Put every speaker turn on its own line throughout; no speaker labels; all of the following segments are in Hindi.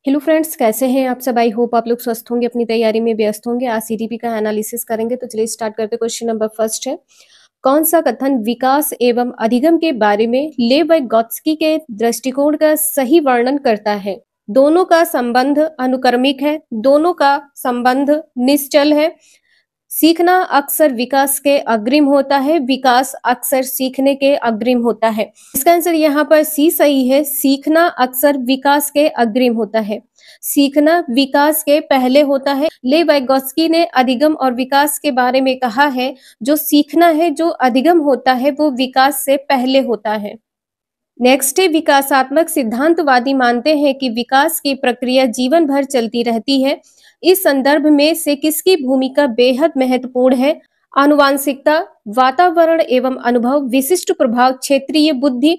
हेलो फ्रेंड्स, कैसे हैं आप सब। आई होप आप लोग स्वस्थ होंगे, अपनी तैयारी में व्यस्त होंगे। आज सीडीपी का एनालिसिस करेंगे, तो चलिए स्टार्ट करते हैं। क्वेश्चन नंबर फर्स्ट है, कौन सा कथन विकास एवं अधिगम के बारे में लेव वाइगोत्स्की के दृष्टिकोण का सही वर्णन करता है। दोनों का संबंध अनुक्रमिक है, दोनों का संबंध निश्चल है। सीखना अक्सर विकास के अग्रिम होता है, विकास अक्सर सीखने के अग्रिम होता है। इसका आंसर यहाँ पर सी सही है। सीखना अक्सर विकास के अग्रिम होता है, सीखना विकास के पहले होता है। लेव वाइगोत्स्की ने अधिगम और विकास के बारे में कहा है, जो सीखना है, जो अधिगम होता है, वो विकास से पहले होता है। नेक्स्ट है, विकासात्मक सिद्धांतवादी मानते हैं कि विकास की प्रक्रिया जीवन भर चलती रहती है। इस संदर्भ में से किसकी भूमिका बेहद महत्वपूर्ण है? आनुवांशिकता, वातावरण एवं अनुभव, विशिष्ट प्रभाव, क्षेत्रीय बुद्धि,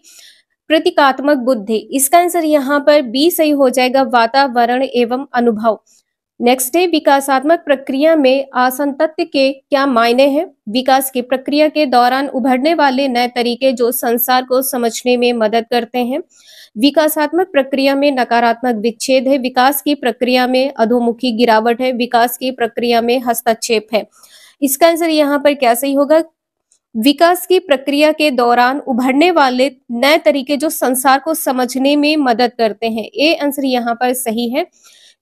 प्रतीकात्मक बुद्धि। इसका आंसर यहाँ पर बी सही हो जाएगा, वातावरण एवं अनुभव। नेक्स्ट है, विकासात्मक प्रक्रिया में आसंतत्य के क्या मायने हैं? विकास की प्रक्रिया के दौरान उभरने वाले नए तरीके जो संसार को समझने में मदद करते हैं। विकासात्मक प्रक्रिया में नकारात्मक विच्छेद है, विकास की प्रक्रिया में अधोमुखी गिरावट है, विकास की प्रक्रिया में हस्तक्षेप है। इसका आंसर यहाँ पर क्या सही होगा? विकास की प्रक्रिया के दौरान उभरने वाले नए तरीके जो संसार को समझने में मदद करते हैं। ए आंसर यहाँ पर सही है।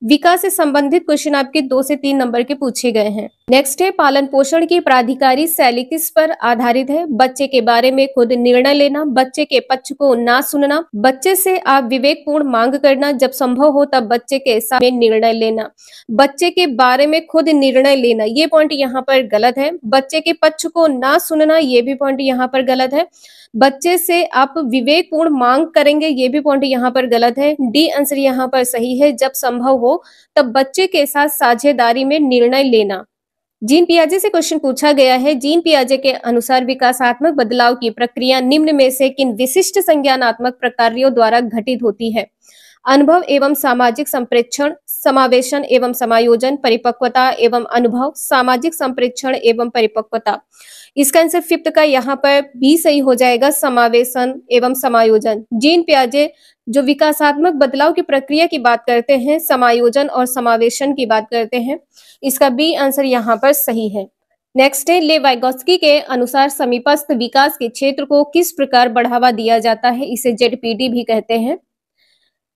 विकास से संबंधित क्वेश्चन आपके 2 से 3 नंबर के पूछे गए हैं। नेक्स्ट है, पालन पोषण की प्राधिकारी शैली किस पर आधारित है? बच्चे के बारे में खुद निर्णय लेना, बच्चे के पक्ष को ना सुनना, बच्चे से आप विवेकपूर्ण मांग करना, जब संभव हो तब बच्चे के साथ में निर्णय लेना। बच्चे के बारे में खुद निर्णय लेना, ये पॉइंट यहाँ पर गलत है। बच्चे के पक्ष को ना सुनना, ये भी पॉइंट यहाँ पर गलत है। बच्चे से आप विवेकपूर्ण मांग करेंगे, ये भी पॉइंट यहाँ पर गलत है। डी आंसर यहाँ पर सही है, जब संभव हो तब बच्चे के साथ साझेदारी में निर्णय लेना। जीन पियाजे से क्वेश्चन पूछा गया है, जीन पियाजे के अनुसार विकासात्मक बदलाव की प्रक्रिया निम्न में से किन विशिष्ट संज्ञानात्मक प्रक्रियाओं द्वारा घटित होती है? अनुभव एवं सामाजिक संप्रेक्षण, समावेशन एवं समायोजन, परिपक्वता एवं अनुभव, सामाजिक संप्रेक्षण एवं परिपक्वता। इसका आंसर फिफ्थ का यहाँ पर बी सही हो जाएगा, समावेशन एवं समायोजन। जीन पियाजे जो विकासात्मक बदलाव की प्रक्रिया की बात करते हैं, समायोजन और समावेशन की बात करते हैं। इसका बी आंसर यहाँ पर सही है। नेक्स्ट है, लेव वाइगोत्स्की के अनुसार समीपस्थ विकास के क्षेत्र को किस प्रकार बढ़ावा दिया जाता है? इसे जेडपीडी भी कहते हैं।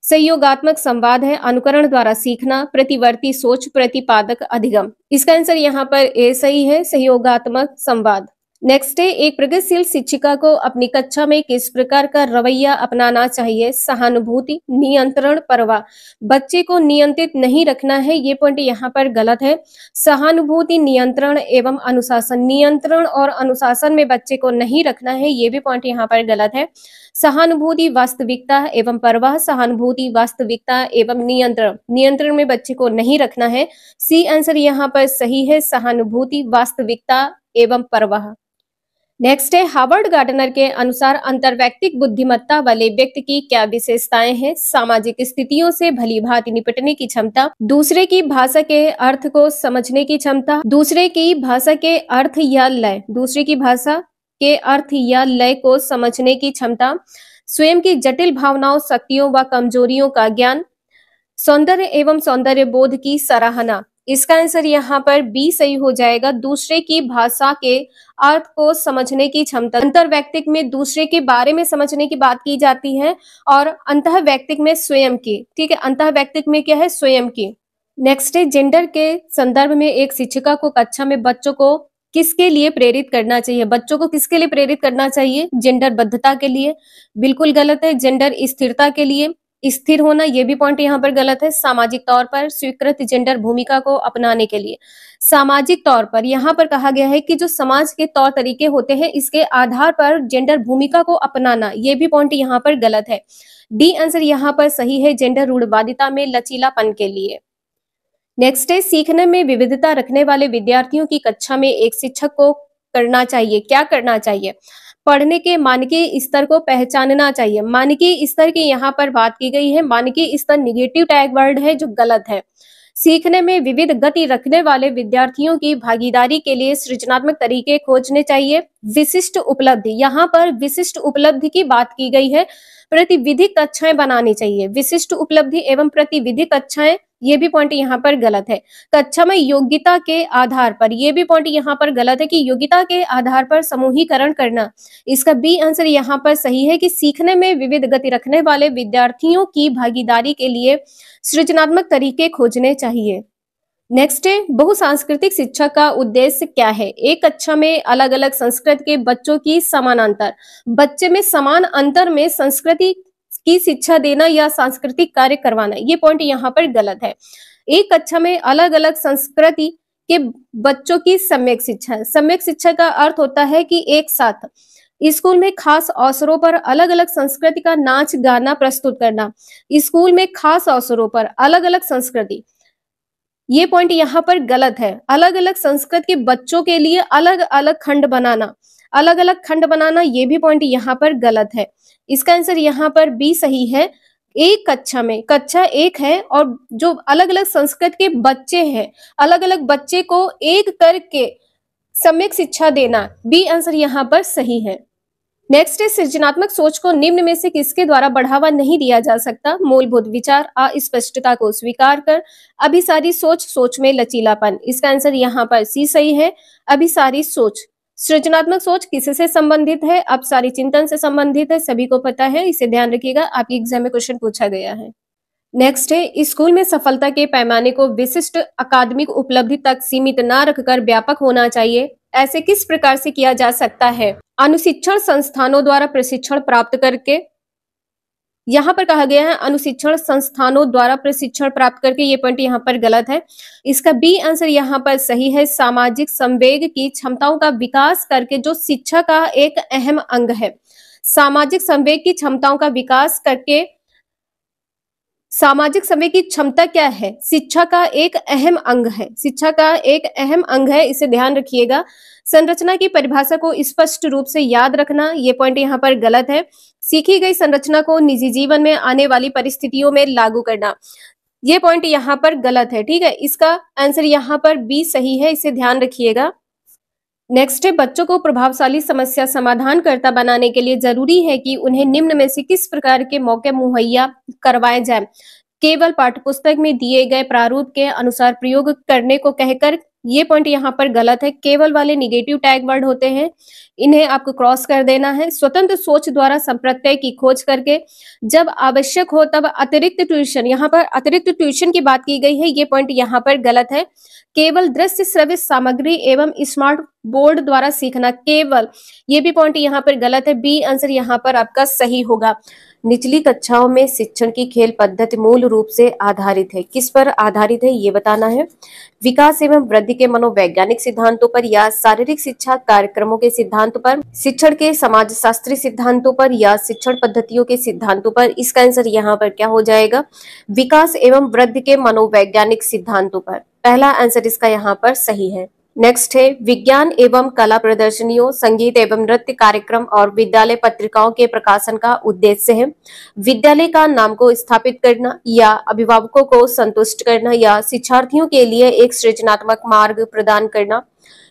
सहयोगात्मक संवाद है, अनुकरण द्वारा सीखना, प्रतिवर्ती सोच, प्रतिपादक अधिगम। इसका आंसर यहाँ पर ए सही है, सहयोगात्मक संवाद। नेक्स्ट है, एक प्रगतिशील शिक्षिका को अपनी कक्षा में किस प्रकार का रवैया अपनाना चाहिए? सहानुभूति, नियंत्रण, परवाह। बच्चे को नियंत्रित नहीं रखना है, ये पॉइंट यहाँ पर गलत है। सहानुभूति, नियंत्रण एवं अनुशासन, नियंत्रण और अनुशासन में बच्चे को नहीं रखना है, ये भी पॉइंट यहाँ पर गलत है। सहानुभूति, वास्तविकता एवं परवाह, सहानुभूति, वास्तविकता एवं नियंत्रण, नियंत्रण में बच्चे को नहीं रखना है। सी आंसर यहाँ पर सही है, सहानुभूति, वास्तविकता एवं परवाह। नेक्स्ट है, हार्वर्ड गार्डनर के अनुसार अंतर्वैयक्तिक बुद्धिमत्ता वाले व्यक्ति की क्या विशेषताएं हैं? सामाजिक स्थितियों से भलीभांति निपटने की क्षमता, दूसरे की भाषा के अर्थ को समझने की क्षमता, दूसरे की भाषा के अर्थ या लय, दूसरे की भाषा के अर्थ या लय को समझने की क्षमता, स्वयं की जटिल भावनाओं, शक्तियों व कमजोरियों का ज्ञान, सौंदर्य एवं सौंदर्य बोध की सराहना। इसका आंसर यहाँ पर बी सही हो जाएगा, दूसरे की भाषा के अर्थ को समझने की क्षमता। अंतर्वैयक्तिक में दूसरे के बारे में समझने की बात की जाती है और अंतःवैयक्तिक में स्वयं की। ठीक है, अंतःवैयक्तिक में क्या है? स्वयं की। नेक्स्ट है, जेंडर के संदर्भ में एक शिक्षिका को कक्षा में बच्चों को किसके लिए प्रेरित करना चाहिए? बच्चों को किसके लिए प्रेरित करना चाहिए? जेंडर बद्धता के लिए। बिल्कुल गलत है। जेंडर स्थिरता के लिए, स्थिर होना, ये भी पॉइंट यहाँ पर गलत है। सामाजिक तौर पर स्वीकृत जेंडर भूमिका को अपनाने के लिए। सामाजिक तौर पर यहाँ पर कहा गया है कि जो समाज के तौर तरीके होते हैं, इसके आधार पर जेंडर भूमिका को अपनाना, ये भी पॉइंट यहाँ पर गलत है। डी आंसर यहाँ पर सही है, जेंडर रूढ़वादिता में लचीलापन के लिए। नेक्स्ट है, सीखने में विविधता रखने वाले विद्यार्थियों की कक्षा में एक शिक्षक को करना चाहिए, क्या करना चाहिए? पढ़ने के मानकीय स्तर को पहचानना चाहिए। मानकीय स्तर की यहाँ पर बात की गई है। मानकीय स्तर निगेटिव टैग वर्ड है, जो गलत है। सीखने में विविध गति रखने वाले विद्यार्थियों की भागीदारी के लिए सृजनात्मक तरीके खोजने चाहिए। विशिष्ट उपलब्धि, यहाँ पर विशिष्ट उपलब्धि की बात की गई है। प्रतिविधिक कक्षाएं बनानी चाहिए। विशिष्ट उपलब्धि एवं प्रतिविधिक कक्षाएं, ये भी पॉइंट यहाँ पर गलत है। कक्षा में योग्यता के आधार पर, ये भी पॉइंट यहाँ पर गलत है कि योग्यता के आधार पर समूहीकरण करना। इसका बी आंसर यहाँ पर सही है कि सीखने में विविध गति रखने वाले विद्यार्थियों की भागीदारी के लिए सृजनात्मक तरीके खोजने चाहिए। नेक्स्ट है, बहुसांस्कृतिक शिक्षा का उद्देश्य क्या है? एक कक्षा में अलग अलग संस्कृति के बच्चों की समानांतर, बच्चे में समान अंतर में संस्कृति की शिक्षा देना या सांस्कृतिक कार्य करवाना, ये पॉइंट यहाँ पर गलत है। एक कक्षा में अलग अलग संस्कृति के बच्चों की सम्यक शिक्षा। सम्यक शिक्षा का अर्थ होता है कि एक साथ स्कूल में खास अवसरों पर अलग अलग संस्कृति का नाच गाना प्रस्तुत करना। स्कूल में खास अवसरों पर अलग अलग संस्कृति, ये पॉइंट यहाँ पर गलत है। अलग अलग संस्कृत के बच्चों के लिए अलग अलग खंड बनाना, अलग अलग खंड बनाना, ये भी पॉइंट यहाँ पर गलत है। इसका आंसर यहाँ पर बी सही है। एक कक्षा में, कक्षा एक है और जो अलग अलग संस्कृत के बच्चे हैं, अलग अलग बच्चे को एक करके सम्यक शिक्षा देना, बी आंसर यहाँ पर सही है। नेक्स्ट है, सृजनात्मक सोच को निम्न में से किसके द्वारा बढ़ावा नहीं दिया जा सकता? मूलभूत विचार, अस्पष्टता को स्वीकार कर, अभिसारी सोच, सोच में लचीलापन। इसका आंसर यहाँ पर सी सही है, अभिसारी सोच। सृजनात्मक सोच किससे संबंधित है? अपसारी चिंतन से संबंधित है, सभी को पता है, इसे ध्यान रखिएगा, आपके एग्जाम में क्वेश्चन पूछा गया है। नेक्स्ट है, स्कूल में सफलता के पैमाने को विशिष्ट अकादमिक उपलब्धि तक सीमित न रखकर व्यापक होना चाहिए। ऐसे किस प्रकार से किया जा सकता है? अनुशिक्षण संस्थानों द्वारा प्रशिक्षण प्राप्त करके, यहाँ पर कहा गया है अनुशिक्षण संस्थानों द्वारा प्रशिक्षण प्राप्त करके, ये पॉइंट यहाँ पर गलत है। इसका बी आंसर यहाँ पर सही है, सामाजिक संवेग की क्षमताओं का विकास करके, जो शिक्षा का एक अहम अंग है। सामाजिक संवेग की क्षमताओं का विकास करके, सामाजिक संवेग की क्षमता क्या है? शिक्षा का एक अहम अंग है, शिक्षा का एक अहम अंग है, इसे ध्यान रखिएगा। संरचना की परिभाषा को स्पष्ट रूप से याद रखना, ये पॉइंट यहाँ पर गलत है। सीखी गई संरचना को निजी जीवन में आने वाली परिस्थितियों में लागू करना, ये पॉइंट यहाँ पर गलत है। ठीक है, इसका आंसर यहाँ पर बी सही है, इसे ध्यान रखिएगा। नेक्स्ट है, बच्चों को प्रभावशाली समस्या समाधानकर्ता बनाने के लिए जरूरी है कि उन्हें निम्न में से किस प्रकार के मौके मुहैया करवाए जाए? केवल पाठ्यपुस्तक में दिए गए प्रारूप के अनुसार प्रयोग करने को कहकर, ये पॉइंट यहाँ पर गलत है। केवल वाले निगेटिव टैग वर्ड होते हैं, इन्हें आपको क्रॉस कर देना है। स्वतंत्र सोच द्वारा संप्रत्यय की खोज करके, जब आवश्यक हो तब अतिरिक्त ट्यूशन, यहाँ पर अतिरिक्त ट्यूशन की बात की गई है, ये पॉइंट यहाँ पर गलत है। केवल दृश्य श्रव्य सामग्री एवं स्मार्ट बोर्ड द्वारा सीखना, केवल, ये भी पॉइंट यहाँ पर गलत है। बी आंसर यहाँ पर आपका सही होगा। निचली कक्षाओं में शिक्षण की खेल पद्धति मूल रूप से आधारित है, किस पर आधारित है ये बताना है? विकास एवं वृद्धि के मनोवैज्ञानिक सिद्धांतों पर या शारीरिक शिक्षा कार्यक्रमों के सिद्धांतों पर, शिक्षण के समाजशास्त्री सिद्धांतों पर या शिक्षण पद्धतियों के सिद्धांतों पर? इसका आंसर यहाँ पर क्या हो जाएगा? विकास एवं वृद्धि के मनोवैज्ञानिक सिद्धांतों पर, पहला आंसर इसका यहाँ पर सही है। नेक्स्ट है, विज्ञान एवं कला प्रदर्शनियों, संगीत एवं नृत्य कार्यक्रम और विद्यालय पत्रिकाओं के प्रकाशन का उद्देश्य है विद्यालय का नाम को स्थापित करना या अभिभावकों को संतुष्ट करना या शिक्षार्थियों के लिए एक सृजनात्मक मार्ग प्रदान करना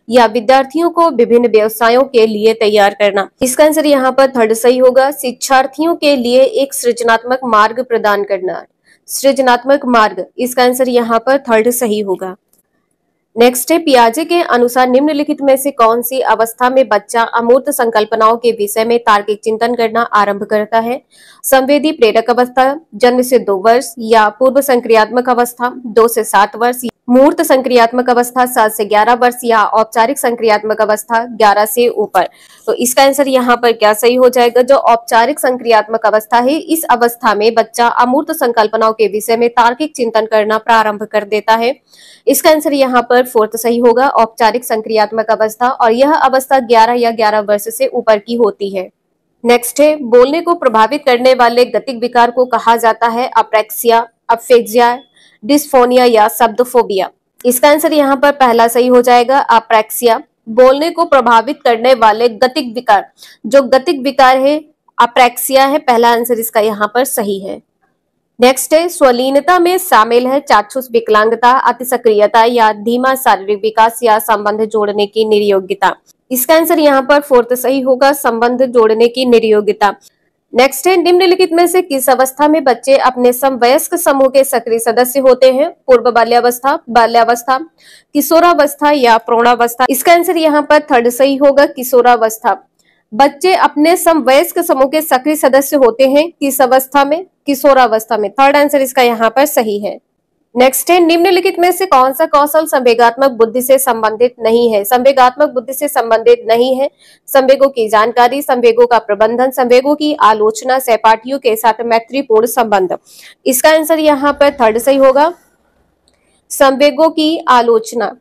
या विद्यार्थियों को विभिन्न व्यवसायों के लिए तैयार करना। इसका आंसर यहाँ पर थर्ड सही होगा, शिक्षार्थियों के लिए एक सृजनात्मक मार्ग प्रदान करना, सृजनात्मक मार्ग, इसका आंसर यहाँ पर थर्ड सही होगा। नेक्स्ट है, पियाजे के अनुसार निम्नलिखित में से कौन सी अवस्था में बच्चा अमूर्त संकल्पनाओं के विषय में तार्किक चिंतन करना आरंभ करता है? संवेदी प्रेरक अवस्था, जन्म से 2 वर्ष, या पूर्व संक्रियात्मक अवस्था 2 से 7 वर्ष, मूर्त संक्रियात्मक अवस्था 7 से 11 वर्ष, या औपचारिक संक्रियात्मक अवस्था 11 से ऊपर? तो इसका आंसर यहाँ पर क्या सही हो जाएगा? जो औपचारिक संक्रियात्मक अवस्था है, इस अवस्था में बच्चा अमूर्त संकल्पनाओं के विषय में तार्किक चिंतन करना प्रारंभ कर देता है। इसका आंसर यहाँ पर फोर्थ सही होगा, औपचारिक संक्रियात्मक अवस्था, और यह अवस्था 11 या 11 वर्ष से ऊपर की होती है। नेक्स्ट है, बोलने को प्रभावित करने वाले गतिक विकार को कहा जाता है अप्रैक्सिया, अफेजिया, डिस्फोनिया या शब्दफोबिया? इसका आंसर यहाँ पर पहला सही हो जाएगा, अप्रैक्सिया। बोलने को प्रभावित करने वाले गतिक विकार, जो गतिक विकार है अप्रैक्सिया है, पहला आंसर इसका यहाँ पर सही है। नेक्स्ट है स्वलीनता में शामिल है चाक्षुष विकलांगता, अति सक्रियता या धीमा शारीरिक विकास या संबंध जोड़ने की निर्योग्यता। इसका आंसर यहाँ पर फोर्थ सही होगा, संबंध जोड़ने की निर्योग्यता। नेक्स्ट है निम्नलिखित में से किस अवस्था में बच्चे अपने समवयस्क समूह के सक्रिय सदस्य होते हैं? पूर्व बाल्यावस्था, बाल्यावस्था, किशोरावस्था या प्रौढ़ावस्था। इसका आंसर यहाँ पर थर्ड सही होगा, किशोरावस्था। बच्चे अपने समवयस्क समूह के सक्रिय सदस्य होते हैं किस अवस्था में? किशोरावस्था में। थर्ड आंसर इसका यहाँ पर सही है। नेक्स्ट है निम्नलिखित में से कौन सा कौशल संवेगात्मक बुद्धि से संबंधित नहीं है? संवेगात्मक बुद्धि से संबंधित नहीं है संवेगों की जानकारी, संवेगों का प्रबंधन, संवेगों की आलोचना, सहपाठियों के साथ मैत्रीपूर्ण संबंध। इसका आंसर यहाँ पर थर्ड सही होगा, संवेगों की आलोचना।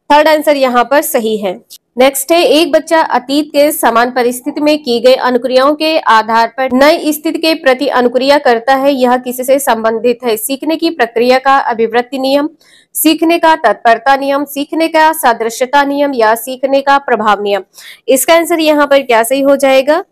थर्ड आंसर यहाँ पर सही है। नेक्स्ट है एक बच्चा अतीत के समान परिस्थिति में की गई अनुक्रियाओं के आधार पर नई स्थिति के प्रति अनुक्रिया करता है, यह किससे संबंधित है? सीखने की प्रक्रिया का अभिवृत्ति नियम, सीखने का तत्परता नियम, सीखने का सादृश्यता नियम या सीखने का प्रभाव नियम। इसका आंसर यहाँ पर क्या सही हो जाएगा?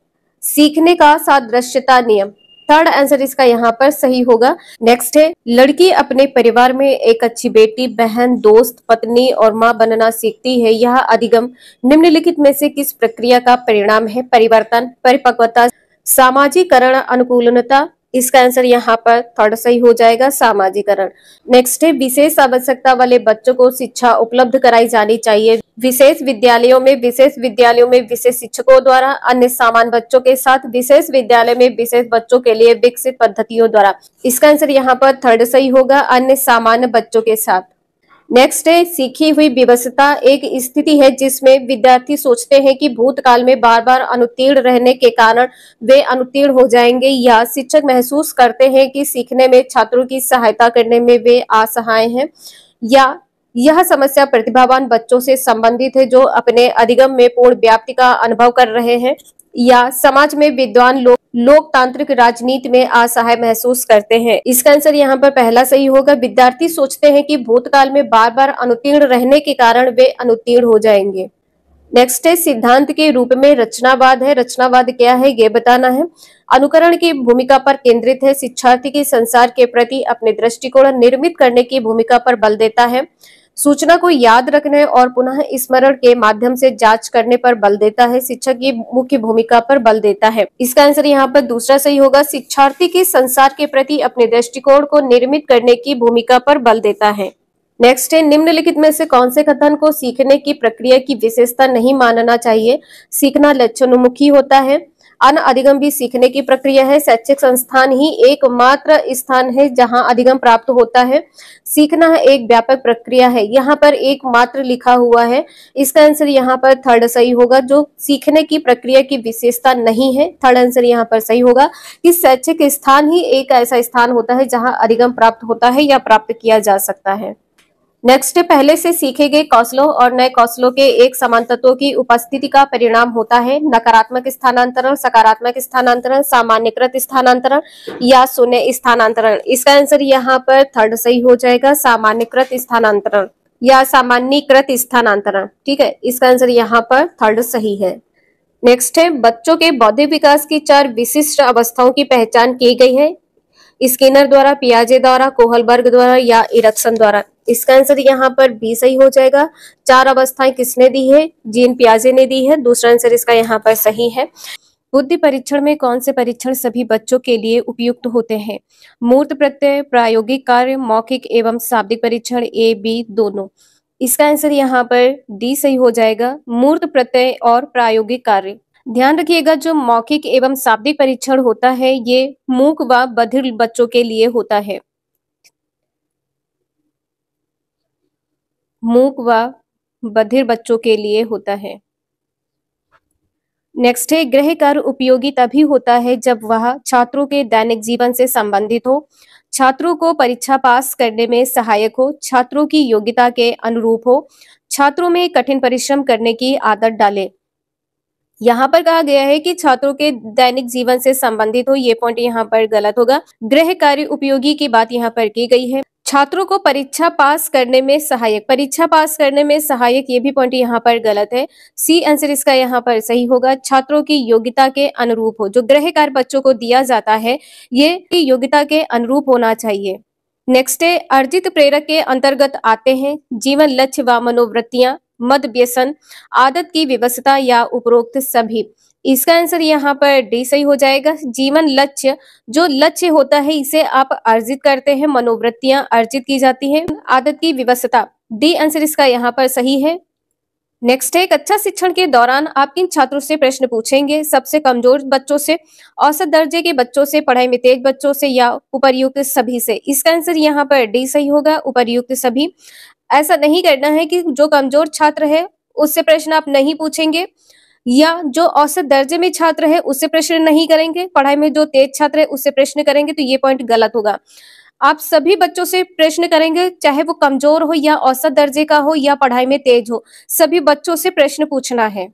सीखने का सादृश्यता नियम। थर्ड आंसर इसका यहाँ पर सही होगा। नेक्स्ट है लड़की अपने परिवार में एक अच्छी बेटी, बहन, दोस्त, पत्नी और माँ बनना सीखती है, यह अधिगम निम्नलिखित में से किस प्रक्रिया का परिणाम है? परिवर्तन, परिपक्वता, सामाजिकरण, अनुकूलनता। इसका आंसर यहाँ पर थर्ड सही हो जाएगा, सामाजिकरण। नेक्स्ट है विशेष आवश्यकता वाले बच्चों को शिक्षा उपलब्ध कराई जानी चाहिए विशेष विद्यालयों में विशेष शिक्षकों द्वारा, अन्य सामान्य बच्चों के साथ, विशेष विद्यालय में विशेष बच्चों के लिए विकसित पद्धतियों द्वारा। इसका आंसर यहाँ पर थर्ड सही होगा, अन्य सामान्य बच्चों के साथ। नेक्स्ट है सीखी हुई विवशता एक स्थिति है जिसमें विद्यार्थी सोचते हैं कि भूतकाल में बार बार अनुत्तीर्ण रहने के कारण वे अनुत्तीर्ण हो जाएंगे, या शिक्षक महसूस करते हैं कि सीखने में छात्रों की सहायता करने में वे असहाय हैं, या यह समस्या प्रतिभावान बच्चों से संबंधित है जो अपने अधिगम में पूर्ण व्याप्ति का अनुभव कर रहे हैं, या समाज में विद्वान लोग लोकतांत्रिक राजनीति में असहाय महसूस करते हैं। इसका आंसर यहाँ पर पहला सही होगा, विद्यार्थी सोचते हैं कि भूतकाल में बार बार अनुत्तीर्ण रहने के कारण वे अनुत्तीर्ण हो जाएंगे। नेक्स्ट है सिद्धांत के रूप में रचनावाद है। रचनावाद क्या है ये बताना है। अनुकरण की भूमिका पर केंद्रित है, शिक्षार्थी की संसार के प्रति अपने दृष्टिकोण निर्मित करने की भूमिका पर बल देता है, सूचना को याद रखने और पुनः स्मरण के माध्यम से जांच करने पर बल देता है, शिक्षक की मुख्य भूमिका पर बल देता है। इसका आंसर यहाँ पर दूसरा सही होगा, शिक्षार्थी के संसार के प्रति अपने दृष्टिकोण को निर्मित करने की भूमिका पर बल देता है। नेक्स्ट है निम्नलिखित में से कौन से कथन को सीखने की प्रक्रिया की विशेषता नहीं मानना चाहिए? सीखना लक्ष्योन्मुखी होता है, अनअधिगम भी सीखने की प्रक्रिया है, शैक्षिक संस्थान ही एकमात्र स्थान है जहां अधिगम प्राप्त होता है, सीखना एक व्यापक प्रक्रिया है, यहाँ पर एकमात्र लिखा हुआ है। इसका आंसर यहाँ पर थर्ड सही होगा, जो सीखने की प्रक्रिया की विशेषता नहीं है। थर्ड आंसर यहाँ पर सही होगा कि शैक्षिक स्थान ही एक ऐसा स्थान होता है जहां अधिगम प्राप्त होता है या प्राप्त किया जा सकता है। नेक्स्ट पहले से सीखे गए कौशलों और नए कौशलों के एक समान तत्वों की उपस्थिति का परिणाम होता है नकारात्मक स्थानांतरण, सकारात्मक स्थानांतरण, सामान्यकृत स्थानांतरण या शून्य स्थानांतरण। इसका आंसर यहाँ पर थर्ड सही हो जाएगा, सामान्यकृत स्थानांतरण या सामान्यकृत स्थानांतरण। ठीक है, इसका आंसर यहाँ पर थर्ड सही है। नेक्स्ट है बच्चों के बौद्धिक विकास की 4 विशिष्ट अवस्थाओं की पहचान की गई है, स्किनर द्वारा, पियाजे द्वारा, कोहलबर्ग द्वारा या इरिक्सन द्वारा। इसका आंसर यहाँ पर बी सही हो जाएगा। 4 अवस्थाएं किसने दी है? जीन पियाजे ने दी है। दूसरा आंसर इसका यहाँ पर सही है। बुद्धि परीक्षण में कौन से परीक्षण सभी बच्चों के लिए उपयुक्त होते हैं? मूर्त प्रत्यय, प्रायोगिक कार्य, मौखिक एवं शाब्दिक परीक्षण, ए बी दोनों। इसका आंसर यहाँ पर डी सही हो जाएगा, मूर्त प्रत्यय और प्रायोगिक कार्य। ध्यान रखिएगा जो मौखिक एवं शाब्दिक परीक्षण होता है ये मूक व बधिर बच्चों के लिए होता है। मूक व बधिर बच्चों के लिए होता है। नेक्स्ट है गृह कार्य उपयोगी तभी होता है जब वह छात्रों के दैनिक जीवन से संबंधित हो, छात्रों को परीक्षा पास करने में सहायक हो, छात्रों की योग्यता के अनुरूप हो, छात्रों में कठिन परिश्रम करने की आदत डाले। यहाँ पर कहा गया है कि छात्रों के दैनिक जीवन से संबंधित हो, ये पॉइंट यहाँ पर गलत होगा। गृह कार्य उपयोगी की बात यहाँ पर की गई है। छात्रों को परीक्षा पास करने में सहायक, परीक्षा पास करने में सहायक, ये भी पॉइंट यहाँ पर गलत है। सी आंसर इसका यहाँ पर सही होगा। छात्रों की योग्यता के अनुरूप हो, जो गृह कार्य बच्चों को दिया जाता है ये योग्यता के अनुरूप होना चाहिए। नेक्स्ट है, अर्जित प्रेरक के अंतर्गत आते हैं जीवन लक्ष्य व मनोवृत्तियां, मद व्यसन, आदत की विवशता या उपरोक्त सभी। इसका आंसर यहाँ पर डी सही हो जाएगा। जीवन लक्ष्य, जो लक्ष्य होता है इसे आप अर्जित करते हैं, मनोवृत्तियां अर्जित की जाती हैं, आदत की विवशता, डी आंसर इसका यहाँ पर सही है। नेक्स्ट है, कक्षा शिक्षण के दौरान आप किन छात्रों से प्रश्न पूछेंगे? सबसे कमजोर बच्चों से, औसत दर्जे के बच्चों से, पढ़ाई में तेज बच्चों से या उपर्युक्त सभी से। इसका आंसर यहाँ पर डी सही होगा, उपर्युक्त सभी। ऐसा नहीं करना है कि जो कमजोर छात्र है उससे प्रश्न आप नहीं पूछेंगे, या जो औसत दर्जे में छात्र है उससे प्रश्न नहीं करेंगे, पढ़ाई में जो तेज छात्र है उससे प्रश्न करेंगे, तो ये पॉइंट गलत होगा। आप सभी बच्चों से प्रश्न करेंगे, चाहे वो कमजोर हो या औसत दर्जे का हो या पढ़ाई में तेज हो, सभी बच्चों से प्रश्न पूछना है।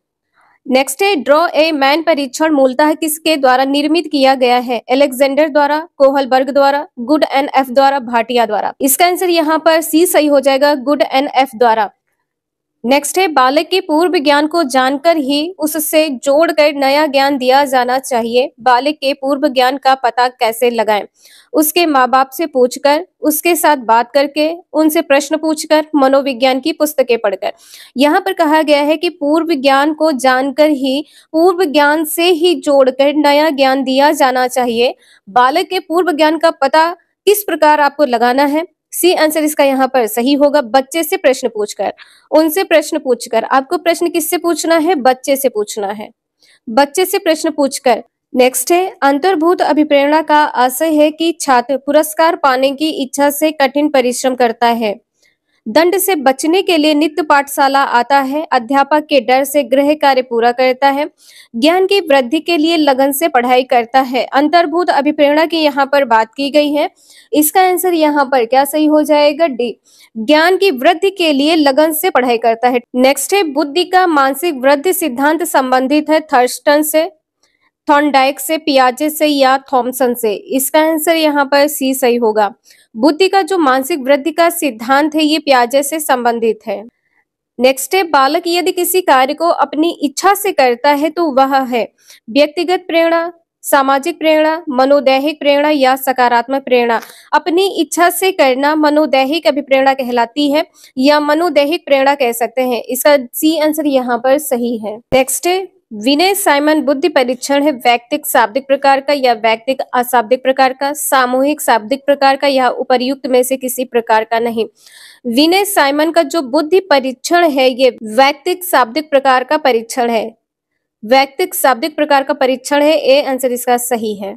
नेक्स्ट है, ड्रॉ ए मैन परीक्षण मूलतः किसके द्वारा निर्मित किया गया है? अलेक्जेंडर द्वारा, कोहलबर्ग द्वारा, गुड एंड एफ द्वारा, भाटिया द्वारा। इसका आंसर यहाँ पर सी सही हो जाएगा, गुड एंड एफ द्वारा। नेक्स्ट है, बालक के पूर्व ज्ञान को जानकर ही उससे जोड़कर नया ज्ञान दिया जाना चाहिए। बालक के पूर्व ज्ञान का पता कैसे लगाएं? उसके माँ बाप से पूछकर, उसके साथ बात करके, उनसे प्रश्न पूछकर, मनोविज्ञान की पुस्तकें पढ़कर। यहाँ पर कहा गया है कि पूर्व ज्ञान को जानकर ही, पूर्व ज्ञान से ही जोड़कर नया ज्ञान दिया जाना चाहिए। बालक के पूर्व ज्ञान का पता किस प्रकार आपको लगाना है? सी आंसर इसका यहाँ पर सही होगा, बच्चे से प्रश्न पूछकर, उनसे प्रश्न पूछकर। आपको प्रश्न किससे पूछना है? बच्चे से पूछना है, बच्चे से प्रश्न पूछकर। नेक्स्ट है, अंतर्भूत अभिप्रेरणा का आशय है कि छात्र पुरस्कार पाने की इच्छा से कठिन परिश्रम करता है, दंड से बचने के लिए नित्य पाठशाला आता है, अध्यापक के डर से गृह कार्य पूरा करता है, ज्ञान की वृद्धि के लिए लगन से पढ़ाई करता है। अंतर्भूत अभिप्रेरणा की यहाँ पर बात की गई है। इसका आंसर यहाँ पर क्या सही हो जाएगा? डी, ज्ञान की वृद्धि के लिए लगन से पढ़ाई करता है। नेक्स्ट है, बुद्धि का मानसिक वृद्धि सिद्धांत संबंधित है थर्स्टन से, थॉर्नडाइक से, पियाजे से या थॉमसन से। इसका आंसर यहाँ पर सी सही होगा। बुद्धि का जो मानसिक वृद्धि का सिद्धांत है ये पियाजे से संबंधित है। नेक्स्ट है, बालक यदि किसी कार्य को अपनी इच्छा से करता है तो वह है व्यक्तिगत प्रेरणा, सामाजिक प्रेरणा, मनोदैहिक प्रेरणा या सकारात्मक प्रेरणा। अपनी इच्छा से करना मनोदैहिक अभिप्रेरणा कहलाती है, या मनोदैहिक प्रेरणा कह सकते हैं। इसका सी आंसर यहाँ पर सही है। नेक्स्ट है, विनय साइमन बुद्धि परीक्षण है वैयक्तिक शाब्दिक प्रकार का या वैयक्तिक अशाब्दिक प्रकार का, सामूहिक शाब्दिक प्रकार का या उपर्युक्त में से किसी प्रकार का नहीं। विनय साइमन का जो बुद्धि परीक्षण है ये वैयक्तिक शाब्दिक प्रकार का परीक्षण है, वैयक्तिक शाब्दिक प्रकार का परीक्षण है, ए आंसर इसका सही है।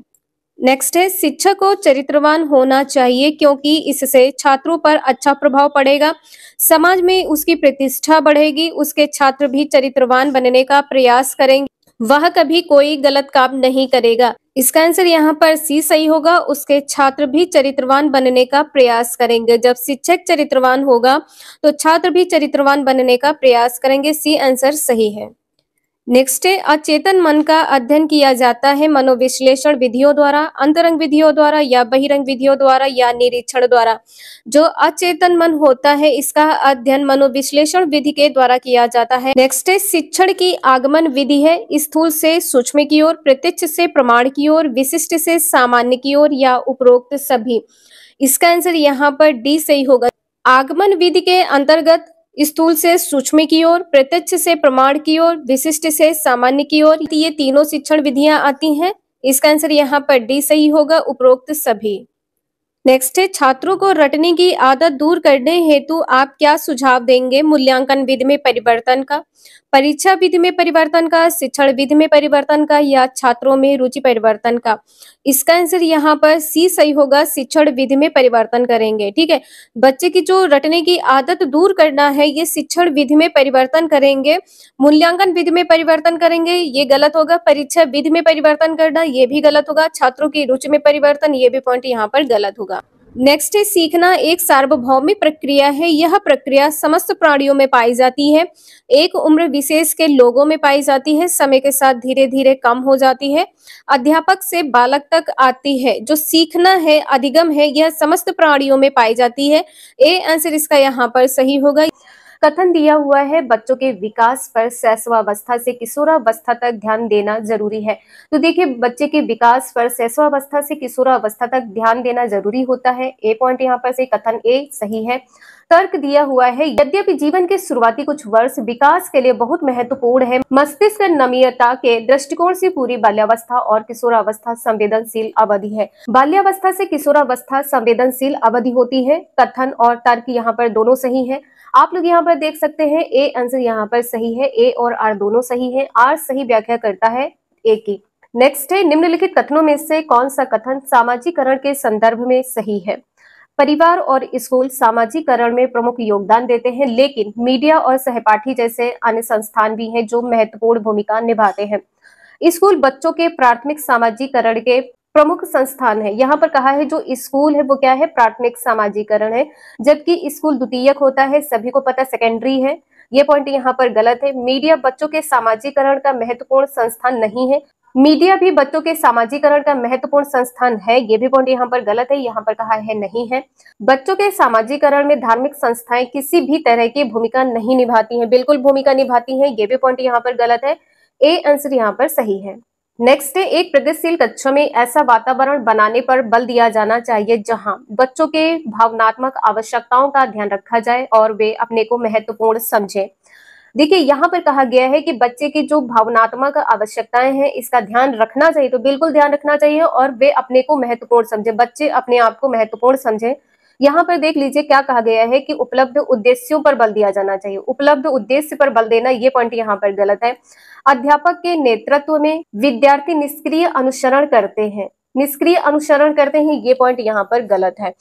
नेक्स्ट है, शिक्षक को चरित्रवान होना चाहिए क्योंकि इससे छात्रों पर अच्छा प्रभाव पड़ेगा, समाज में उसकी प्रतिष्ठा बढ़ेगी, उसके छात्र भी चरित्रवान बनने का प्रयास करेंगे, वह कभी कोई गलत काम नहीं करेगा। इसका आंसर यहाँ पर सी सही होगा, उसके छात्र भी चरित्रवान बनने का प्रयास करेंगे। जब शिक्षक चरित्रवान होगा तो छात्र भी चरित्रवान बनने का प्रयास करेंगे, सी आंसर सही है। नेक्स्ट है, अचेतन मन का अध्ययन किया जाता है मनोविश्लेषण विधियों द्वारा, अंतरंग विधियों द्वारा या बहिरंग विधियों द्वारा या निरीक्षण द्वारा। जो अचेतन मन होता है इसका अध्ययन मनोविश्लेषण विधि के द्वारा किया जाता है। नेक्स्ट है, शिक्षण की आगमन विधि है स्थूल से सूक्ष्म की ओर, प्रत्यक्ष से प्रमाण की ओर, विशिष्ट से सामान्य की ओर या उपरोक्त सभी। इसका आंसर यहाँ पर डी सही होगा। आगमन विधि के अंतर्गत स्थूल से सूक्ष्म की ओर, प्रत्यक्ष से प्रमाण की ओर, विशिष्ट से सामान्य की ओर, ये तीनों शिक्षण विधियां आती हैं। इसका आंसर यहाँ पर डी सही होगा, उपरोक्त सभी। नेक्स्ट है, छात्रों को रटने की आदत दूर करने हेतु आप क्या सुझाव देंगे? मूल्यांकन विधि में परिवर्तन का, परीक्षा विधि में परिवर्तन का, शिक्षण विधि में परिवर्तन का या छात्रों में रुचि परिवर्तन का। इसका आंसर यहाँ पर सी सही होगा, शिक्षण विधि में परिवर्तन करेंगे। ठीक है, बच्चे की जो रटने की आदत दूर करना है ये शिक्षण विधि में परिवर्तन करेंगे। मूल्यांकन विधि में परिवर्तन करेंगे ये गलत होगा, परीक्षा विधि में परिवर्तन करना ये भी गलत होगा, छात्रों की रुचि में परिवर्तन ये भी पॉइंट यहाँ पर गलत होगा। नेक्स्ट है सीखना एक सार्वभौमिक प्रक्रिया है। यह प्रक्रिया समस्त प्राणियों में पाई जाती है। एक उम्र विशेष के लोगों में पाई जाती है, समय के साथ धीरे धीरे कम हो जाती है, अध्यापक से बालक तक आती है। जो सीखना है, अधिगम है, यह समस्त प्राणियों में पाई जाती है। ए आंसर इसका यहाँ पर सही होगा। कथन दिया हुआ है बच्चों के विकास पर शैशवावस्था से किशोरावस्था तक ध्यान देना जरूरी है। तो देखिए बच्चे के विकास पर शैशवावस्था से किशोरावस्था तक ध्यान देना जरूरी होता है। ए पॉइंट यहाँ पर से कथन ए सही है। तर्क दिया हुआ है यद्यपि जीवन के शुरुआती कुछ वर्ष विकास के लिए बहुत महत्वपूर्ण है, मस्तिष्क नवीनता के दृष्टिकोण से पूरी बाल्यावस्था और किशोरावस्था संवेदनशील अवधि है। बाल्यावस्था से किशोरावस्था संवेदनशील अवधि होती है। कथन और तर्क यहाँ पर दोनों सही है। आप लोग यहाँ पर देख सकते हैं ए आंसर यहाँ पर सही है। ए और आर दोनों सही है। आर सही व्याख्या करता है ए की। नेक्स्ट है निम्नलिखित कथनों में से कौन सा कथन सामाजिकरण के संदर्भ में सही है। परिवार और स्कूल सामाजिकरण में प्रमुख योगदान देते हैं, लेकिन मीडिया और सहपाठी जैसे अन्य संस्थान भी हैं जो महत्वपूर्ण भूमिका निभाते हैं। स्कूल बच्चों के प्राथमिक सामाजिकरण के प्रमुख संस्थान है। यहाँ पर कहा है जो स्कूल है वो क्या है, प्राथमिक सामाजिकरण है, जबकि स्कूल द्वितीयक होता है, सभी को पता सेकेंडरी है। ये पॉइंट यहाँ पर गलत है। मीडिया बच्चों के सामाजिकरण का महत्वपूर्ण संस्थान नहीं है। मीडिया भी बच्चों के सामाजिकरण का महत्वपूर्ण संस्थान है, ये भी पॉइंट यहाँ पर गलत है। यहाँ पर कहा है नहीं है। बच्चों के सामाजिकरण में धार्मिक संस्थाएं किसी भी तरह की भूमिका नहीं निभाती हैं, बिल्कुल भूमिका निभाती हैं, ये भी पॉइंट यहाँ पर गलत है। ए आंसर यहाँ पर सही है। नेक्स्ट है एक प्रगतिशील कक्षा में ऐसा वातावरण बनाने पर बल दिया जाना चाहिए जहां बच्चों के भावनात्मक आवश्यकताओं का ध्यान रखा जाए और वे अपने को महत्वपूर्ण समझें। देखिए यहाँ पर कहा गया है कि बच्चे की जो भावनात्मक आवश्यकताएं हैं इसका ध्यान रखना चाहिए, तो बिल्कुल ध्यान रखना चाहिए और वे अपने को महत्वपूर्ण समझे, बच्चे अपने आप को महत्वपूर्ण समझे। यहाँ पर देख लीजिए क्या कहा गया है कि उपलब्ध उद्देश्यों पर बल दिया जाना चाहिए। उपलब्ध उद्देश्य पर बल देना, ये पॉइंट यहाँ पर गलत है। अध्यापक के नेतृत्व में विद्यार्थी निष्क्रिय अनुसरण करते हैं, निष्क्रिय अनुसरण करते हैं, ये पॉइंट यहाँ पर गलत है।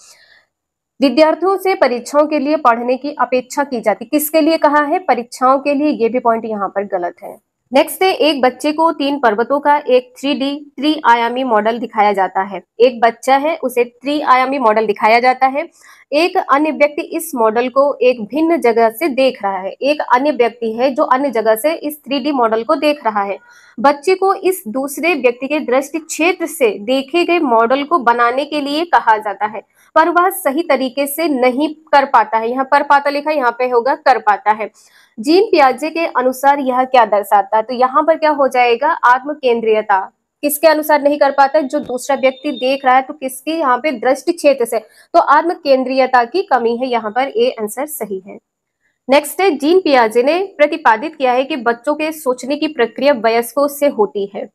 विद्यार्थियों से परीक्षाओं के लिए पढ़ने की अपेक्षा की जाती, किसके लिए कहा है, परीक्षाओं के लिए, ये भी पॉइंट यहाँ पर गलत है। नेक्स्ट है एक बच्चे को 3 पर्वतों का एक 3D त्रिआयामी मॉडल दिखाया जाता है। एक बच्चा है उसे त्रिआयामी मॉडल दिखाया जाता है। एक अन्य व्यक्ति इस मॉडल को एक भिन्न जगह से देख रहा है। एक अन्य व्यक्ति है जो अन्य जगह से इस 3D मॉडल को देख रहा है। बच्चे को इस दूसरे व्यक्ति के दृष्टि क्षेत्र से देखे गए मॉडल को बनाने के लिए कहा जाता है, पर वह सही तरीके से नहीं कर पाता है। यहाँ पर पाता लिखा, यहाँ पे होगा कर पाता है। जीन पियाजे के अनुसार यह क्या दर्शाता है, तो यहाँ पर क्या हो जाएगा, आत्म केंद्रीयता। किसके अनुसार नहीं कर पाता, जो दूसरा व्यक्ति देख रहा है, तो किसकी यहाँ पे दृष्टि क्षेत्र से, तो आत्म केंद्रीयता की कमी है। यहाँ पर ए आंसर सही है। नेक्स्ट है जीन पियाजे ने प्रतिपादित किया है कि बच्चों के सोचने की प्रक्रिया वयस्कों से होती है,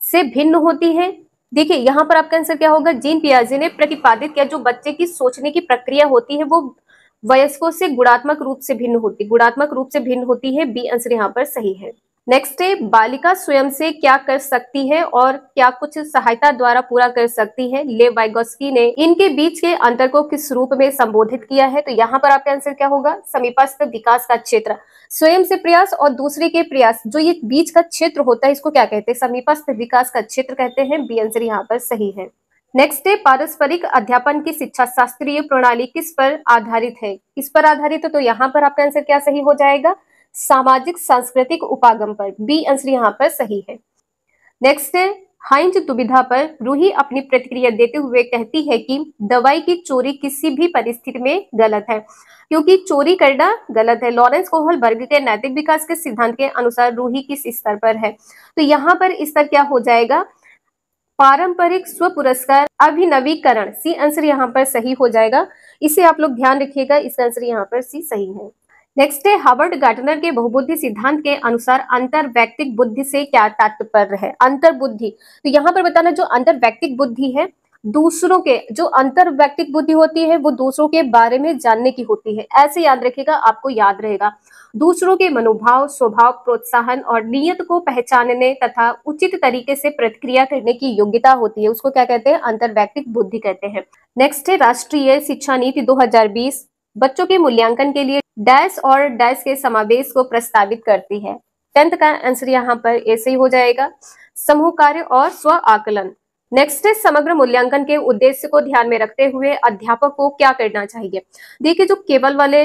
से भिन्न होती है। देखिए यहाँ पर आपका आंसर क्या होगा, जीन पियाजे ने प्रतिपादित किया जो बच्चे की सोचने की प्रक्रिया होती है वो वयस्कों से गुणात्मक रूप से भिन्न होती, गुणात्मक रूप से भिन्न होती है। बी आंसर यहाँ पर सही है। नेक्स्ट है बालिका स्वयं से क्या कर सकती है और क्या कुछ सहायता द्वारा पूरा कर सकती है। लेव वाइगोस्की ने इनके बीच के अंतर को किस रूप में संबोधित किया है, तो यहाँ पर आपका आंसर क्या होगा, समीपस्थ विकास का क्षेत्र। स्वयं से प्रयास और दूसरे के प्रयास, जो ये बीच का क्षेत्र होता है इसको क्या कहते हैं, समीपस्थ विकास का क्षेत्र कहते हैं। बी आंसर यहाँ पर सही है। नेक्स्ट है पारस्परिक अध्यापन की शिक्षा शास्त्रीय प्रणाली किस पर आधारित है, किस पर आधारित है, तो यहाँ पर आपका आंसर क्या सही हो जाएगा, सामाजिक सांस्कृतिक उपागम पर। बी आंसर यहाँ पर सही है। नेक्स्ट है हाइंज दुविधा पर रूही अपनी प्रतिक्रिया देते हुए कहती है कि दवाई की चोरी किसी भी परिस्थिति में गलत है, क्योंकि चोरी करना गलत है। लॉरेंस कोहलबर्ग के नैतिक विकास के सिद्धांत के अनुसार रूही किस स्तर पर है, तो यहाँ पर स्तर क्या हो जाएगा, पारंपरिक स्व पुरस्कार अभिनवीकरण। सी आंसर यहाँ पर सही हो जाएगा, इसे आप लोग ध्यान रखिएगा, इसका आंसर यहाँ पर सी सही है। नेक्स्ट है हार्वर्ड गार्टनर के बहुबुद्धि सिद्धांत के अनुसार अंतर्वैयक्तिक बुद्धि से क्या तात्पर्य है। अंतर्बुद्धि, तो यहाँ पर बताना जो अंतर्वैयक्तिक बुद्धि है, दूसरों के, जो अंतर्वैयक्तिक बुद्धि होती है वो दूसरों के बारे में जानने की होती है। ऐसे याद रखिएगा, आपको याद रहेगा। दूसरों के मनोभाव, स्वभाव, प्रोत्साहन और नियत को पहचानने तथा उचित तरीके से प्रतिक्रिया करने की योग्यता होती है, उसको क्या कहते हैं, अंतर्वैयक्तिक बुद्धि कहते हैं। नेक्स्ट है राष्ट्रीय शिक्षा नीति 2020 बच्चों के मूल्यांकन के लिए डैश और डैश के समावेश को प्रस्तावित करती है। 10th का आंसर यहाँ पर ऐसे ही हो जाएगा, समूह कार्य और स्व आकलन। नेक्स्ट है समग्र मूल्यांकन के उद्देश्य को ध्यान में रखते हुए अध्यापक को क्या करना चाहिए। देखिए जो केवल वाले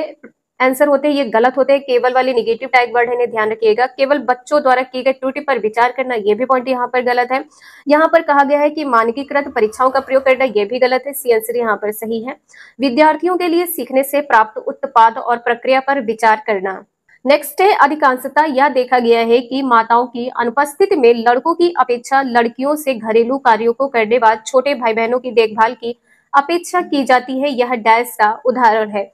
आंसर होते हैं ये गलत होते हैं, केवल वाले निगेटिव टाइप वर्ड है, ध्यान रखिएगा। केवल बच्चों द्वारा की गई त्रुटि पर विचार करना, ये भी पॉइंट यहाँ पर गलत है। यहाँ पर कहा गया है कि मानकीकृत परीक्षाओं का प्रयोग करना, ये भी गलत है, सी आंसर यहाँ पर सही है। विद्यार्थियों के लिए सीखने से प्राप्त उत्पाद और प्रक्रिया पर विचार करना। नेक्स्ट है अधिकांशतः यह देखा गया है कि माताओं की अनुपस्थिति में लड़कों की अपेक्षा लड़कियों से घरेलू कार्यों को करने बाद छोटे भाई बहनों की देखभाल की अपेक्षा की जाती है। यह डैश का उदाहरण है।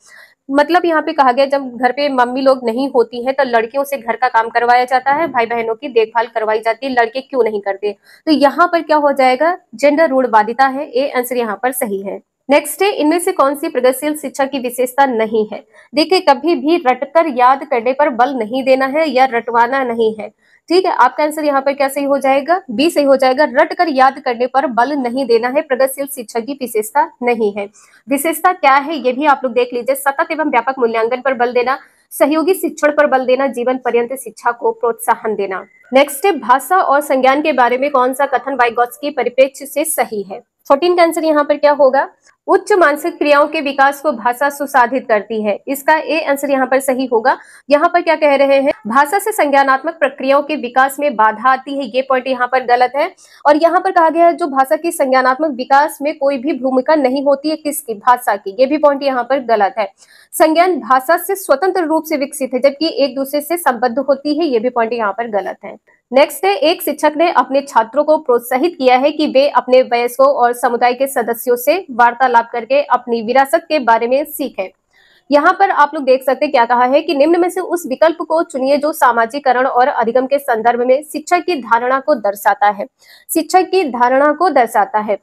मतलब यहाँ पे कहा गया जब घर पे मम्मी लोग नहीं होती है तो लड़कियों से घर का काम करवाया जाता है, भाई बहनों की देखभाल करवाई जाती है, लड़के क्यों नहीं करते। तो यहाँ पर क्या हो जाएगा, जेंडर रूढ़वादिता है, ए आंसर यहाँ पर सही है। नेक्स्ट है इनमें से कौन सी प्रगतिशील शिक्षा की विशेषता नहीं है। देखिए कभी भी रटकर याद करने पर बल नहीं देना है या रटवाना नहीं है। ठीक है, आपका आंसर यहाँ पर क्या सही हो जाएगा, बी सही हो जाएगा। रट कर याद करने पर बल नहीं देना है, प्रगतिशील शिक्षा की विशेषता नहीं है। विशेषता क्या है ये भी आप लोग देख लीजिए। सतत एवं व्यापक मूल्यांकन पर बल देना, सहयोगी शिक्षण पर बल देना, जीवन पर्यंत शिक्षा को प्रोत्साहन देना। नेक्स्ट है भाषा और संज्ञान के बारे में कौन सा कथन वाइगोत्स्की परिप्रेक्ष्य से सही है। 14 का आंसर यहाँ पर क्या होगा, उच्च मानसिक क्रियाओं के विकास को भाषा सुसाधित करती है। इसका ए आंसर यहाँ पर सही होगा। यहाँ पर क्या कह रहे हैं, भाषा से संज्ञानात्मक प्रक्रियाओं के विकास में बाधा आती है, ये पॉइंट यहाँ पर गलत है। और यहाँ पर कहा गया है जो भाषा की संज्ञानात्मक विकास में कोई भी भूमिका नहीं होती है, किसकी, भाषा की, ये भी पॉइंट यहाँ पर गलत है। संज्ञान भाषा से स्वतंत्र रूप से विकसित है जबकि एक दूसरे से संबद्ध होती है, ये भी पॉइंट यहाँ पर गलत है। नेक्स्ट है एक शिक्षक ने अपने छात्रों को प्रोत्साहित किया है कि वे अपने वयस्कों और समुदाय के सदस्यों से वार्तालाप करके अपनी विरासत के बारे में सीखें। यहाँ पर आप लोग देख सकते हैं क्या कहा है कि निम्न में से उस विकल्प को चुनिए जो सामाजिकरण और अधिगम के संदर्भ में शिक्षा की धारणा को दर्शाता है। शिक्षा की धारणा को दर्शाता है।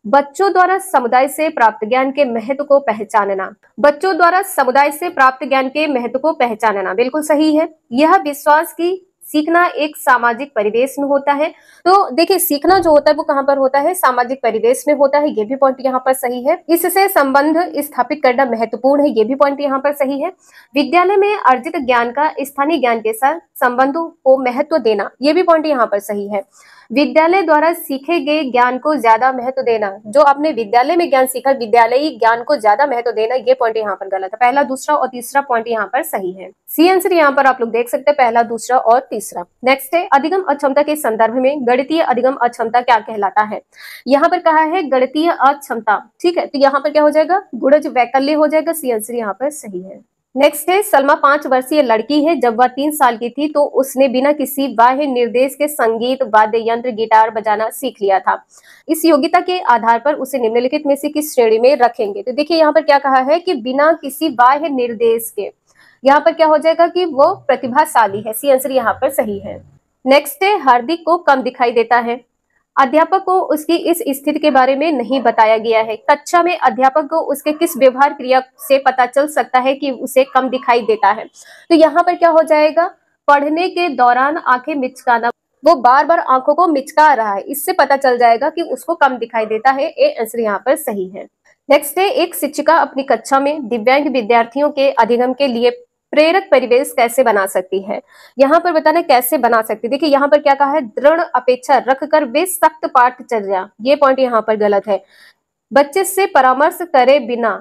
बच्चों द्वारा समुदाय से प्राप्त ज्ञान के महत्व को पहचानना, बच्चों द्वारा समुदाय से प्राप्त ज्ञान के महत्व को पहचानना बिल्कुल सही है। यह विश्वास की सीखना एक सामाजिक परिवेश में होता है। तो देखिए सीखना जो होता है वो कहाँ पर होता है, सामाजिक परिवेश में होता है, ये भी पॉइंट यहाँ पर सही है। इससे संबंध स्थापित करना महत्वपूर्ण है, ये भी पॉइंट यहाँ पर सही है। विद्यालय में अर्जित ज्ञान का स्थानीय ज्ञान के साथ संबंधों को महत्व देना, ये भी पॉइंट यहाँ पर सही है। विद्यालय द्वारा सीखे गए ज्ञान को ज्यादा महत्व देना, जो आपने विद्यालय में ज्ञान सीखा विद्यालयी ज्ञान को ज्यादा महत्व देना, ये पॉइंट यहाँ पर गलत है। पहला, दूसरा और तीसरा पॉइंट यहाँ पर सही है। सी आंसर यहाँ पर आप लोग देख सकते हैं, पहला, दूसरा और तीसरा। नेक्स्ट है अधिगम अक्षमता के संदर्भ में गणितीय अधिगम अक्षमता क्या कहलाता है। यहाँ पर कहा है गणितीय अक्षमता, ठीक है, तो यहाँ पर क्या हो जाएगा, गुणज वैकल्य हो जाएगा। सी आंसर यहाँ पर सही है। नेक्स्ट है सलमा 5 वर्षीय लड़की है। जब वह 3 साल की थी तो उसने बिना किसी बाह्य निर्देश के संगीत, वाद्य यंत्र, गिटार बजाना सीख लिया था। इस योग्यता के आधार पर उसे निम्नलिखित में से किस श्रेणी में रखेंगे। तो देखिए यहाँ पर क्या कहा है कि बिना किसी बाह्य निर्देश के, यहाँ पर क्या हो जाएगा कि वो प्रतिभाशाली है। सी आंसर यहाँ पर सही है। नेक्स्ट है हार्दिक को कम दिखाई देता है। अध्यापक को उसकी इस स्थिति के बारे में नहीं बताया गया है। कक्षा में अध्यापक को उसके किस व्यवहार क्रिया से पता चल सकता है कि उसे कम दिखाई देता है। तो यहाँ पर क्या हो जाएगा, पढ़ने के दौरान आंखें मिचकाना, वो बार बार आंखों को मिचका रहा है, इससे पता चल जाएगा कि उसको कम दिखाई देता है। ए आंसर यहाँ पर सही है। नेक्स्ट है एक शिक्षिका अपनी कक्षा में दिव्यांग विद्यार्थियों के अधिगम के लिए प्रेरक परिवेश कैसे बना सकती है। यहाँ पर बताना कैसे बना सकती है। देखिए यहाँ पर क्या कहा है, दृढ़ अपेक्षा रखकर वे सख्त पाठचर्या, ये पॉइंट यहाँ पर गलत है। बच्चे से परामर्श करे बिना,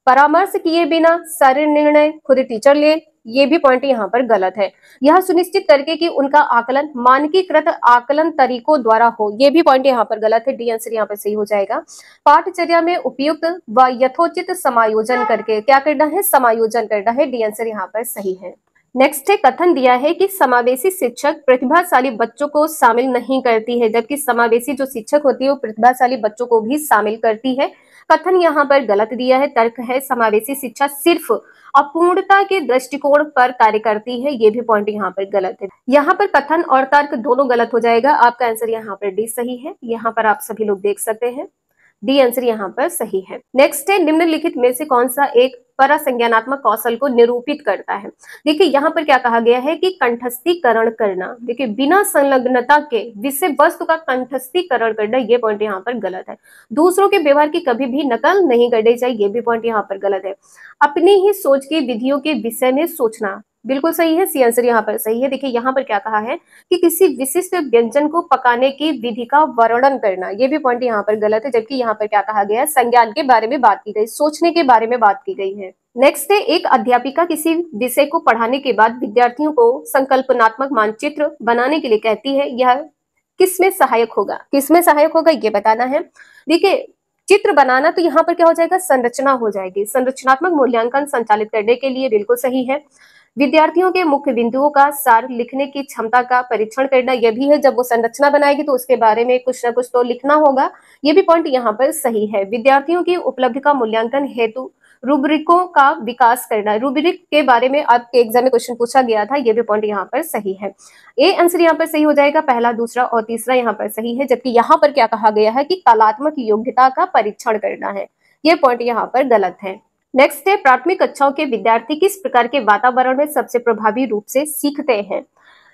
परामर्श किए बिना सारे निर्णय खुद टीचर ले, ये भी पॉइंट यहाँ पर गलत है। यह सुनिश्चित करके कि उनका आकलन मानकीकृत आकलन तरीकों द्वारा हो, ये भी पॉइंट यहाँ पर गलत है। डी आंसर यहाँ पर सही हो जाएगा। पाठचर्या में उपयुक्त व यथोचित समायोजन करके क्या करना है, समायोजन करना है। डी आंसर यहाँ पर सही है। नेक्स्ट है कथन दिया है कि समावेशी शिक्षक प्रतिभाशाली बच्चों को शामिल नहीं करती है, जबकि समावेशी जो शिक्षक होती है वो प्रतिभाशाली बच्चों को भी शामिल करती है। कथन यहाँ पर गलत दिया है। तर्क है समावेशी शिक्षा सिर्फ अपूर्णता के दृष्टिकोण पर कार्य करती है, ये भी पॉइंट यहाँ पर गलत है। यहाँ पर कथन और तर्क दोनों गलत हो जाएगा। आपका आंसर यहाँ पर डी सही है। यहाँ पर आप सभी लोग देख सकते हैं, डी आंसर यहाँ पर सही है। नेक्स्ट है निम्नलिखित में से कौन सा एक परासंज्ञानात्मक कौशल को निरूपित करता है। देखिए यहाँ पर क्या कहा गया है कि कंठस्थीकरण करना। देखिए बिना संलग्नता के विषय वस्तु का कंठस्थीकरण करना, ये पॉइंट यहाँ पर गलत है। दूसरों के व्यवहार की कभी भी नकल नहीं करनी चाहिए, ये भी पॉइंट यहाँ पर गलत है। अपनी ही सोच की विधियों के विषय में सोचना, बिल्कुल सही है, सी आंसर यहाँ पर सही है। देखिए यहाँ पर क्या कहा है कि किसी विशिष्ट व्यंजन को पकाने की विधि का वर्णन करना, ये भी पॉइंट यहाँ पर गलत है, जबकि यहाँ पर क्या कहा गया है, संज्ञान के बारे में बात की गई, सोचने के बारे में बात की गई है। नेक्स्ट है, एक अध्यापिका किसी विषय को पढ़ाने के बाद विद्यार्थियों को संकल्पनात्मक मानचित्र बनाने के लिए कहती है, यह किसमें सहायक होगा, किसमें सहायक होगा ये बताना है। देखिए चित्र बनाना तो यहाँ पर क्या हो जाएगा, संरचना हो जाएगी। संरचनात्मक मूल्यांकन संचालित करने के लिए बिल्कुल सही है। विद्यार्थियों के मुख्य बिंदुओं का सार लिखने की क्षमता का परीक्षण करना, यह भी है, जब वो संरचना बनाएगी तो उसके बारे में कुछ ना कुछ तो लिखना होगा, ये भी पॉइंट यहाँ पर सही है। विद्यार्थियों की उपलब्धि का मूल्यांकन हेतु रूब्रिकों का विकास करना, रूब्रिक के बारे में आपके एग्जाम में क्वेश्चन पूछा गया था, ये भी पॉइंट यहाँ पर सही है। ए आंसर यहाँ पर सही हो जाएगा, पहला, दूसरा और तीसरा यहाँ पर सही है, जबकि यहाँ पर क्या कहा गया है कि कलात्मक योग्यता का परीक्षण करना है, ये पॉइंट यहाँ पर गलत है। नेक्स्ट है, प्राथमिक कक्षाओं के विद्यार्थी किस प्रकार के वातावरण में सबसे प्रभावी रूप से सीखते हैं?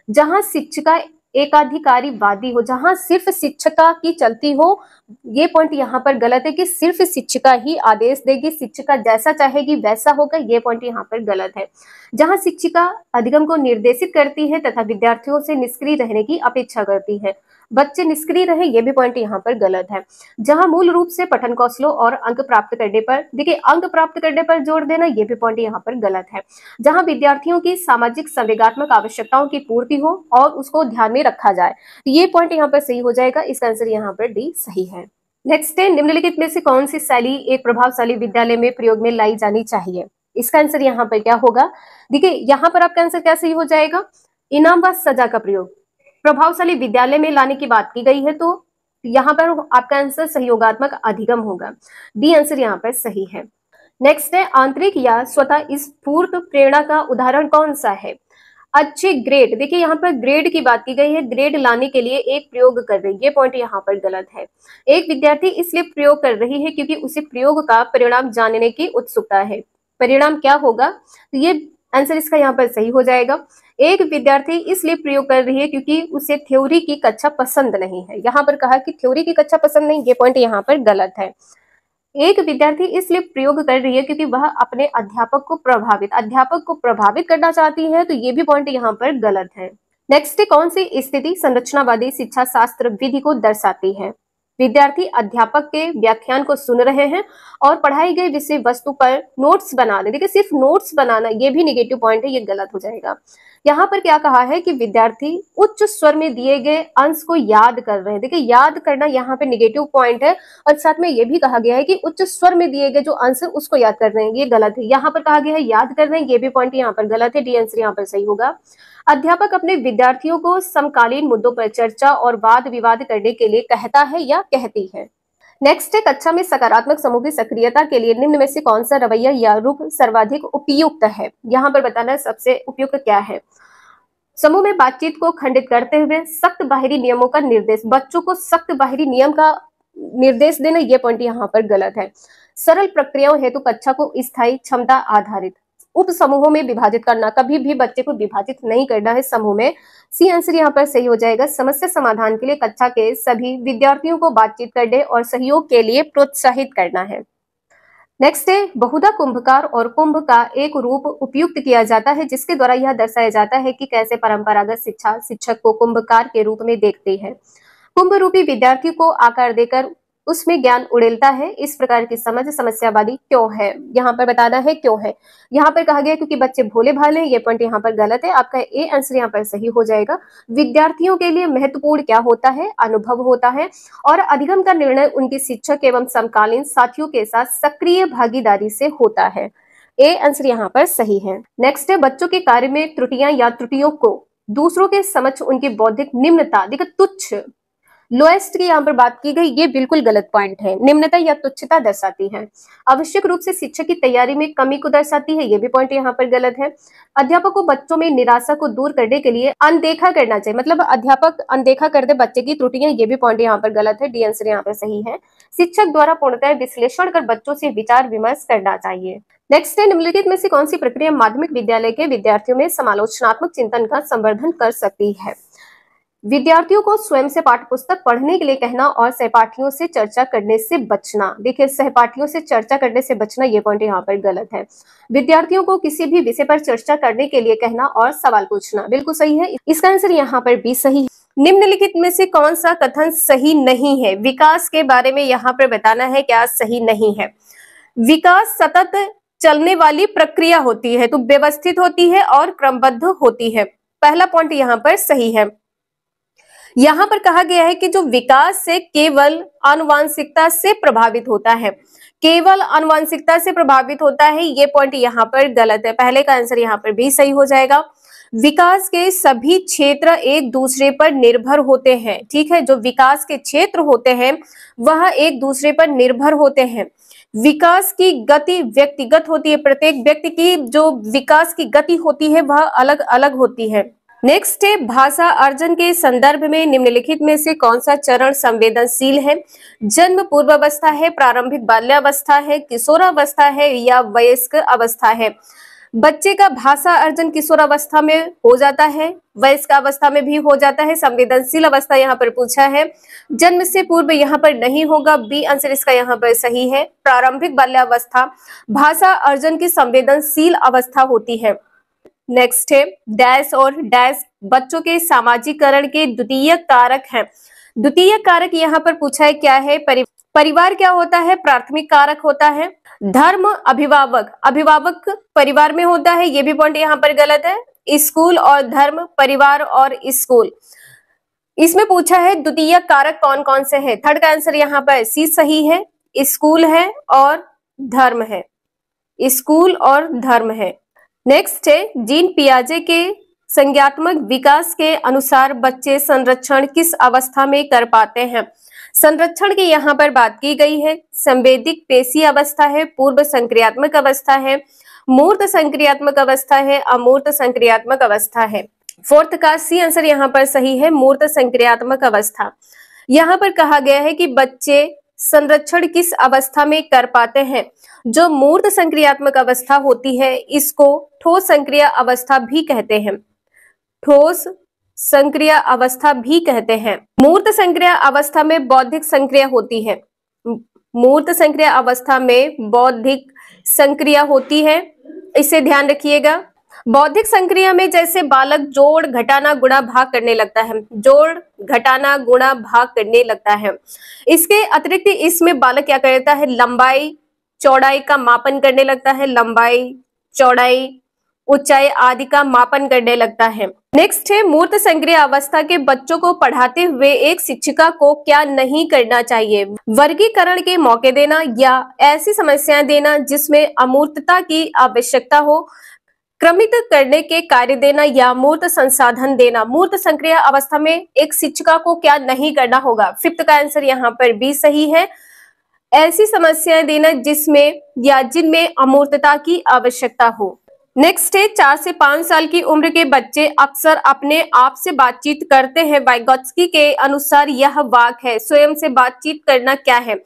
जहां शिक्षिका एकाधिकारीवादी हो, जहां सिर्फ शिक्षिका की चलती हो, ये पॉइंट यहाँ पर गलत है कि सिर्फ शिक्षिका ही आदेश देगी, शिक्षिका जैसा चाहेगी वैसा होगा, ये पॉइंट यहाँ पर गलत है। जहां शिक्षिका अधिगम को निर्देशित करती है तथा विद्यार्थियों से निष्क्रिय रहने की अपेक्षा करती है, बच्चे निष्क्रिय रहे, ये भी पॉइंट यहाँ पर गलत है। जहां मूल रूप से पठन कौशलों और अंक प्राप्त करने पर, देखिए अंक प्राप्त करने पर जोर देना, ये भी पॉइंट यहाँ पर गलत है। जहां विद्यार्थियों की सामाजिक संवेगात्मक आवश्यकताओं की पूर्ति हो और उसको ध्यान में रखा जाए, ये पॉइंट यहाँ पर सही हो जाएगा, इसका आंसर यहाँ पर डी सही है। नेक्स्ट है, निम्नलिखित में से कौन सी शैली एक प्रभावशाली विद्यालय में प्रयोग में लाई जानी चाहिए? इसका आंसर यहाँ पर क्या होगा? देखिए यहाँ पर आपका आंसर क्या सही हो जाएगा, इनाम व सजा का प्रयोग प्रभावशाली विद्यालय में लाने की बात की गई है, तो यहाँ पर आपका आंसर सहयोगात्मक अधिगम होगा, डी आंसर यहाँ पर सही है। नेक्स्ट है, आंतरिक या स्वतः स्फूर्त प्रेरणा का उदाहरण कौन सा है? अच्छे ग्रेड, देखिए यहाँ पर ग्रेड की बात की गई है, ग्रेड लाने के लिए एक प्रयोग कर रही है, ये पॉइंट यहाँ पर गलत है। एक विद्यार्थी इसलिए प्रयोग कर रही है क्योंकि उसे प्रयोग का परिणाम जानने की उत्सुकता है, परिणाम क्या होगा, तो ये आंसर इसका यहाँ पर सही हो जाएगा। एक विद्यार्थी इसलिए प्रयोग कर रही है क्योंकि उसे थ्योरी की कक्षा पसंद नहीं है, यहाँ पर कहा कि थ्योरी की कक्षा पसंद नहीं, ये पॉइंट यहाँ पर गलत है। एक विद्यार्थी इसलिए प्रयोग कर रही है क्योंकि वह अपने अध्यापक को प्रभावित करना चाहती है, तो ये भी पॉइंट यहाँ पर गलत है। नेक्स्ट, कौन सी स्थिति संरचनावादी शिक्षा शास्त्र विधि को दर्शाती है? विद्यार्थी अध्यापक के व्याख्यान को सुन रहे हैं और पढ़ाई गई विषय वस्तु पर नोट्स बना रहे, देखिए सिर्फ नोट्स बनाना, ये भी नेगेटिव पॉइंट है, ये गलत हो जाएगा। यहाँ पर क्या कहा है कि विद्यार्थी उच्च स्वर में दिए गए अंश को याद कर रहे हैं, देखिए याद करना यहाँ पे नेगेटिव पॉइंट है, और साथ में ये भी कहा गया है कि उच्च स्वर में दिए गए जो अंश है उसको याद कर रहे हैं, ये गलत है। यहाँ पर कहा गया है याद कर रहे हैं, ये भी पॉइंट यहाँ पर गलत है, डी आंसर यहाँ पर सही होगा। अध्यापक अपने विद्यार्थियों को समकालीन मुद्दों पर चर्चा और वाद विवाद करने के लिए कहता है या कहती है। नेक्स्ट है, कक्षा में सकारात्मक समूह की सक्रियता के लिए निम्न में से कौन सा रवैया या रूप सर्वाधिक उपयुक्त है? यहाँ पर बताना है सबसे उपयुक्त क्या है। समूह में बातचीत को खंडित करते हुए सख्त बाहरी नियमों का निर्देश, बच्चों को सख्त बाहरी नियम का निर्देश देना, यह पॉइंट यहाँ पर गलत है। सरल प्रक्रियाओं हेतु कक्षा को स्थायी क्षमता आधारित उप समूहों में विभाजित करना, कभी भी बच्चे को विभाजित नहीं करना है समूह में, सी आंसर यहाँ पर सही हो जाएगा। समस्या समाधान के लिए कक्षा के सभी विद्यार्थियों को बातचीत करने और सहयोग के लिए प्रोत्साहित करना है। नेक्स्ट है, बहुधा कुंभकार और कुंभ का एक रूप उपयुक्त किया जाता है जिसके द्वारा यह दर्शाया जाता है कि कैसे परंपरागत शिक्षा शिक्षक को कुंभकार के रूप में देखती है। कुंभ रूपी विद्यार्थी को आकार देकर उसमें ज्ञान उड़ेलता है, इस प्रकार की समझ समस्यावादी क्यों है? यहाँ पर बताना है क्यों है। यहाँ पर कहा गया क्योंकि बच्चे भोले भाले हैं, ये पॉइंट यहाँ पर गलत है, आपका ए आंसर यहाँ पर सही हो जाएगा। विद्यार्थियों के लिए महत्वपूर्ण क्या होता है? अनुभव होता है, और अधिगम का निर्णय उनके शिक्षक एवं समकालीन साथियों के साथ सक्रिय भागीदारी से होता है। ए आंसर यहाँ पर सही है। नेक्स्ट है, बच्चों के कार्य में त्रुटियां या त्रुटियों को दूसरों के समक्ष उनकी बौद्धिक निम्नता, देखिए तुच्छ, लोएस्ट की यहाँ पर बात की गई, ये बिल्कुल गलत पॉइंट है, निम्नता या तुच्छता दर्शाती है। आवश्यक रूप से शिक्षक की तैयारी में कमी को दर्शाती है, ये भी पॉइंट यहाँ पर गलत है। अध्यापक को बच्चों में निराशा को दूर करने के लिए अनदेखा करना चाहिए, मतलब अध्यापक अनदेखा कर दे बच्चे की त्रुटियां, ये भी पॉइंट यहाँ पर गलत है, डी आंसर यहाँ पर सही है। शिक्षक द्वारा पूर्णतः विश्लेषण कर बच्चों से विचार विमर्श करना चाहिए। नेक्स्ट है, निम्नलिखित में से कौन सी प्रक्रिया माध्यमिक विद्यालय के विद्यार्थियों में समालोचनात्मक चिंतन का संवर्धन कर सकती है? विद्यार्थियों को स्वयं से पाठ्य पुस्तक पढ़ने के लिए कहना और सहपाठियों से चर्चा करने से बचना। देखिए, सहपाठियों से चर्चा करने से बचना, ये पॉइंट यहाँ पर गलत है। विद्यार्थियों को किसी भी विषय पर चर्चा करने के लिए कहना और सवाल पूछना, बिल्कुल सही है। इसका आंसर यहाँ पर बी सही है। निम्नलिखित में से कौन सा कथन सही नहीं है? विकास के बारे में यहाँ पर बताना है क्या सही नहीं है। विकास सतत चलने वाली प्रक्रिया होती है, तो व्यवस्थित होती है और क्रमबद्ध होती है। पहला पॉइंट यहाँ पर सही है। यहाँ पर कहा गया है कि जो विकास से केवल आनुवांशिकता से प्रभावित होता है, केवल आनुवांशिकता से प्रभावित होता है, ये पॉइंट यहाँ पर गलत है। पहले का आंसर यहाँ पर भी सही हो जाएगा। विकास के सभी क्षेत्र एक दूसरे पर निर्भर होते हैं, ठीक है। जो विकास के क्षेत्र होते हैं वह एक दूसरे पर निर्भर होते हैं। विकास की गति व्यक्तिगत होती है, प्रत्येक व्यक्ति की जो विकास की गति होती है वह अलग अलग होती है। नेक्स्ट है, भाषा अर्जन के संदर्भ में निम्नलिखित में से कौन सा चरण संवेदनशील है? जन्म पूर्वावस्था है, प्रारंभिक बाल्यावस्था है, किशोरावस्था है या वयस्क अवस्था है? बच्चे का भाषा अर्जन किशोरावस्था में हो जाता है, वयस्क अवस्था में भी हो जाता है। संवेदनशील अवस्था यहाँ पर पूछा है, जन्म से पूर्व यहाँ पर नहीं होगा, बी आंसर इसका यहाँ पर सही है। प्रारंभिक बाल्यावस्था भाषा अर्जन की संवेदनशील अवस्था होती है। नेक्स्ट है, डैश और डैश बच्चों के सामाजिकरण के द्वितीय कारक हैं। द्वितीय कारक यहाँ पर पूछा है क्या है? परिवार क्या होता है? प्राथमिक कारक होता है। धर्म अभिभावक, अभिभावक परिवार में होता है, ये भी पॉइंट यहाँ पर गलत है। स्कूल और धर्म, परिवार और स्कूल, इसमें पूछा है द्वितीय कारक कौन कौन से हैं। थर्ड का आंसर यहाँ पर सी सही है, स्कूल है और धर्म है, स्कूल और धर्म है। नेक्स्ट है, जीन पियाजे के संज्ञात्मक विकास के अनुसार बच्चे संरक्षण किस अवस्था में कर पाते हैं? संरक्षण की यहाँ पर बात की गई है। संवेदिक पेशी अवस्था है, पूर्व संक्रियात्मक अवस्था है, मूर्त संक्रियात्मक अवस्था है, अमूर्त संक्रियात्मक अवस्था है। फोर्थ का सी आंसर यहाँ पर सही है, मूर्त संक्रियात्मक अवस्था। यहाँ पर कहा गया है कि बच्चे संरक्षण किस अवस्था में कर पाते हैं? जो मूर्त संक्रियात्मक अवस्था होती है इसको ठोस संक्रिय अवस्था भी कहते हैं, ठोस संक्रिय अवस्था भी कहते हैं। मूर्त संक्रिय अवस्था में बौद्धिक संक्रिया होती है, मूर्त संक्रिय अवस्था में बौद्धिक संक्रिया होती है, इसे ध्यान रखिएगा। बौद्धिक संक्रिया में जैसे बालक जोड़ घटाना गुणा भाग करने लगता है, जोड़ घटाना गुणा भाग करने लगता है। इसके अतिरिक्त इसमें बालक क्या करता है? लंबाई चौड़ाई का मापन करने लगता है, लंबाई चौड़ाई ऊंचाई आदि का मापन करने लगता है। नेक्स्ट है, मूर्त संक्रिय अवस्था के बच्चों को पढ़ाते हुए एक शिक्षिका को क्या नहीं करना चाहिए? वर्गीकरण के मौके देना या ऐसी समस्याएं देना जिसमें अमूर्तता की आवश्यकता हो, क्रमित करने के कार्य देना या मूर्त संसाधन देना। मूर्त संक्रिय अवस्था में एक शिक्षिका को क्या नहीं करना होगा? फिफ्थ का आंसर यहाँ पर बी सही है, ऐसी समस्याएं देना जिसमें या जिनमें अमूर्तता की आवश्यकता हो। नेक्स्ट है, 4 से 5 साल की उम्र के बच्चे अक्सर अपने आप से बातचीत करते हैं। वाइगोत्स्की के अनुसार यह वाक्य है, स्वयं से बातचीत करना क्या है?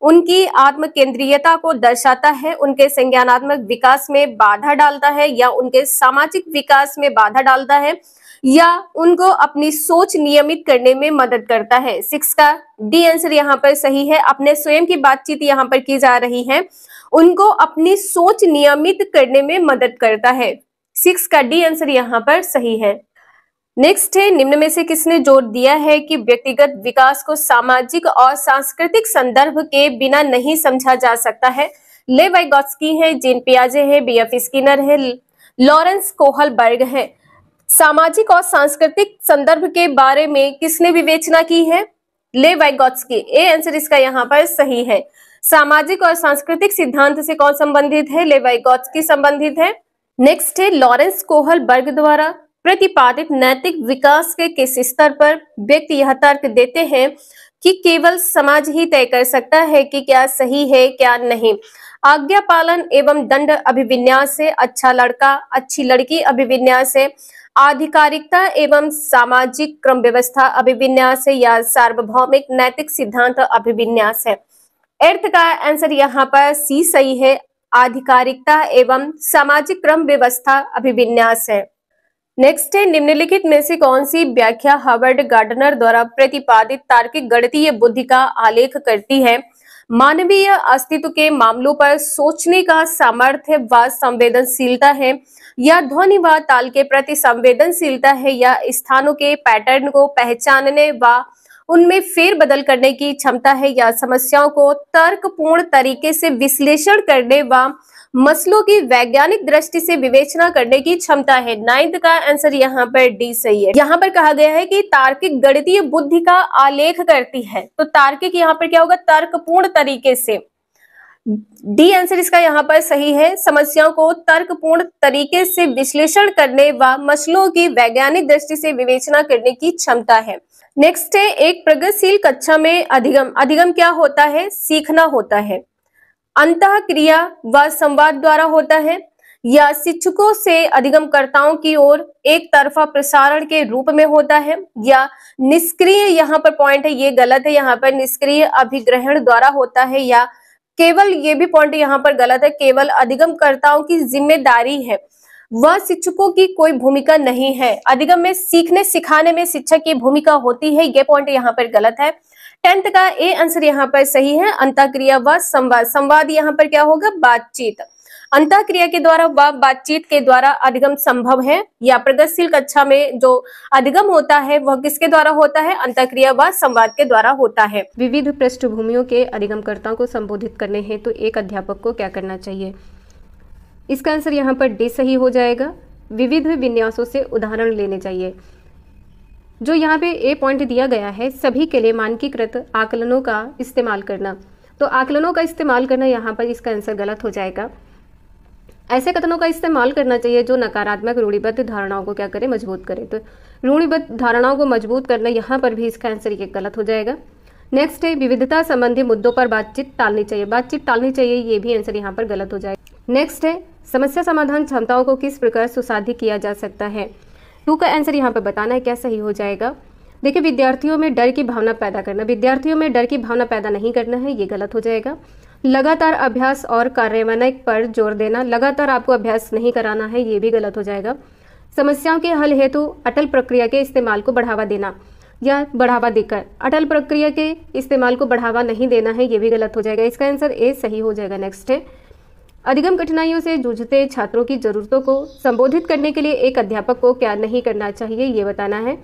उनकी आत्म केंद्रीयता को दर्शाता है, उनके संज्ञानात्मक विकास में बाधा डालता है या उनके सामाजिक विकास में बाधा डालता है या उनको अपनी सोच नियमित करने में मदद करता है। 6 का डी आंसर यहाँ पर सही है, अपने स्वयं की बातचीत यहाँ पर की जा रही है, उनको अपनी सोच नियमित करने में मदद करता है। 6 का डी आंसर यहाँ पर सही है। नेक्स्ट है, निम्न में से किसने जोर दिया है कि व्यक्तिगत विकास को सामाजिक और सांस्कृतिक संदर्भ के बिना नहीं समझा जा सकता है? ले वाइगोत्स्की है, जीन पियाजे है, बीएफ स्किनर है, लॉरेंस कोहलबर्ग है। सामाजिक और सांस्कृतिक संदर्भ के बारे में किसने विवेचना की है? ले वाइगोत्स्की, ए आंसर इसका यहाँ पर सही है। सामाजिक और सांस्कृतिक सिद्धांत से कौन संबंधित है? ले वाइगोत्स्की संबंधित है। नेक्स्ट है, लॉरेंस कोहलबर्ग द्वारा प्रतिपादित नैतिक विकास के किस स्तर पर व्यक्ति यह तर्क देते हैं कि केवल समाज ही तय कर सकता है कि क्या सही है क्या नहीं? आज्ञा पालन एवं दंड अभिविन्यास से, अच्छा लड़का अच्छी लड़की अभिविन्यास से, आधिकारिकता एवं सामाजिक क्रम व्यवस्था अभिविन्यास है या सार्वभौमिक नैतिक सिद्धांत अभिविन्यास है? 8th का आंसर यहाँ पर सी सही है, आधिकारिकता एवं सामाजिक क्रम व्यवस्था अभिविन्यास है। नेक्स्ट है, निम्नलिखित में से कौन सी व्याख्या हार्वर्ड गार्डनर द्वारा प्रतिपादित तार्किक गणितीय बुद्धि का आलेख करती है? मानवीय अस्तित्व के मामलों पर सोचने का सामर्थ्य व संवेदनशीलता है, या ध्वनि व ताल के प्रति संवेदनशीलता है, या स्थानों के पैटर्न को पहचानने व उनमें फेरबदल करने की क्षमता है, या समस्याओं को तर्कपूर्ण तरीके से विश्लेषण करने व मसलों की वैज्ञानिक दृष्टि से विवेचना करने की क्षमता है। 9th का आंसर यहाँ पर डी सही है। यहाँ पर कहा गया है कि तार्किक गणितीय बुद्धि का आलेख करती है, तो तार्किक यहाँ पर क्या होगा? तर्कपूर्ण तरीके से। डी आंसर इसका यहाँ पर सही है। समस्याओं को तर्कपूर्ण तरीके से विश्लेषण करने व मसलों की वैज्ञानिक दृष्टि से विवेचना करने की क्षमता है। नेक्स्ट है, एक प्रगतिशील कक्षा में अधिगम क्या होता है? सीखना होता है। अंतःक्रिया व संवाद द्वारा होता है, या शिक्षकों से अधिगमकर्ताओं की ओर एक तरफा प्रसारण के रूप में होता है, या निष्क्रिय, यहाँ पर पॉइंट है ये गलत है, यहाँ पर निष्क्रिय अभिग्रहण द्वारा होता है, या केवल, ये भी पॉइंट यहाँ पर गलत है, केवल अधिगमकर्ताओं की जिम्मेदारी है, वह शिक्षकों की कोई भूमिका नहीं है। अधिगम में सीखने सिखाने में शिक्षक की भूमिका होती है, ये पॉइंट यहाँ पर गलत है। 10th का ए आंसर यहाँ पर सही है। अंतःक्रिया व संवाद, संवाद यहाँ पर क्या होगा? बातचीत। अंतःक्रिया के द्वारा व बातचीत के द्वारा अधिगम संभव है, या प्रगतिशील कक्षा में जो अधिगम होता है वह किसके द्वारा होता है? अंतःक्रिया व संवाद के द्वारा होता है। विविध पृष्ठभूमियों के अधिगमकर्ताओं को संबोधित करने हेतु तो एक अध्यापक को क्या करना चाहिए? इसका आंसर यहाँ पर डी सही हो जाएगा। विविध विन्यासों से उदाहरण लेने चाहिए। जो यहाँ पे ए पॉइंट दिया गया है, सभी के लिए मानकीकृत आकलनों का इस्तेमाल करना, तो आकलनों का इस्तेमाल करना यहाँ पर इसका आंसर गलत हो जाएगा। ऐसे कथनों का इस्तेमाल करना चाहिए जो नकारात्मक रूढ़िबद्ध धारणाओं को क्या करे? मजबूत करे। तो रूढ़िबद्ध धारणाओं को मजबूत करना, यहाँ पर भी इसका आंसर ये गलत हो जाएगा। नेक्स्ट है, विविधता संबंधी मुद्दों पर बातचीत टालनी चाहिए। बातचीत टालनी चाहिए, ये भी आंसर यहाँ पर गलत हो जाएगा। नेक्स्ट है, समस्या समाधान क्षमताओं को किस प्रकार सुसाध्य किया जा सकता है? 2 का आंसर यहाँ पर बताना है, क्या सही हो जाएगा? देखिए, विद्यार्थियों में डर की भावना पैदा करना, विद्यार्थियों में डर की भावना पैदा नहीं करना है, ये गलत हो जाएगा। लगातार अभ्यास और कार्यान्वयन पर जोर देना, लगातार आपको अभ्यास नहीं कराना है, ये भी गलत हो जाएगा। समस्याओं के हल हेतु अटल प्रक्रिया के इस्तेमाल को बढ़ावा देना, या बढ़ावा देकर अटल प्रक्रिया के इस्तेमाल को बढ़ावा नहीं देना है, ये भी गलत हो जाएगा। इसका आंसर ए सही हो जाएगा। नेक्स्ट है, अधिगम कठिनाइयों से जूझते छात्रों की जरूरतों को संबोधित करने के लिए एक अध्यापक को क्या नहीं करना चाहिए, ये बताना है।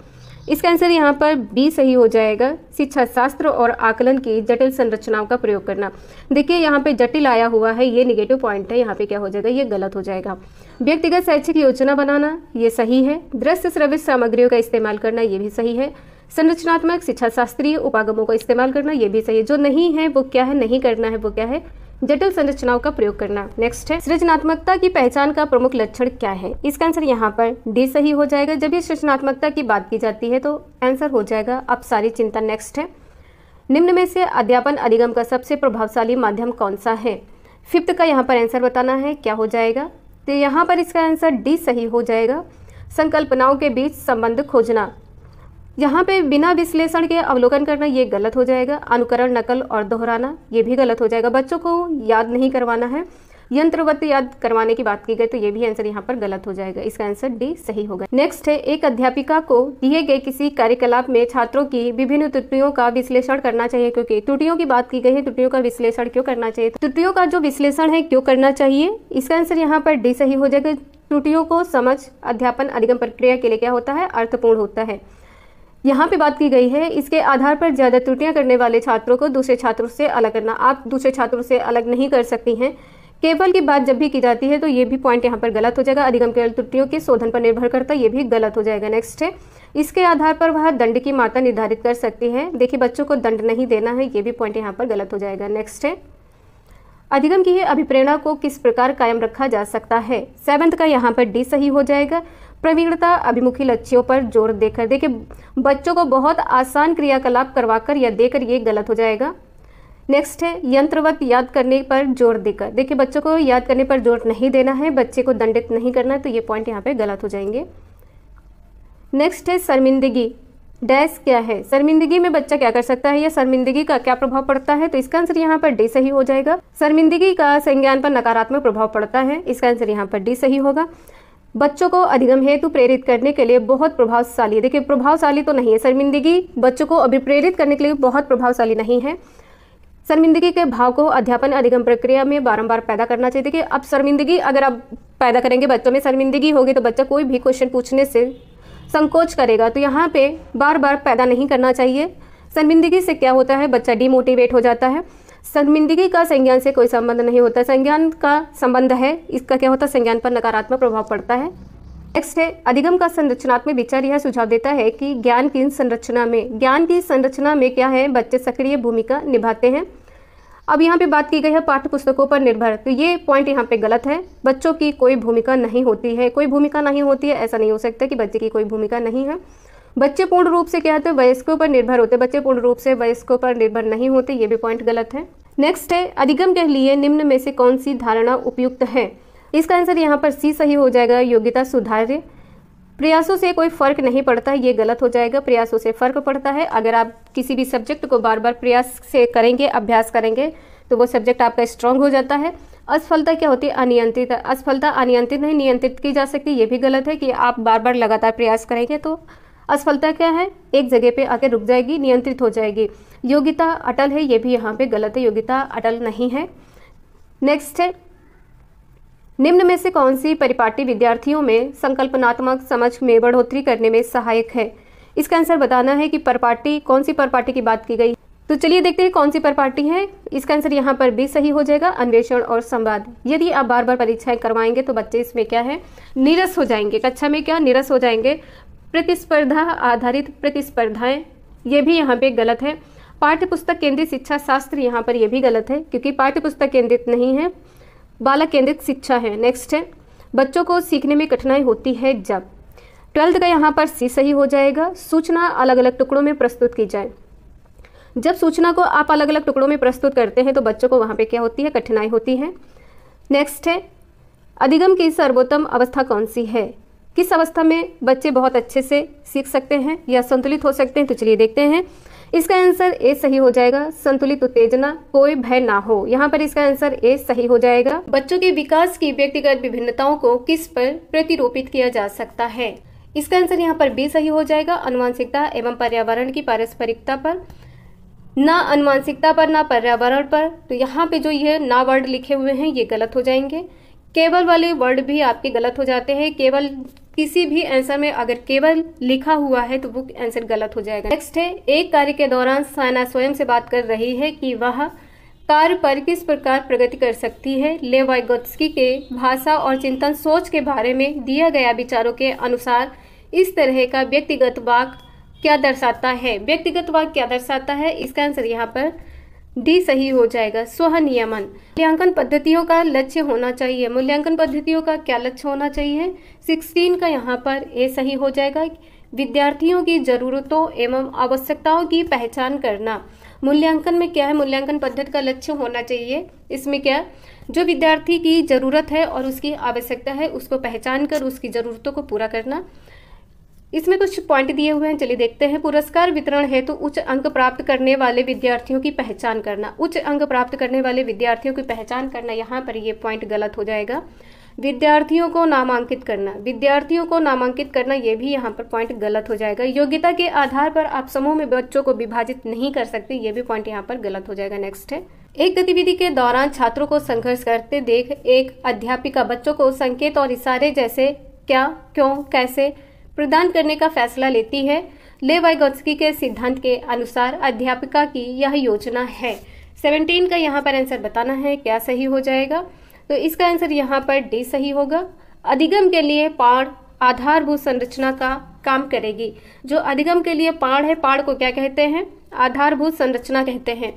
इसका आंसर यहाँ पर बी सही हो जाएगा। शिक्षा शास्त्र और आकलन की जटिल संरचनाओं का प्रयोग करना। देखिए, यहाँ पे जटिल आया हुआ है, ये निगेटिव पॉइंट है, यहाँ पे क्या हो जाएगा? ये गलत हो जाएगा। व्यक्तिगत शैक्षिक योजना बनाना, ये सही है। दृश्य श्रव्य सामग्रियों का इस्तेमाल करना, ये भी सही है। संरचनात्मक शिक्षा शास्त्रीय उपागमों का इस्तेमाल करना, ये भी सही है। जो नहीं है वो क्या है? नहीं करना है वो क्या है? जटिल संरचनाओं का प्रयोग करना। नेक्स्ट है, सृजनात्मकता की पहचान का प्रमुख लक्षण क्या है? इसका आंसर यहाँ पर डी सही हो जाएगा। जब भी सृजनात्मकता की बात की जाती है तो आंसर हो जाएगा अपसारी चिंतन। नेक्स्ट है, निम्न में से अध्यापन अधिगम का सबसे प्रभावशाली माध्यम कौन सा है? 5th का यहाँ पर आंसर बताना है, क्या हो जाएगा? तो यहाँ पर इसका आंसर डी सही हो जाएगा। संकल्पनाओं के बीच संबंध खोजना, यहाँ पे बिना विश्लेषण के अवलोकन करना, ये गलत हो जाएगा। अनुकरण, नकल और दोहराना, ये भी गलत हो जाएगा। बच्चों को याद नहीं करवाना है, यंत्रवत याद करवाने की बात की गई, तो ये भी आंसर यहाँ पर गलत हो जाएगा। इसका आंसर डी सही होगा। नेक्स्ट है, एक अध्यापिका को दिए गए किसी कार्यकलाप में छात्रों की विभिन्न त्रुटियों का विश्लेषण करना चाहिए। क्योंकि त्रुटियों की बात की गई है, त्रुटियों का विश्लेषण क्यों करना चाहिए? त्रुटियों का जो विश्लेषण है क्यों करना चाहिए? इसका आंसर यहाँ पर डी सही हो जाएगा। त्रुटियों को समझ अध्यापन अधिगम प्रक्रिया के लिए क्या होता है? अर्थपूर्ण होता है। यहाँ पे बात की गई है, इसके आधार पर ज्यादा त्रुटियां करने वाले छात्रों को दूसरे छात्रों से अलग करना। आप दूसरे छात्रों से अलग नहीं कर सकती हैं। केवल की बात जब भी की जाती है तो ये भी पॉइंट यहाँ पर गलत हो जाएगा। अधिगम केवल त्रुटियों के शोधन पर निर्भर करता है, ये भी गलत हो जाएगा। नेक्स्ट है, इसके आधार पर वह दंड की मात्रा निर्धारित कर सकती है। देखिए, बच्चों को दंड नहीं देना है, ये भी पॉइंट यहाँ पर गलत हो जाएगा। नेक्स्ट है, अधिगम की अभिप्रेरणा को किस प्रकार कायम रखा जा सकता है? 7th का यहाँ पर डी सही हो जाएगा। प्रवीणता अभिमुखी लक्ष्यों पर जोर देकर, देखिए बच्चों को बहुत आसान क्रियाकलाप करवाकर या देकर, ये गलत हो जाएगा। नेक्स्ट है, यंत्रवत याद करने पर जोर देकर, देखिए बच्चों को याद करने पर जोर नहीं देना है, बच्चे को दंडित नहीं करना, तो ये पॉइंट यहाँ पे गलत हो जाएंगे। नेक्स्ट है, शर्मिंदगी डैश क्या है? शर्मिंदगी में बच्चा क्या कर सकता है या शर्मिंदगी का क्या प्रभाव पड़ता है? तो इसका आंसर यहाँ पर डी सही हो जाएगा। शर्मिंदगी का संज्ञान पर नकारात्मक प्रभाव पड़ता है, इसका आंसर यहाँ पर डी सही होगा। बच्चों को अधिगम हेतु प्रेरित करने के लिए बहुत प्रभावशाली है। देखिए प्रभावशाली तो नहीं है, शर्मिंदगी बच्चों को अभी प्रेरित करने के लिए बहुत प्रभावशाली नहीं है। शर्मिंदगी के भाव को अध्यापन अधिगम प्रक्रिया में बारंबार पैदा करना चाहिए। देखिए अब शर्मिंदगी अगर आप पैदा करेंगे, बच्चों में शर्मिंदगी होगी तो बच्चा कोई भी क्वेश्चन पूछने से संकोच करेगा, तो यहाँ पे बार बार पैदा नहीं करना चाहिए। शर्मिंदगी से क्या होता है, बच्चा डिमोटिवेट हो जाता है। शर्मिंदगी का संज्ञान से कोई संबंध नहीं होता, संज्ञान का संबंध है, इसका क्या होता है, संज्ञान पर नकारात्मक प्रभाव पड़ता है। नेक्स्ट है अधिगम का संरचनात्मक विचार। यह सुझाव देता है कि ज्ञान की संरचना में क्या है, बच्चे सक्रिय भूमिका निभाते हैं। अब यहाँ पे बात की गई है पाठ्य पुस्तकों पर निर्भर, तो ये पॉइंट यहाँ पे गलत है। बच्चों की कोई भूमिका नहीं होती है, कोई भूमिका नहीं होती है, ऐसा नहीं हो सकता कि बच्चे की कोई भूमिका नहीं है। बच्चे पूर्ण रूप से क्या होते हैं, वयस्कों पर निर्भर होते हैं, बच्चे पूर्ण रूप से वयस्कों पर निर्भर नहीं होते, ये भी पॉइंट गलत है। नेक्स्ट है अधिगम के लिए निम्न में से कौन सी धारणा उपयुक्त है। इसका आंसर यहाँ पर सी सही हो जाएगा, योग्यता सुधार्य। प्रयासों से कोई फर्क नहीं पड़ता, ये गलत हो जाएगा, प्रयासों से फर्क पड़ता है। अगर आप किसी भी सब्जेक्ट को बार बार प्रयास से करेंगे, अभ्यास करेंगे, तो वो सब्जेक्ट आपका स्ट्रांग हो जाता है। असफलता क्या होती है, अनियंत्रित। असफलता अनियंत्रित नहीं, नियंत्रित की जा सकती, ये भी गलत है कि आप बार बार लगातार प्रयास करेंगे तो असफलता क्या है, एक जगह पे आके रुक जाएगी, नियंत्रित हो जाएगी। योग्यता अटल है, ये भी यहाँ पे गलत है, योग्यता अटल नहीं है। नेक्स्ट है निम्न में से कौन सी परिपाटी विद्यार्थियों में संकल्पनात्मक समझ में बढ़ोतरी करने में सहायक है। इसका आंसर बताना है कि परपाटी, कौन सी परपाटी की बात की गई। तो चलिए देखते हैं कौन सी परपाटी है। इसका आंसर यहाँ पर भी सही हो जाएगा, अन्वेषण और संवाद। यदि आप बार बार परीक्षाएं करवाएंगे तो बच्चे इसमें क्या है, नीरस हो जाएंगे, कक्षा में क्या नीरस हो जाएंगे। प्रतिस्पर्धा आधारित प्रतिस्पर्धाएं, ये भी यहाँ पे गलत है। पाठ्य पुस्तक केंद्रित शिक्षा शास्त्र, यहाँ पर यह भी गलत है क्योंकि पाठ्य पुस्तक केंद्रित नहीं है, बालक केंद्रित शिक्षा है। नेक्स्ट है बच्चों को सीखने में कठिनाई होती है जब। 12th का यहाँ पर सी सही हो जाएगा। सूचना अलग अलग टुकड़ों में प्रस्तुत की जाए। जब सूचना को आप अलग अलग टुकड़ों में प्रस्तुत करते हैं तो बच्चों को वहाँ पे क्या होती है, कठिनाई होती है। नेक्स्ट है अधिगम की सर्वोत्तम अवस्था कौन सी है, किस अवस्था में बच्चे बहुत अच्छे से सीख सकते हैं या संतुलित हो सकते हैं। तो चलिए देखते हैं। इसका आंसर ए सही हो जाएगा, संतुलित उत्तेजना, कोई भय ना हो। यहाँ पर इसका आंसर ए सही हो जाएगा। बच्चों के विकास की व्यक्तिगत विभिन्नताओं को किस पर प्रतिरोपित किया जा सकता है। इसका आंसर यहाँ पर बी सही हो जाएगा, अनुवांशिकता एवं पर्यावरण की पारस्परिकता पर। ना अनुवांशिकता पर ना पर्यावरण पर, तो यहाँ पे जो ये ना वर्ड लिखे हुए हैं ये गलत हो जाएंगे। केवल वाले वर्ड भी आपके गलत हो जाते हैं। केवल किसी भी आंसर में अगर केवल लिखा हुआ है तो वो आंसर गलत हो जाएगा। नेक्स्ट है एक कार्य के दौरान सायना स्वयं से बात कर रही है कि वह कार्य पर किस प्रकार प्रगति कर सकती है। लेव वाइगोत्स्की के भाषा और चिंतन सोच के बारे में दिया गया विचारों के अनुसार इस तरह का व्यक्तिगत वाक्य क्या दर्शाता है। व्यक्तिगत वाक्य क्या दर्शाता है, इसका आंसर यहाँ पर डी सही हो जाएगा, स्वनियमन। मूल्यांकन पद्धतियों का लक्ष्य होना चाहिए। मूल्यांकन पद्धतियों का क्या लक्ष्य होना चाहिए, 16 का यहाँ पर ए सही हो जाएगा, विद्यार्थियों की जरूरतों एवं आवश्यकताओं की पहचान करना। मूल्यांकन में क्या है, मूल्यांकन पद्धति का लक्ष्य होना चाहिए, इसमें क्या, जो विद्यार्थी की जरूरत है और उसकी आवश्यकता है उसको पहचान कर उसकी जरूरतों को पूरा करना। इसमें कुछ पॉइंट दिए हुए हैं, चलिए देखते हैं। पुरस्कार वितरण है तो उच्च अंक प्राप्त करने वाले विद्यार्थियों की पहचान करना। उच्च अंक प्राप्त करने वाले विद्यार्थियों की पहचान करना, यहाँ पर ये पॉइंट गलत हो जाएगा। विद्यार्थियों को नामांकित करना, विद्यार्थियों को नामांकित करना, ये भी यहाँ पर पॉइंट गलत हो जाएगा। योग्यता के आधार पर आप समूह में बच्चों को विभाजित नहीं कर सकते, ये भी पॉइंट यहाँ पर गलत हो जाएगा। नेक्स्ट है एक गतिविधि के दौरान छात्रों को संघर्ष करते देख एक अध्यापिका बच्चों को संकेत और इशारे जैसे क्या, क्यों, कैसे प्रदान करने का फैसला लेती है। लेव वाइगोत्स्की के सिद्धांत के अनुसार अध्यापिका की यह योजना है। 17 का यहाँ पर आंसर बताना है, क्या सही हो जाएगा। तो इसका आंसर यहाँ पर डी सही होगा। अधिगम के लिए पाड़ आधारभूत संरचना का काम करेगी। जो अधिगम के लिए पाड़ है, पाड़ को क्या कहते हैं, आधारभूत संरचना कहते हैं।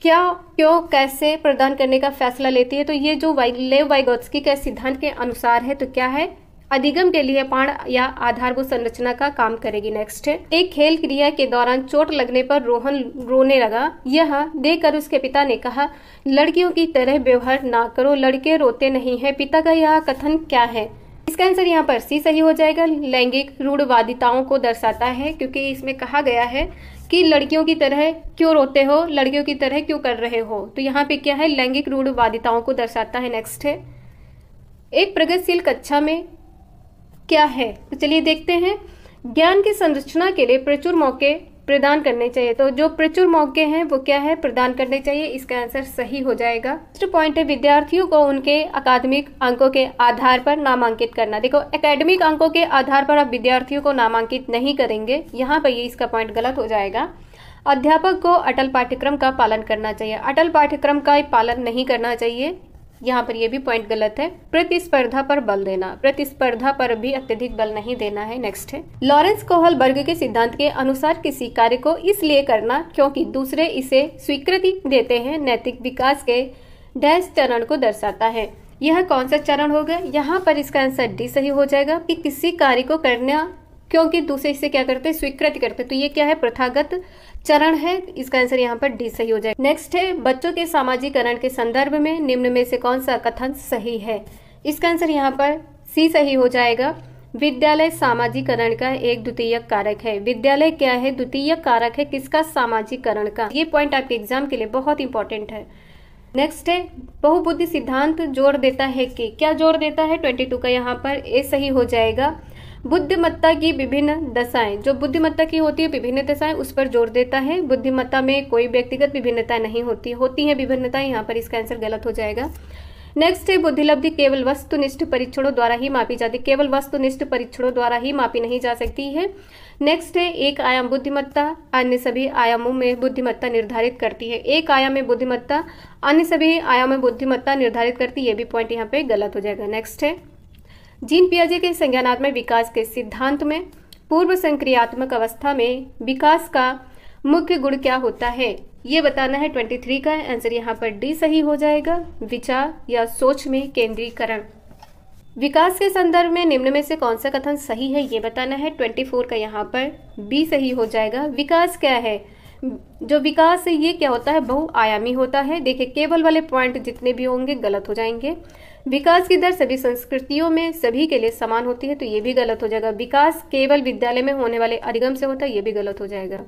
क्या, क्यों, कैसे प्रदान करने का फैसला लेती है, तो ये जो लेव वाइगोत्स्की के सिद्धांत के अनुसार है तो क्या है, अधिगम के लिए पाड़ या आधारभूत संरचना का काम करेगी। नेक्स्ट है एक खेल क्रिया के दौरान चोट लगने पर रोहन रोने लगा। यह देखकर उसके पिता ने कहा, लड़कियों की तरह व्यवहार ना करो, लड़के रोते नहीं हैं। पिता का यह कथन क्या है। इसका आंसर यहाँ पर सी सही हो जाएगा, लैंगिक रूढ़वादिताओं को दर्शाता है, क्योंकि इसमें कहा गया है कि लड़कियों की तरह क्यों रोते हो, लड़कियों की तरह क्यों कर रहे हो, तो यहाँ पे क्या है, लैंगिक रूढ़वादिताओं को दर्शाता है। नेक्स्ट है एक प्रगतिशील कक्षा में क्या है? तो चलिए देखते हैं। ज्ञान की संरचना के लिए प्रचुर मौके प्रदान करने चाहिए। तो जो प्रचुर मौके हैं वो क्या है? प्रदान करने चाहिए। इसका आंसर सही हो जाएगा। नेक्स्ट पॉइंट है विद्यार्थियों को उनके अकादमिक अंकों के आधार पर नामांकित करना। देखो, एकेडमिक अंकों के आधार पर आप विद्यार्थियों को नामांकित नहीं करेंगे, यहाँ पर ये इसका पॉइंट गलत हो जाएगा। अध्यापक को अटल पाठ्यक्रम का पालन करना चाहिए। अटल पाठ्यक्रम का पालन नहीं करना चाहिए, यहाँ पर यह भी पॉइंट गलत है। प्रतिस्पर्धा पर बल देना, प्रतिस्पर्धा पर भी अत्यधिक बल नहीं देना है। नेक्स्ट है लॉरेंस कोहलबर्ग के सिद्धांत के अनुसार किसी कार्य को इसलिए करना क्योंकि दूसरे इसे स्वीकृति देते हैं नैतिक विकास के डैश चरण को दर्शाता है। यह कौन सा चरण होगा? यहाँ पर इसका आंसर डी सही हो जाएगा कि किसी कार्य को करना क्योंकि दूसरे इसे क्या करते हैं? स्वीकृति करते हैं। तो ये क्या है? प्रथागत चरण है। इसका आंसर यहाँ पर डी सही हो जाएगा। नेक्स्ट है बच्चों के सामाजिकरण के संदर्भ में निम्न में से कौन सा कथन सही है? इसका आंसर यहाँ पर सी सही हो जाएगा। विद्यालय सामाजिकरण का एक द्वितीयक कारक है। विद्यालय क्या है? द्वितीयक कारक है किसका? सामाजिकरण का। ये पॉइंट आपके एग्जाम के लिए बहुत इंपॉर्टेंट है। नेक्स्ट है बहुबुद्धि सिद्धांत जोर देता है कि, क्या जोर देता है? 22 का यहाँ पर ए सही हो जाएगा। बुद्धिमत्ता की विभिन्न दशाएं, जो बुद्धिमत्ता की होती है विभिन्न दशाएं, उस पर जोर देता है। बुद्धिमत्ता में कोई व्यक्तिगत विभिन्नता नहीं होती है विभिन्नताएं, यहाँ पर इसका आंसर गलत हो जाएगा। नेक्स्ट है बुद्धिलब्धि केवल वस्तुनिष्ठ परीक्षणों द्वारा ही मापी जाती है। केवल वस्तुनिष्ठ परीक्षणों द्वारा ही मापी नहीं जा सकती है। नेक्स्ट है एक आयाम बुद्धिमत्ता अन्य सभी आयामों में बुद्धिमत्ता निर्धारित करती है। एक आयाम में बुद्धिमत्ता अन्य सभी आयामों में बुद्धिमत्ता निर्धारित करती है, ये भी पॉइंट यहाँ पे गलत हो जाएगा। नेक्स्ट है जीन पियाजे के संज्ञानात्मक विकास के सिद्धांत में पूर्व संक्रियात्मक अवस्था में विकास का मुख्य गुण क्या होता है? ये बताना है। 23 का आंसर यहाँ पर डी सही हो जाएगा। विचार या सोच में केंद्रीकरण। विकास के संदर्भ में निम्न में से कौन सा कथन सही है? ये बताना है। 24 का यहाँ पर बी सही हो जाएगा। विकास क्या है? जो विकास है ये क्या होता है? बहुआयामी होता है। देखिए केवल वाले पॉइंट जितने भी होंगे गलत हो जाएंगे। विकास की दर सभी संस्कृतियों में सभी के लिए समान होती है, तो ये भी गलत हो जाएगा। विकास केवल विद्यालय में होने वाले अधिगम से होता है, ये भी गलत हो जाएगा।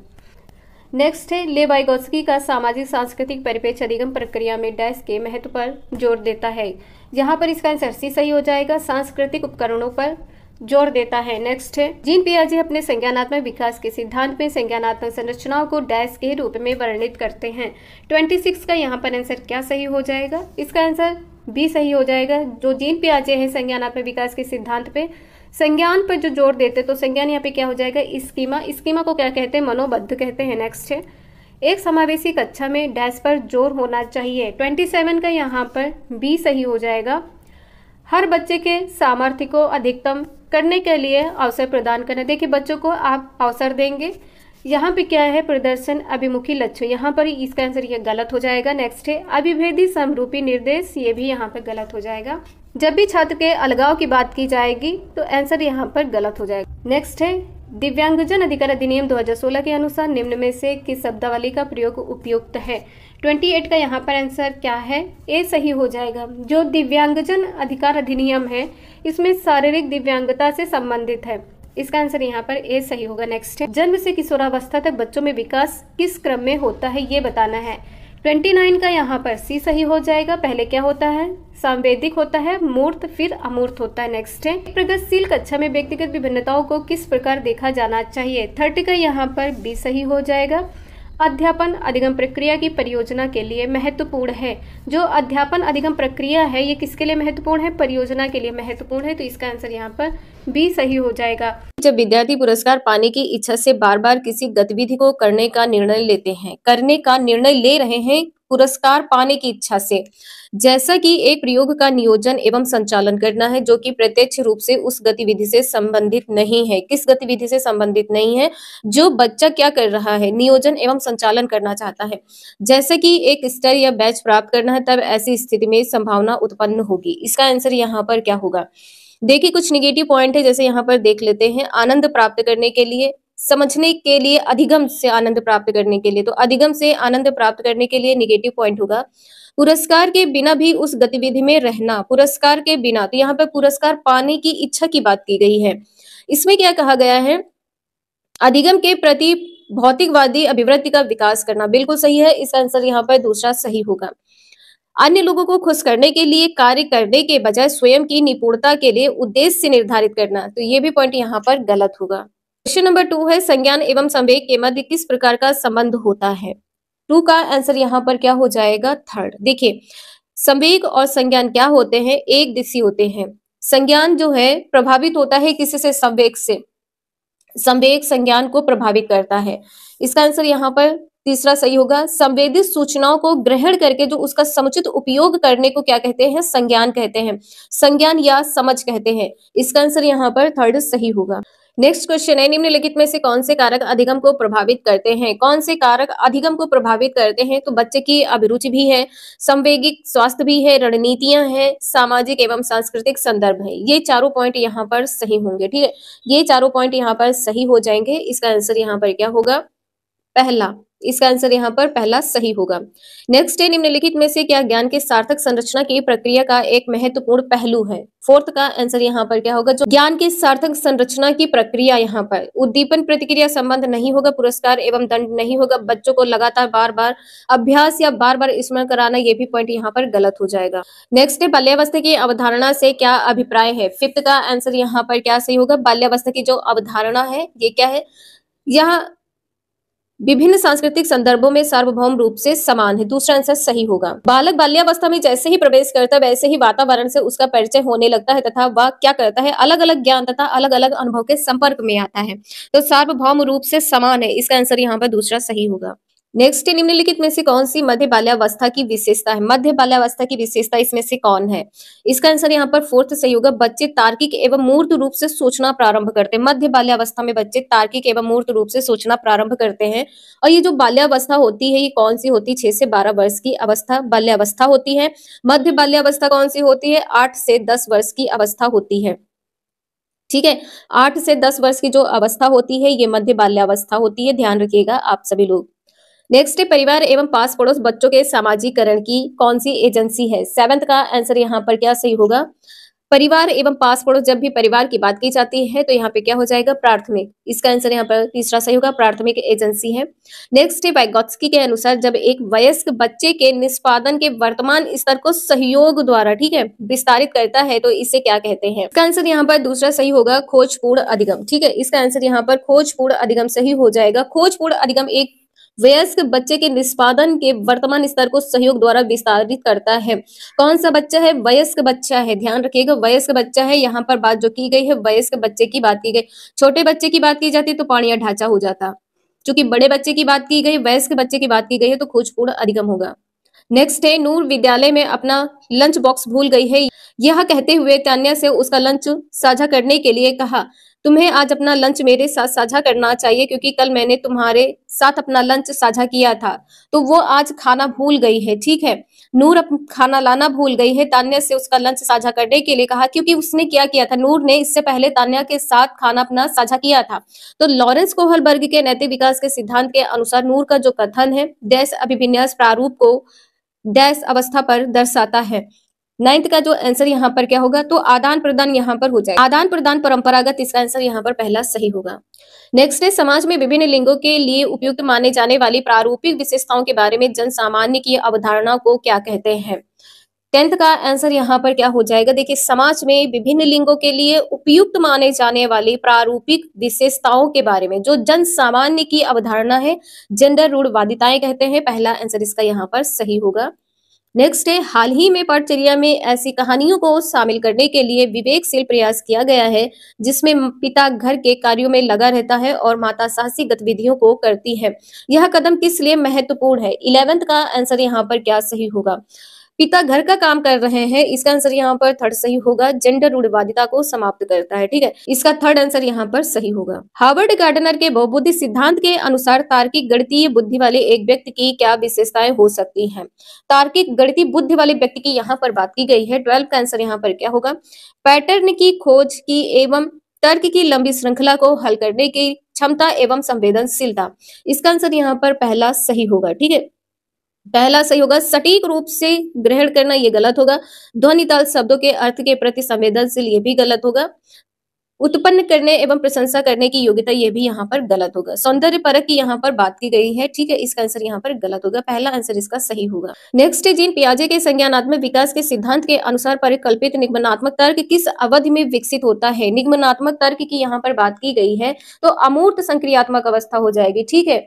नेक्स्ट है ले वाइगोत्स्की का सामाजिक सांस्कृतिक परिप्रेक्ष्य अधिगम प्रक्रिया में डैश के महत्व पर जोर देता है। यहाँ पर इसका आंसर सी सही हो जाएगा। सांस्कृतिक उपकरणों पर जोर देता है। नेक्स्ट है जीन पियाजे अपने संज्ञानात्मक विकास के सिद्धांत में संज्ञानात्मक संरचनाओं को डैश के रूप में वर्णित करते हैं। 26 का यहाँ पर आंसर क्या सही हो जाएगा? इसका आंसर बी सही हो जाएगा। जो जीन पियाजे हैं संज्ञानात्मक विकास के सिद्धांत पे संज्ञान पर जो जोर देते, तो संज्ञान यहाँ पे क्या हो जाएगा? स्कीमा। स्कीमा को क्या कहते हैं? मनोबद्ध कहते हैं। नेक्स्ट है एक समावेशी कक्षा में डैश पर जोर होना चाहिए। 27 का यहाँ पर बी सही हो जाएगा। हर बच्चे के सामर्थ्य को अधिकतम करने के लिए अवसर प्रदान करना। देखिए बच्चों को आप अवसर देंगे। यहाँ पे क्या है? प्रदर्शन अभिमुखी लक्ष्य, यहाँ पर इसका आंसर ये गलत हो जाएगा। नेक्स्ट है अभिभेदी समरूपी निर्देश, ये भी यहाँ पर गलत हो जाएगा। जब भी छात्र के अलगाव की बात की जाएगी तो आंसर यहाँ पर गलत हो जाएगा। नेक्स्ट है दिव्यांगजन अधिकार अधिनियम 2016 के अनुसार निम्न में से किस शब्दावली का प्रयोग उपयुक्त है? 28 का यहाँ पर आंसर क्या है? ए सही हो जाएगा। जो दिव्यांगजन अधिकार अधिनियम है इसमें शारीरिक दिव्यांगता से संबंधित है, इसका आंसर यहाँ पर ए सही होगा। नेक्स्ट है जन्म से किशोरावस्था तक बच्चों में विकास किस क्रम में होता है, ये बताना है। 29 का यहाँ पर सी सही हो जाएगा। पहले क्या होता है? सांवेदिक होता है, मूर्त, फिर अमूर्त होता है। नेक्स्ट है प्रगतिशील कक्षा में व्यक्तिगत विभिन्नताओं को किस प्रकार देखा जाना चाहिए? 30 का यहाँ पर बी सही हो जाएगा। अध्यापन अधिगम प्रक्रिया की परियोजना के लिए महत्वपूर्ण है। जो अध्यापन अधिगम प्रक्रिया है ये किसके लिए महत्वपूर्ण है? परियोजना के लिए महत्वपूर्ण है, तो इसका आंसर यहाँ पर बी सही हो जाएगा।
जब विद्यार्थी पुरस्कार पाने की इच्छा से बार बार किसी गतिविधि को करने का निर्णय ले रहे हैं पुरस्कार पाने की इच्छा से, जैसा कि एक प्रयोग का नियोजन एवं संचालन करना है जो कि प्रत्यक्ष रूप से उस गतिविधि से संबंधित नहीं है। किस गतिविधि से संबंधित नहीं है? जो बच्चा क्या कर रहा है? नियोजन एवं संचालन करना चाहता है, जैसे कि एक स्तर या बैच प्राप्त करना है, तब ऐसी स्थिति में संभावना उत्पन्न होगी। इसका आंसर यहाँ पर क्या होगा? देखिए कुछ निगेटिव पॉइंट है, जैसे यहाँ पर देख लेते हैं। आनंद प्राप्त करने के लिए, समझने के लिए, अधिगम से आनंद प्राप्त करने के लिए, तो अधिगम से आनंद प्राप्त करने के लिए निगेटिव पॉइंट होगा। पुरस्कार के बिना भी उस गतिविधि में रहना, पुरस्कार के बिना, तो यहाँ पर पुरस्कार पाने की इच्छा की बात की गई है। इसमें क्या कहा गया है? अधिगम के प्रति भौतिकवादी अभिवृत्ति का विकास करना, बिल्कुल सही है। इसका आंसर यहाँ पर दूसरा सही होगा। अन्य लोगों को खुश करने के लिए कार्य करने के बजाय स्वयं की निपुणता के लिए उद्देश्य निर्धारित करना, तो ये भी पॉइंट यहाँ पर गलत होगा। क्वेश्चन नंबर 2 है, संज्ञान एवं संवेग के मध्य किस प्रकार का संबंध होता है? 2 का आंसर यहाँ पर क्या हो जाएगा? थर्ड। देखिए, संवेग और संज्ञान क्या होते हैं? एक दिशी होते हैं। संज्ञान जो है प्रभावित होता है किसी से? संवेग से। संवेग संज्ञान को प्रभावित करता है। इसका आंसर यहाँ पर तीसरा सही होगा। संवेदित सूचनाओं को ग्रहण करके जो उसका समुचित उपयोग करने को क्या कहते हैं? संज्ञान कहते हैं। संज्ञान या समझ कहते हैं। इसका आंसर यहाँ पर थर्ड सही होगा। नेक्स्ट क्वेश्चन है, निम्नलिखित में से कौन से कारक अधिगम को प्रभावित करते हैं? कौन से कारक अधिगम को प्रभावित करते हैं? तो बच्चे की अभिरुचि भी है, संवेगिक स्वास्थ्य भी है, रणनीतियां हैं, सामाजिक एवं सांस्कृतिक संदर्भ है। ये चारों पॉइंट यहाँ पर सही होंगे। ठीक है, ये चारों पॉइंट यहाँ पर सही हो जाएंगे। इसका आंसर यहाँ पर क्या होगा? पहला। इसका आंसर यहाँ पर पहला सही होगा। नेक्स्ट है, निम्नलिखित में से क्या ज्ञान के सार्थक संरचना की प्रक्रिया का एक महत्वपूर्ण पहलू है? फोर्थ का आंसर यहाँ पर क्या होगा? जो ज्ञान की सार्थक संरचना की प्रक्रिया, यहाँ पर उद्दीपन प्रतिक्रिया संबंध नहीं होगा, पुरस्कार एवं दंड नहीं होगा, बच्चों को लगातार बार बार अभ्यास या बार बार स्मरण कराना, ये भी पॉइंट यहाँ पर गलत हो जाएगा। नेक्स्ट है, बाल्यावस्था की अवधारणा से क्या अभिप्राय है? फिफ्थ का आंसर यहाँ पर क्या सही होगा? बाल्यावस्था की जो अवधारणा है ये क्या है? यह विभिन्न सांस्कृतिक संदर्भों में सार्वभौम रूप से समान है। दूसरा आंसर सही होगा। बालक बाल्यावस्था में जैसे ही प्रवेश करता है वैसे ही वातावरण से उसका परिचय होने लगता है तथा वह क्या करता है? अलग अलग ज्ञान तथा अलग अलग अनुभव के संपर्क में आता है। तो सार्वभौम रूप से समान है। इसका आंसर यहाँ पर दूसरा सही होगा। नेक्स्ट, निम्नलिखित में से कौन सी मध्य बाल्यावस्था की विशेषता है? मध्य बाल्यावस्था की विशेषता इसमें से कौन है? इसका आंसर यहाँ पर फोर्थ सही होगा। बच्चे तार्किक एवं मूर्त रूप से सोचना प्रारंभ करते हैं। मध्य बाल्यावस्था में बच्चे तार्किक एवं मूर्त रूप से सोचना प्रारंभ करते हैं। और ये जो बाल्यावस्था होती है ये कौन सी होती है? 6 से 12 वर्ष की अवस्था बाल्यावस्था होती है। मध्य बाल्यावस्था कौन सी होती है? 8 से 10 वर्ष की अवस्था होती है। ठीक है, 8 से 10 वर्ष की जो अवस्था होती है ये मध्य बाल्यावस्था होती है। ध्यान रखिएगा आप सभी लोग। नेक्स्ट है, परिवार एवं पास पड़ोस बच्चों के सामाजिकरण की कौन सी एजेंसी है? 7th का आंसर यहाँ पर क्या सही होगा? परिवार एवं पास पड़ोस, जब भी परिवार की बात की जाती है तो यहाँ पे क्या हो जाएगा? प्राथमिक। इसका आंसर यहाँ पर तीसरा सही होगा। प्राथमिक एजेंसी है। नेक्स्ट है, वाइगोत्स्की के अनुसार जब एक वयस्क बच्चे के निष्पादन के वर्तमान स्तर को सहयोग द्वारा, ठीक है, विस्तारित करता है तो इसे क्या कहते हैं? इसका आंसर यहाँ पर दूसरा सही होगा, खोजपूर्ण अधिगम। ठीक है, इसका आंसर यहाँ पर खोजपूर्ण अधिगम सही हो जाएगा। खोजपूर्ण अधिगम एक वयस्क बच्चे के निष्पादन के वर्तमान स्तर को सहयोग द्वारा विस्तारित करता है। कौन सा बच्चा है? वयस्क बच्चा है। ध्यान रखिएगा, वयस्क बच्चा है। यहाँ पर बात जो की गई है वयस्क बच्चे की बात की गई। छोटे बच्चे की बात की जाती तो पाणिया ढांचा हो जाता। चूंकि बड़े बच्चे की बात की गई, वयस्क बच्चे की बात की गई है तो खोजपूर्ण अधिगम होगा। नेक्स्ट है, नूर विद्यालय में अपना लंच बॉक्स भूल गई है। यह कहते हुए तान्या से उसका लंच साझा करने के लिए कहा, तुम्हें आज अपना लंच मेरे साथ साझा करना चाहिए क्योंकि कल मैंने तुम्हारे साथ अपना लंच साझा किया था। तो वो आज खाना भूल गई है। ठीक है, नूर खाना लाना भूल गई है। तान्या से उसका लंच साझा करने के लिए कहा क्योंकि उसने क्या किया था? नूर ने इससे पहले तान्या के साथ खाना अपना साझा किया था। तो लॉरेंस कोहलबर्ग के नैतिक विकास के सिद्धांत के अनुसार नूर का जो कथन है डैश अभिविन्यास प्रारूप को डैश अवस्था पर दर्शाता है। 9th का जो आंसर यहाँ पर क्या होगा? तो आदान प्रदान यहाँ पर हो जाएगा। आदान प्रदान परंपरागत, इसका आंसर यहाँ पर पहला सही होगा। नेक्स्ट है, समाज में विभिन्न लिंगों के लिए उपयुक्त माने जाने वाली प्रारूपिक विशेषताओं के बारे में जन सामान्य की अवधारणा को क्या कहते हैं? 10th का आंसर यहाँ पर क्या हो जाएगा? देखिए, समाज में विभिन्न लिंगों के लिए उपयुक्त माने जाने वाली प्रारूपिक विशेषताओं के बारे में जो जन सामान्य की अवधारणा है जेंडर रूढ़वादिताएं कहते हैं। पहला आंसर इसका यहाँ पर सही होगा। नेक्स्ट है, हाल ही में पटचर्या में ऐसी कहानियों को शामिल करने के लिए विवेकशील प्रयास किया गया है जिसमें पिता घर के कार्यों में लगा रहता है और माता साहसी गतिविधियों को करती है। यह कदम किस लिए महत्वपूर्ण है? 11th का आंसर यहाँ पर क्या सही होगा? पिता घर का काम कर रहे हैं। इसका आंसर यहाँ पर थर्ड सही होगा। जेंडर रूढ़िवादिता को समाप्त करता है। ठीक है, इसका थर्ड आंसर यहाँ पर सही होगा। हार्वर्ड गार्डनर के बहुबुद्धि सिद्धांत के अनुसार तार्किक गणितीय बुद्धि वाले एक व्यक्ति की क्या विशेषताएं हो सकती हैं? तार्किक गणितीय बुद्धि वाले व्यक्ति की यहाँ पर बात की गई है। 12 का आंसर यहाँ पर क्या होगा? पैटर्न की खोज की एवं तर्क की लंबी श्रृंखला को हल करने की क्षमता एवं संवेदनशीलता। इसका आंसर यहाँ पर पहला सही होगा। ठीक है, पहला सही होगा। सटीक रूप से ग्रहण करना ये गलत होगा। ध्वनि ताल शब्दों के अर्थ के प्रति संवेदनशील ये भी गलत होगा। उत्पन्न करने एवं प्रशंसा करने की योग्यता, ये भी यहाँ पर गलत होगा। सौंदर्य परख की यहाँ पर बात की गई है, ठीक है, इसका आंसर यहाँ पर गलत होगा, पहला आंसर इसका सही होगा। नेक्स्ट है, जीन पियाजे के संज्ञानात्मक विकास के सिद्धांत के अनुसार परिकल्पित निगमनात्मक तर्क किस अवधि में विकसित होता है? निगमनात्मक तर्क की यहाँ पर बात की गई है तो अमूर्त संक्रियात्मक अवस्था हो जाएगी, ठीक है।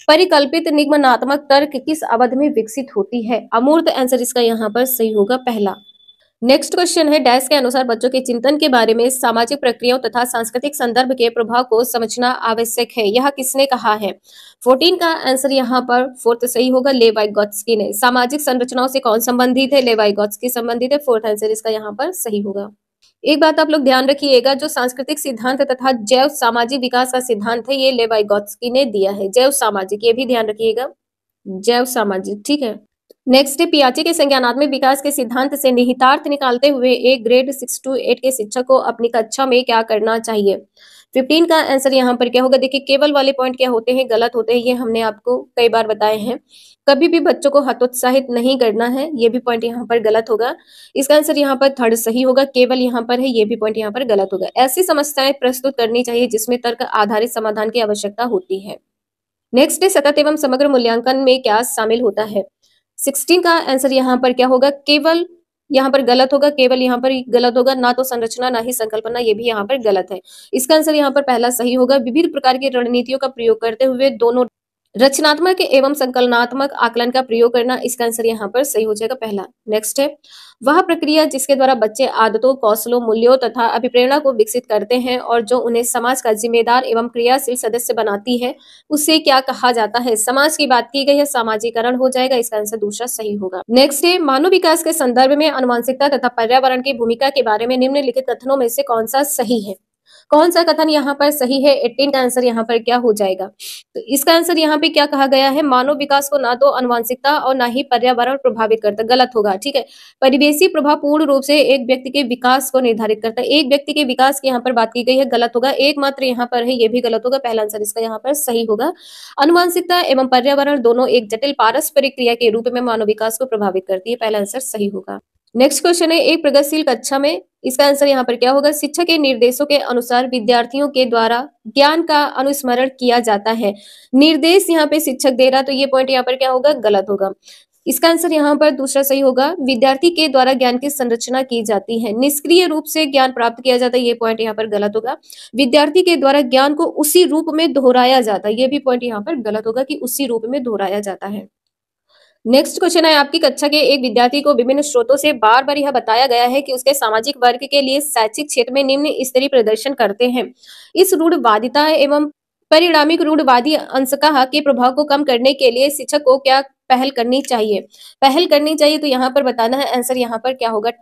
परिकल्पित निगमनात्मक तर्क किस अवधि में विकसित होती है? अमूर्त, आंसर इसका यहाँ पर सही होगा, पहला। नेक्स्ट क्वेश्चन है, डैश के अनुसार बच्चों के चिंतन के बारे में सामाजिक प्रक्रियाओं तथा सांस्कृतिक संदर्भ के प्रभाव को समझना आवश्यक है, यह किसने कहा है? 14 का आंसर यहाँ पर फोर्थ सही होगा, लेवाइगोत्स्की ने। सामाजिक संरचनाओं से कौन संबंधित है? लेवाइगोत्स्की संबंधित है, फोर्थ आंसर इसका यहाँ पर सही होगा। एक बात आप लोग ध्यान रखिएगा, जो सांस्कृतिक सिद्धांत तथा जैव सामाजिक विकास का सिद्धांत है, ये लेवाइगोत्स्की ने दिया है। जैव सामाजिक, ये भी ध्यान रखिएगा, जैव सामाजिक, ठीक है। नेक्स्ट है, पियाजे के संज्ञानात्मक विकास के सिद्धांत से निहितार्थ निकालते हुए एक ग्रेड 6 to 8 के शिक्षक को अपनी कक्षा में क्या करना चाहिए? 15 का आंसर यहाँ पर क्या होगा? देखिए, केवल वाले पॉइंट क्या होते हैं, गलत होते हैं, ये हमने आपको कई बार बताए हैं। कभी भी बच्चों को हतोत्साहित नहीं करना है, ये भी पॉइंट यहाँ पर गलत होगा। इसका आंसर यहाँ पर थर्ड सही होगा, केवल यहाँ पर है, ये भी पॉइंट यहाँ पर गलत होगा। ऐसी समस्याएं प्रस्तुत करनी चाहिए जिसमें तर्क आधारित समाधान की आवश्यकता होती है। नेक्स्ट है, सतत एवं समग्र मूल्यांकन में क्या शामिल होता है? 16 का आंसर यहाँ पर क्या होगा? केवल यहाँ पर गलत होगा, केवल यहाँ पर गलत होगा, ना तो संरचना ना ही संकल्पना, ये भी यहाँ पर गलत है। इसका आंसर यहाँ पर पहला सही होगा। विविध प्रकार की रणनीतियों का प्रयोग करते हुए दोनों रचनात्मक एवं संकलनात्मक आकलन का प्रयोग करना, इसका आंसर यहाँ पर सही हो जाएगा, पहला। नेक्स्ट है, वह प्रक्रिया जिसके द्वारा बच्चे आदतों, कौशलों, मूल्यों तथा अभिप्रेरणा को विकसित करते हैं और जो उन्हें समाज का जिम्मेदार एवं क्रियाशील सदस्य बनाती है, उसे क्या कहा जाता है? समाज की बात की गई है, सामाजिकरण हो जाएगा, इसका आंसर दूसरा सही होगा। नेक्स्ट है, मानव विकास के संदर्भ में आनुवंशिकता तथा पर्यावरण की भूमिका के बारे में निम्नलिखित कथनों में से कौन सा सही है? कौन सा कथन यहाँ पर सही है? 18 का आंसर यहाँ पर क्या हो जाएगा? तो इसका आंसर यहाँ पे क्या कहा गया है? मानव विकास को ना तो आनुवंशिकता और ना ही पर्यावरण प्रभावित करता, गलत होगा, ठीक है। परिवेशी प्रभाव पूर्ण रूप से एक व्यक्ति के विकास को निर्धारित करता है। एक व्यक्ति के विकास की यहाँ पर बात की गई है, गलत होगा। एकमात्र यहाँ पर है, ये भी गलत होगा, पहला आंसर इसका यहाँ पर सही होगा। आनुवंशिकता एवं पर्यावरण दोनों एक जटिल पारस्परिक क्रिया के रूप में मानव विकास को प्रभावित करती है, पहला आंसर सही होगा। नेक्स्ट क्वेश्चन है, एक प्रगतिशील कक्षा में, इसका आंसर यहाँ पर क्या होगा? शिक्षक के निर्देशों के अनुसार विद्यार्थियों के द्वारा ज्ञान का अनुस्मरण किया जाता है। निर्देश यहाँ पे शिक्षक दे रहा, तो ये पॉइंट यहाँ पर क्या होगा? गलत होगा। इसका आंसर यहाँ पर दूसरा सही होगा। विद्यार्थी के द्वारा ज्ञान की संरचना की जाती है, निष्क्रिय रूप से ज्ञान प्राप्त किया जाता है, ये पॉइंट यहाँ पर गलत होगा। विद्यार्थी के द्वारा ज्ञान को उसी रूप में दोहराया जाता है, ये भी पॉइंट यहाँ पर गलत होगा कि उसी रूप में दोहराया जाता है। नेक्स्ट क्वेश्चन है, आपकी कक्षा के एक विद्यार्थी को विभिन्न स्रोतों से बार बार यह बताया गया है कि उसके सामाजिक वर्ग के लिए शैक्षिक क्षेत्र में निम्न स्तरीय प्रदर्शन करते हैं। इस रूढ़वादिता एवं परिणामिक रूढ़वादी अंशकः के प्रभाव को कम करने के लिए शिक्षक को क्या पहल करनी चाहिए? पहल करनी चाहिए, तो यहाँ पर बताना है, आंसर यहाँ पर क्या होगा?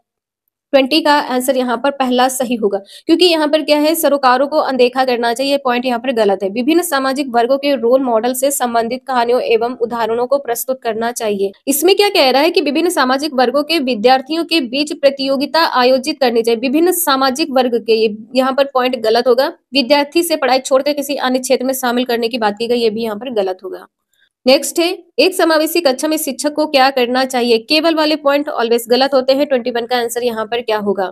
20 का आंसर यहाँ पर पहला सही होगा, क्योंकि यहाँ पर क्या है? सरोकारों को अनदेखा करना चाहिए, पॉइंट यहाँ पर गलत है। विभिन्न सामाजिक वर्गों के रोल मॉडल से संबंधित कहानियों एवं उदाहरणों को प्रस्तुत करना चाहिए। इसमें क्या कह रहा है कि विभिन्न सामाजिक वर्गों के विद्यार्थियों के बीच प्रतियोगिता आयोजित करनी चाहिए, विभिन्न सामाजिक वर्ग के, यहाँ पर पॉइंट गलत होगा। विद्यार्थी से पढ़ाई छोड़कर किसी अन्य क्षेत्र में शामिल करने की बात की गई, ये भी यहाँ पर गलत होगा। नेक्स्ट है, एक समावेशी कक्षा में शिक्षक को क्या करना चाहिए? केवल वाले पॉइंट ऑलवेज गलत होते हैं। 21 का आंसर यहाँ पर क्या होगा?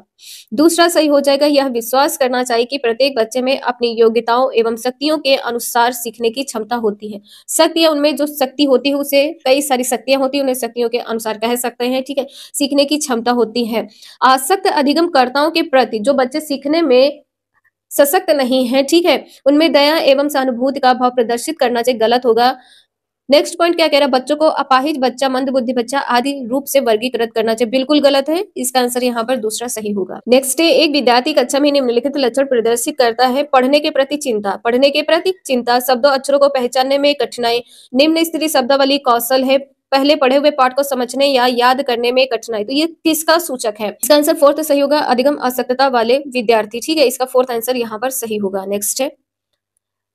दूसरा सही हो जाएगा। यह विश्वास करना चाहिए कि प्रत्येक बच्चे में अपनी योग्यताओं एवं शक्तियों के अनुसार सीखने की क्षमता होती है। शक्तियां, उनमें जो शक्ति होती है, उसे कई सारी शक्तियां होती है, उन्हें शक्तियों के अनुसार कह सकते हैं, ठीक है। सीखने की क्षमता होती है। आसक्त अधिगमकर्ताओं के प्रति जो बच्चे सीखने में सशक्त नहीं है, ठीक है, उनमें दया एवं सहानुभूति का भाव प्रदर्शित करना चाहिए, गलत होगा। नेक्स्ट पॉइंट क्या कह रहा है? बच्चों को अपाहिज बच्चा, मंदबुद्धि बच्चा आदि रूप से वर्गीकृत करना चाहिए, बिल्कुल गलत है। इसका आंसर यहाँ पर दूसरा सही होगा। नेक्स्ट है, एक विद्यार्थी कक्षा में निम्नलिखित लक्षण प्रदर्शित करता है। पढ़ने के प्रति चिंता, पढ़ने के प्रति चिंता, शब्दों अक्षरों को पहचानने में कठिनाई, निम्न स्तरीय शब्दावली कौशल है, पहले पढ़े हुए पाठ को समझने या याद करने में कठिनाई, तो ये किसका सूचक है? इसका आंसर फोर्थ सही होगा, अधिगम असक्तता वाले विद्यार्थी, ठीक है, इसका फोर्थ आंसर यहाँ पर सही होगा। नेक्स्ट है,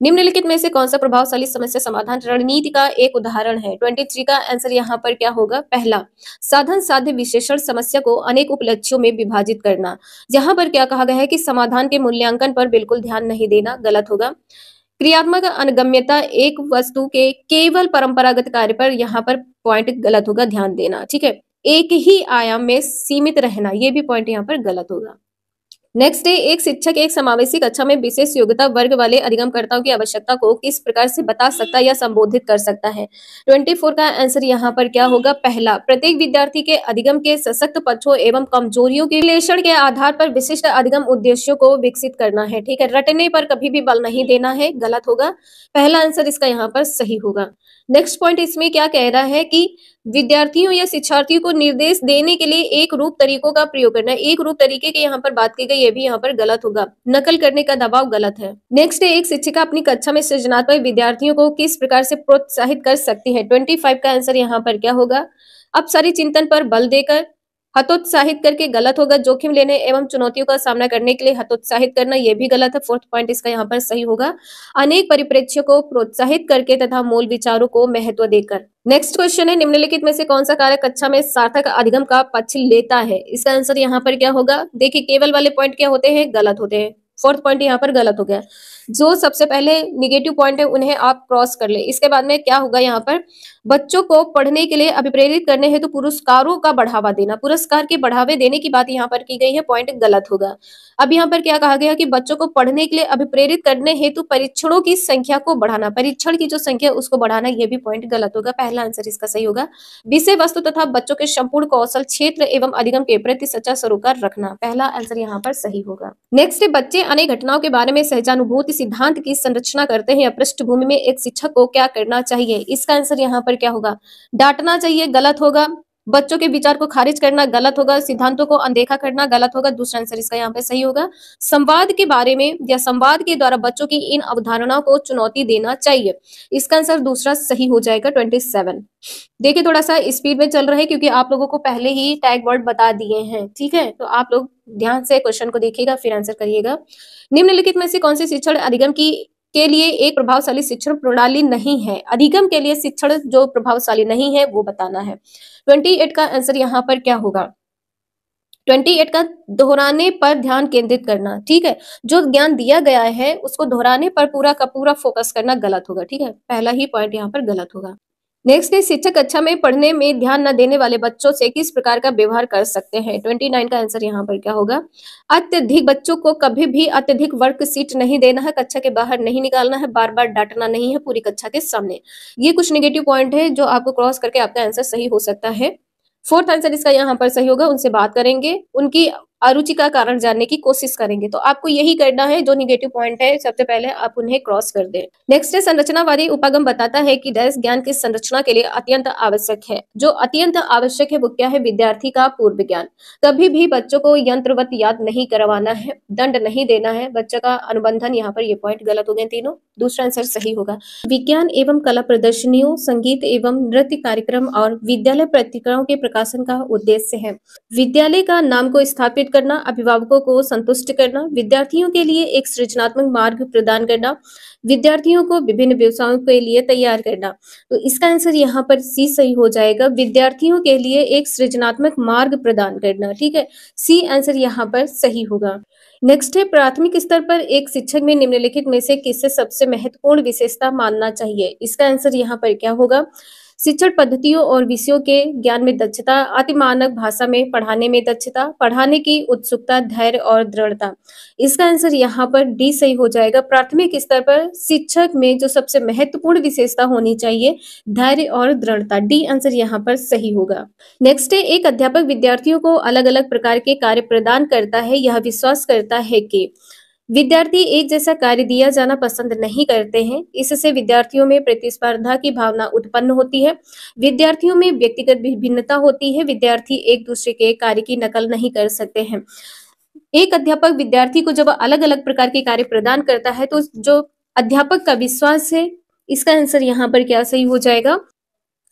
निम्नलिखित में से कौन सा प्रभावशाली समस्या समाधान रणनीति का एक उदाहरण है? 23 का आंसर यहाँ पर क्या होगा? पहला, साधन साध्य विश्लेषण समस्या को अनेक उपलक्ष्यों में विभाजित करना। यहाँ पर क्या कहा गया है कि समाधान के मूल्यांकन पर बिल्कुल ध्यान नहीं देना, गलत होगा। क्रियात्मक अनगम्यता, एक वस्तु के केवल परंपरागत कार्य पर, यहाँ पर पॉइंट गलत होगा, ध्यान देना, ठीक है। एक ही आयाम में सीमित रहना, ये भी पॉइंट यहाँ पर गलत होगा। नेक्स्ट है, एक शिक्षक एक समावेशी कक्षा में विशेष योग्यता वर्ग वाले अधिगमकर्ताओं की आवश्यकता को किस प्रकार से बता सकता है या संबोधित कर सकता है। 24 का आंसर यहाँ पर क्या होगा? पहला, प्रत्येक विद्यार्थी के अधिगम के सशक्त पक्षों एवं कमजोरियों के विश्लेषण के आधार पर विशिष्ट अधिगम उद्देश्यों को विकसित करना है। ठीक है, रटने पर कभी भी बल नहीं देना है, गलत होगा। पहला आंसर इसका यहाँ पर सही होगा। नेक्स्ट पॉइंट इसमें क्या कह रहा है कि विद्यार्थियों या शिक्षार्थियों को निर्देश देने के लिए एक रूप तरीकों का प्रयोग करना है। एक रूप तरीके की यहाँ पर बात की गई, ये भी यहाँ पर गलत होगा। नकल करने का दबाव गलत है। नेक्स्ट है, एक शिक्षिका अपनी कक्षा में सृजनात्मक विद्यार्थियों को किस प्रकार से प्रोत्साहित कर सकती है। 25 का आंसर यहाँ पर क्या होगा? अपसारी चिंतन पर बल देकर, हतोत्साहित करके, गलत होगा। जोखिम लेने एवं चुनौतियों का सामना करने के लिए हतोत्साहित करना, यह भी गलत है। फोर्थ पॉइंट इसका यहाँ पर सही होगा। अनेक परिप्रेक्ष्यों को प्रोत्साहित करके तथा मूल विचारों को महत्व देकर। नेक्स्ट क्वेश्चन है, निम्नलिखित में से कौन सा कार्य कक्षा में सार्थक अधिगम का पक्ष लेता है। इसका आंसर यहाँ पर क्या होगा? देखिए, केवल वाले पॉइंट क्या होते हैं? गलत होते हैं। फोर्थ पॉइंट यहाँ पर गलत हो गया। जो सबसे पहले निगेटिव पॉइंट है उन्हें आप क्रॉस कर ले। इसके बाद में क्या होगा? यहाँ पर बच्चों को पढ़ने के लिए अभिप्रेरित करने हेतु पुरस्कारों का बढ़ावा देना, पुरस्कार के बढ़ावे देने की बात यहाँ पर की गई है, पॉइंट गलत होगा। अब यहाँ पर क्या कहा गया कि बच्चों को पढ़ने के लिए अभिप्रेरित करने हेतु परीक्षणों की संख्या को बढ़ाना, परीक्षण की जो संख्या उसको बढ़ाना, यह भी पॉइंट गलत होगा। पहला आंसर इसका सही होगा। विषय वस्तु तथा बच्चों के संपूर्ण कौशल क्षेत्र एवं अधिगम के प्रति सच्चा सरोकार रखना, पहला आंसर यहाँ पर सही होगा। नेक्स्ट, बच्चे अनेक घटनाओं के बारे में सहजानुभूति सिद्धांत की संरचना करते हैं या पृष्ठभूमि में एक शिक्षक को क्या करना चाहिए। इसका आंसर यहाँ पर क्या होगा? डांटना चाहिए, गलत होगा। बच्चों के विचार को खारिज करना, गलत होगा। सिद्धांतों को अनदेखा करना, गलत होगा। दूसरा आंसर इसका यहाँ पे सही होगा। संवाद के बारे में या संवाद के द्वारा बच्चों की इन अवधारणाओं को चुनौती देना चाहिए, इसका आंसर दूसरा सही हो जाएगा। 27। देखिए, थोड़ा सा स्पीड में चल रहे हैं क्योंकि आप लोगों को पहले ही टैग वर्ड बता दिए हैं। ठीक है, तो आप लोग ध्यान से क्वेश्चन को देखिएगा फिर आंसर करिएगा। निम्नलिखित में से कौन सी शिक्षण अधिगम की के लिए एक प्रभावशाली शिक्षण प्रणाली नहीं है। अधिगम के लिए शिक्षण जो प्रभावशाली नहीं है वो बताना है। 28 का आंसर यहाँ पर क्या होगा? 28 का दोहराने पर ध्यान केंद्रित करना। ठीक है, जो ज्ञान दिया गया है उसको दोहराने पर पूरा का पूरा फोकस करना, गलत होगा। ठीक है, पहला ही पॉइंट यहाँ पर गलत होगा। नेक्स्ट है, शिक्षक कक्षा में पढ़ने में ध्यान न देने वाले बच्चों से किस प्रकार का व्यवहार कर सकते हैं। 29 का आंसर यहाँ पर क्या होगा? अत्यधिक बच्चों को कभी भी अत्यधिक वर्कशीट नहीं देना है, कक्षा के बाहर नहीं निकालना है, बार बार डांटना नहीं है पूरी कक्षा के सामने। ये कुछ नेगेटिव पॉइंट है जो आपको क्रॉस करके आपका आंसर सही हो सकता है। फोर्थ आंसर इसका यहाँ पर सही होगा। उनसे बात करेंगे, उनकी अरुचि का कारण जानने की कोशिश करेंगे। तो आपको यही करना है, जो निगेटिव पॉइंट है सबसे पहले आप उन्हें क्रॉस कर दें। नेक्स्ट है, संरचनावादी उपागम बताता है कि डैश ज्ञान की संरचना के लिए अत्यंत आवश्यक है। जो अत्यंत आवश्यक है वो क्या है? विद्यार्थी का पूर्व ज्ञान। कभी भी बच्चों को यंत्रवत याद नहीं करवाना है, दंड नहीं देना है, बच्चों का अनुबंधन, यहाँ पर ये पॉइंट गलत हो गए तीनों। दूसरा आंसर सही होगा। विज्ञान एवं कला प्रदर्शनियों, संगीत एवं नृत्य कार्यक्रम और विद्यालय पत्रिकाओं के प्रकाशन का उद्देश्य है विद्यालय का नाम को स्थापित करना, अभिभावकों को संतुष्ट करना, विद्यार्थियों के लिए एक सृजनात्मक मार्ग प्रदान करना, विद्यार्थियों को विभिन्न व्यवसायों के लिए तैयार करना। तो इसका आंसर यहाँ पर सी सही हो जाएगा। विद्यार्थियों के लिए एक सृजनात्मक मार्ग प्रदान करना। ठीक है, सी आंसर यहाँ पर सही होगा। नेक्स्ट है, प्राथमिक स्तर पर एक शिक्षक में निम्नलिखित में से किसे सबसे महत्वपूर्ण विशेषता मानना चाहिए। इसका आंसर यहाँ पर क्या होगा? शिक्षण पद्धतियों और विषयों के ज्ञान में दक्षता, अति मानक भाषा में पढ़ाने में दक्षता, पढ़ाने की उत्सुकता, धैर्य और दृढ़ता। इसका आंसर यहाँ पर डी सही हो जाएगा। प्राथमिक स्तर पर शिक्षक में जो सबसे महत्वपूर्ण विशेषता होनी चाहिए, धैर्य और दृढ़ता। डी आंसर यहाँ पर सही होगा। नेक्स्ट है, एक अध्यापक विद्यार्थियों को अलग अलग प्रकार के कार्य प्रदान करता है, यह विश्वास करता है कि विद्यार्थी एक जैसा कार्य दिया जाना पसंद नहीं करते हैं। इससे विद्यार्थियों में प्रतिस्पर्धा की भावना उत्पन्न होती है, विद्यार्थियों में व्यक्तिगत विभिन्नता होती है, विद्यार्थी एक दूसरे के कार्य की नकल नहीं कर सकते हैं। एक अध्यापक विद्यार्थी को जब अलग अलग प्रकार के कार्य प्रदान करता है तो जो अध्यापक का विश्वास है, इसका आंसर यहाँ पर क्या सही हो जाएगा?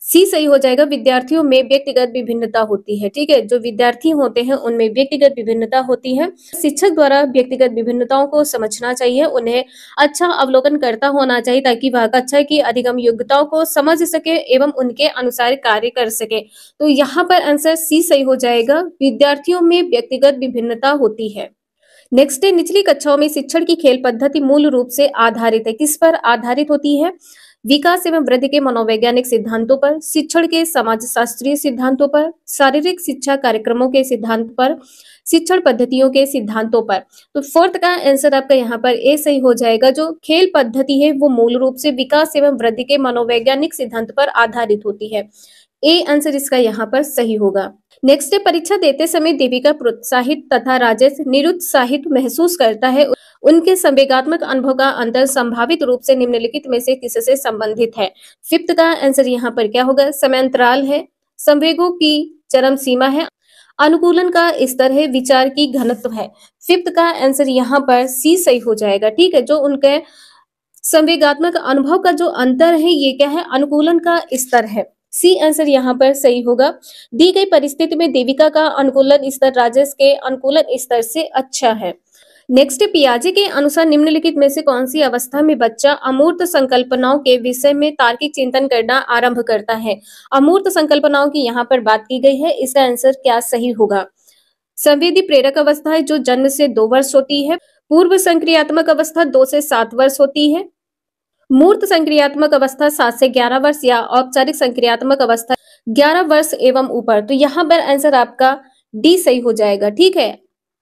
सी सही हो जाएगा। विद्यार्थियों में व्यक्तिगत विभिन्नता होती है। ठीक है, जो विद्यार्थी होते हैं उनमें व्यक्तिगत विभिन्नता होती है। शिक्षक द्वारा व्यक्तिगत विभिन्नताओं को समझना चाहिए, उन्हें अच्छा अवलोकन करता होना चाहिए ताकि वह कक्षा की अधिगम योग्यताओं को समझ सके एवं उनके अनुसार कार्य कर सके। तो यहाँ पर आंसर सी सही हो जाएगा। विद्यार्थियों में व्यक्तिगत विभिन्नता होती है। नेक्स्ट है, निचली कक्षाओं में शिक्षण की खेल पद्धति मूल रूप से आधारित है। किस पर आधारित होती है? विकास एवं वृद्धि के मनोवैज्ञानिक सिद्धांतों पर, शिक्षण के समाजशास्त्रीय सिद्धांतों पर, शारीरिक शिक्षा कार्यक्रमों के सिद्धांत पर, शिक्षण पद्धतियों के सिद्धांतों पर। तो फोर्थ का आंसर आपका यहाँ पर ए सही हो जाएगा। जो खेल पद्धति है वो मूल रूप से विकास एवं वृद्धि के मनोवैज्ञानिक सिद्धांत पर आधारित होती है। ए आंसर इसका यहाँ पर सही होगा। नेक्स्ट है, परीक्षा देते समय देविका प्रोत्साहित तथा राजेश निरुत्साहित महसूस करता है। उनके संवेगात्मक अनुभव का अंतर संभावित रूप से निम्नलिखित में से किससे संबंधित है? फिफ्थ का आंसर यहाँ पर क्या होगा? समयांतराल है, संवेगों की चरम सीमा है, अनुकूलन का स्तर है, विचार की घनत्व है। फिफ्थ का आंसर यहाँ पर सी सही हो जाएगा। ठीक है, जो उनके संवेगात्मक अनुभव का जो अंतर है ये क्या है? अनुकूलन का स्तर है। सी आंसर यहाँ पर सही होगा। दी गई परिस्थिति में देविका का अनुकूलन स्तर राजेश के अनुकूलन स्तर से अच्छा है। नेक्स्ट, पियाजे के अनुसार निम्नलिखित में से कौन सी अवस्था में बच्चा अमूर्त संकल्पनाओं के विषय में तार्किक चिंतन करना आरंभ करता है? अमूर्त संकल्पनाओं की यहाँ पर बात की गई है, इसका आंसर क्या सही होगा? संवेदी प्रेरक अवस्था है जो जन्म से 2 वर्ष होती है। पूर्व संक्रियात्मक अवस्था 2 से 7 वर्ष होती है। मूर्त संक्रियात्मक अवस्था 7 से 11 वर्ष या औपचारिक संक्रियात्मक अवस्था 11 वर्ष एवं ऊपर। तो यहाँ पर आंसर आपका डी सही हो जाएगा। ठीक है,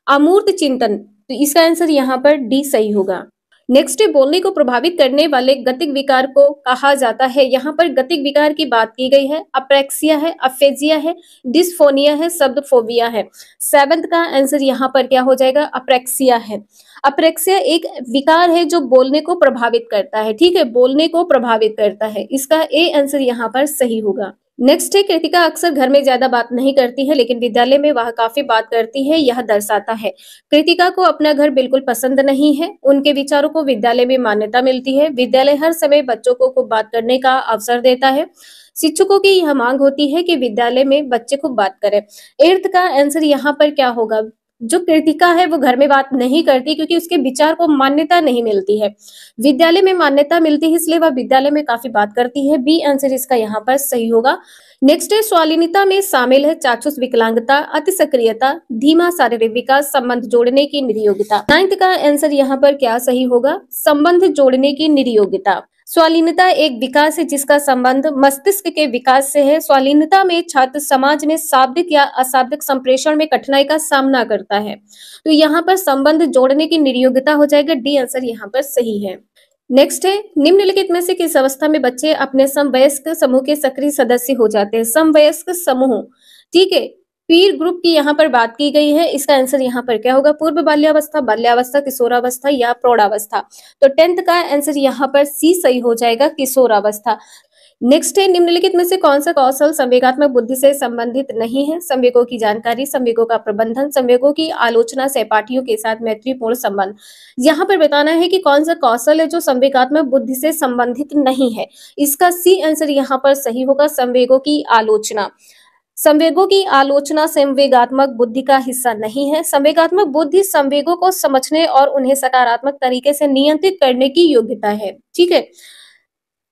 अमूर्त चिंतन, तो इसका आंसर यहाँ पर डी सही होगा। नेक्स्ट है, बोलने को प्रभावित करने वाले गतिक विकार को कहा जाता है। यहाँ पर गतिक विकार की बात की गई है। अप्रेक्सिया है, अफेजिया है, डिस्फोनिया है, शब्द फोबिया है। सेवंथ का आंसर यहाँ पर क्या हो जाएगा? अप्रेक्सिया है। अप्रेक्सिया एक विकार है जो बोलने को प्रभावित करता है। ठीक है, बोलने को प्रभावित करता है। इसका ए आंसर यहाँ पर सही होगा। नेक्स्ट है, कृतिका अक्सर घर में ज्यादा बात नहीं करती है लेकिन विद्यालय में वह काफी बात करती है, यह दर्शाता है। कृतिका को अपना घर बिल्कुल पसंद नहीं है। उनके विचारों को विद्यालय में मान्यता मिलती है। विद्यालय हर समय बच्चों को खूब बात करने का अवसर देता है। शिक्षकों की यह मांग होती है कि विद्यालय में बच्चे खूब बात करें। एर्थ का आंसर यहाँ पर क्या होगा? जो कृतिका है वो घर में बात नहीं करती क्योंकि उसके विचार को मान्यता नहीं मिलती है। विद्यालय में मान्यता मिलती है इसलिए वह विद्यालय में काफी बात करती है। बी आंसर इसका यहाँ पर सही होगा। नेक्स्ट है, स्वालीनता में शामिल है चाक्षुष विकलांगता, अति सक्रियता, धीमा शारीरिक विकास, संबंध जोड़ने की निर्योग्यता। 9th का आंसर यहाँ पर क्या सही होगा? संबंध जोड़ने की निर्योग्यता। स्वालीनता एक विकास है जिसका संबंध मस्तिष्क के विकास से है। स्वालीनता में छात्र समाज में शाब्दिक या अशाब्दिक संप्रेषण में कठिनाई का सामना करता है। तो यहाँ पर संबंध जोड़ने की निर्योग्यता हो जाएगा। डी आंसर यहाँ पर सही है। नेक्स्ट है, निम्नलिखित में से किस अवस्था में बच्चे अपने समवयस्क समूह के सक्रिय सदस्य हो जाते हैं? समवयस्क समूह, ठीक है, पीर ग्रुप की यहाँ पर बात की गई है। इसका आंसर यहाँ पर क्या होगा? पूर्व बाल्यावस्था, किशोरावस्था या प्रौढ़ावस्था। तो 10th का आंसर यहाँ पर सी सही हो जाएगा, किशोरावस्था। नेक्स्ट है, निम्नलिखित में से कौन सा कौशल संवेगात्मक बुद्धि से संबंधित नहीं है? संवेगों की जानकारी, संवेगों का प्रबंधन, संवेगों की आलोचना, सहपाठियों के साथ मैत्रीपूर्ण संबंध। यहाँ पर बताना है कि कौन सा कौशल है जो संवेगात्मक बुद्धि से संबंधित नहीं है। इसका सी आंसर यहाँ पर सही होगा, संवेगों की आलोचना। संवेगों की आलोचना संवेगात्मक बुद्धि का हिस्सा नहीं है। संवेगात्मक बुद्धि संवेगों को समझने और उन्हें सकारात्मक तरीके से नियंत्रित करने की योग्यता है। ठीक है,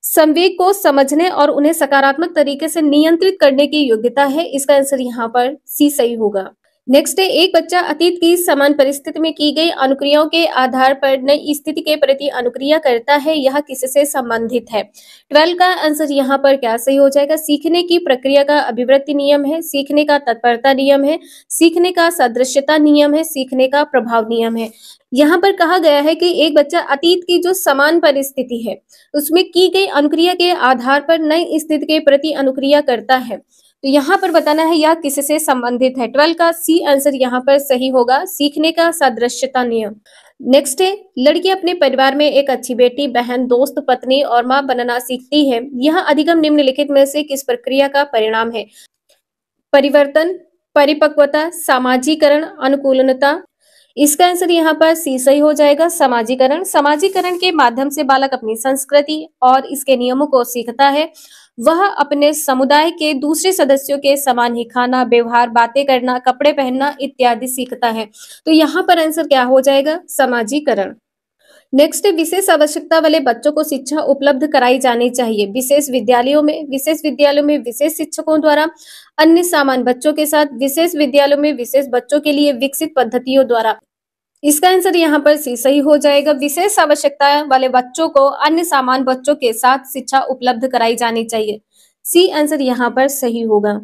संवेग को समझने और उन्हें सकारात्मक तरीके से नियंत्रित करने की योग्यता है। इसका आंसर यहाँ पर सी सही होगा। नेक्स्ट है, एक बच्चा अतीत की समान परिस्थिति में की गई अनुक्रियाओं के आधार पर नई स्थिति के प्रति अनुक्रिया करता है, यह किससे संबंधित है? 12 का आंसर यहाँ पर क्या सही हो जाएगा? सीखने की प्रक्रिया का अभिवृत्ति नियम है, सीखने का तत्परता नियम है, सीखने का सदृश्यता नियम है, सीखने का प्रभाव नियम है। यहाँ पर कहा गया है कि एक बच्चा अतीत की जो समान परिस्थिति है उसमें की गई अनुक्रिया के आधार पर नई स्थिति के प्रति अनुक्रिया करता है। तो यहाँ पर बताना है यह किससे संबंधित है। 12 का सी आंसर यहाँ पर सही होगा, सीखने का सादृश्यता नियम। नेक्स्ट है, लड़की अपने परिवार में एक अच्छी बेटी, बहन, दोस्त, पत्नी और मां बनना सीखती है। यह अधिगम निम्नलिखित में से किस प्रक्रिया का परिणाम है? परिवर्तन, परिपक्वता, सामाजिकरण, अनुकूलनता। इसका आंसर यहाँ पर सी सही हो जाएगा, समाजीकरण। समाजीकरण के माध्यम से बालक अपनी संस्कृति और इसके नियमों को सीखता है। वह अपने समुदाय के दूसरे सदस्यों के समान ही खाना, व्यवहार, बातें करना, कपड़े पहनना इत्यादि सीखता है। तो यहाँ पर आंसर क्या हो जाएगा? समाजीकरण। नेक्स्ट, विशेष आवश्यकता वाले बच्चों को शिक्षा उपलब्ध कराई जानी चाहिए। विशेष विद्यालयों में विशेष शिक्षकों द्वारा, अन्य सामान्य बच्चों के साथ, विशेष विद्यालयों में विशेष बच्चों के लिए विकसित पद्धतियों द्वारा। इसका आंसर यहाँ पर सी सही हो जाएगा। विशेष आवश्यकता वाले बच्चों को अन्य सामान्य बच्चों के साथ शिक्षा उपलब्ध कराई जानी चाहिए। सी आंसर यहाँ पर सही होगा।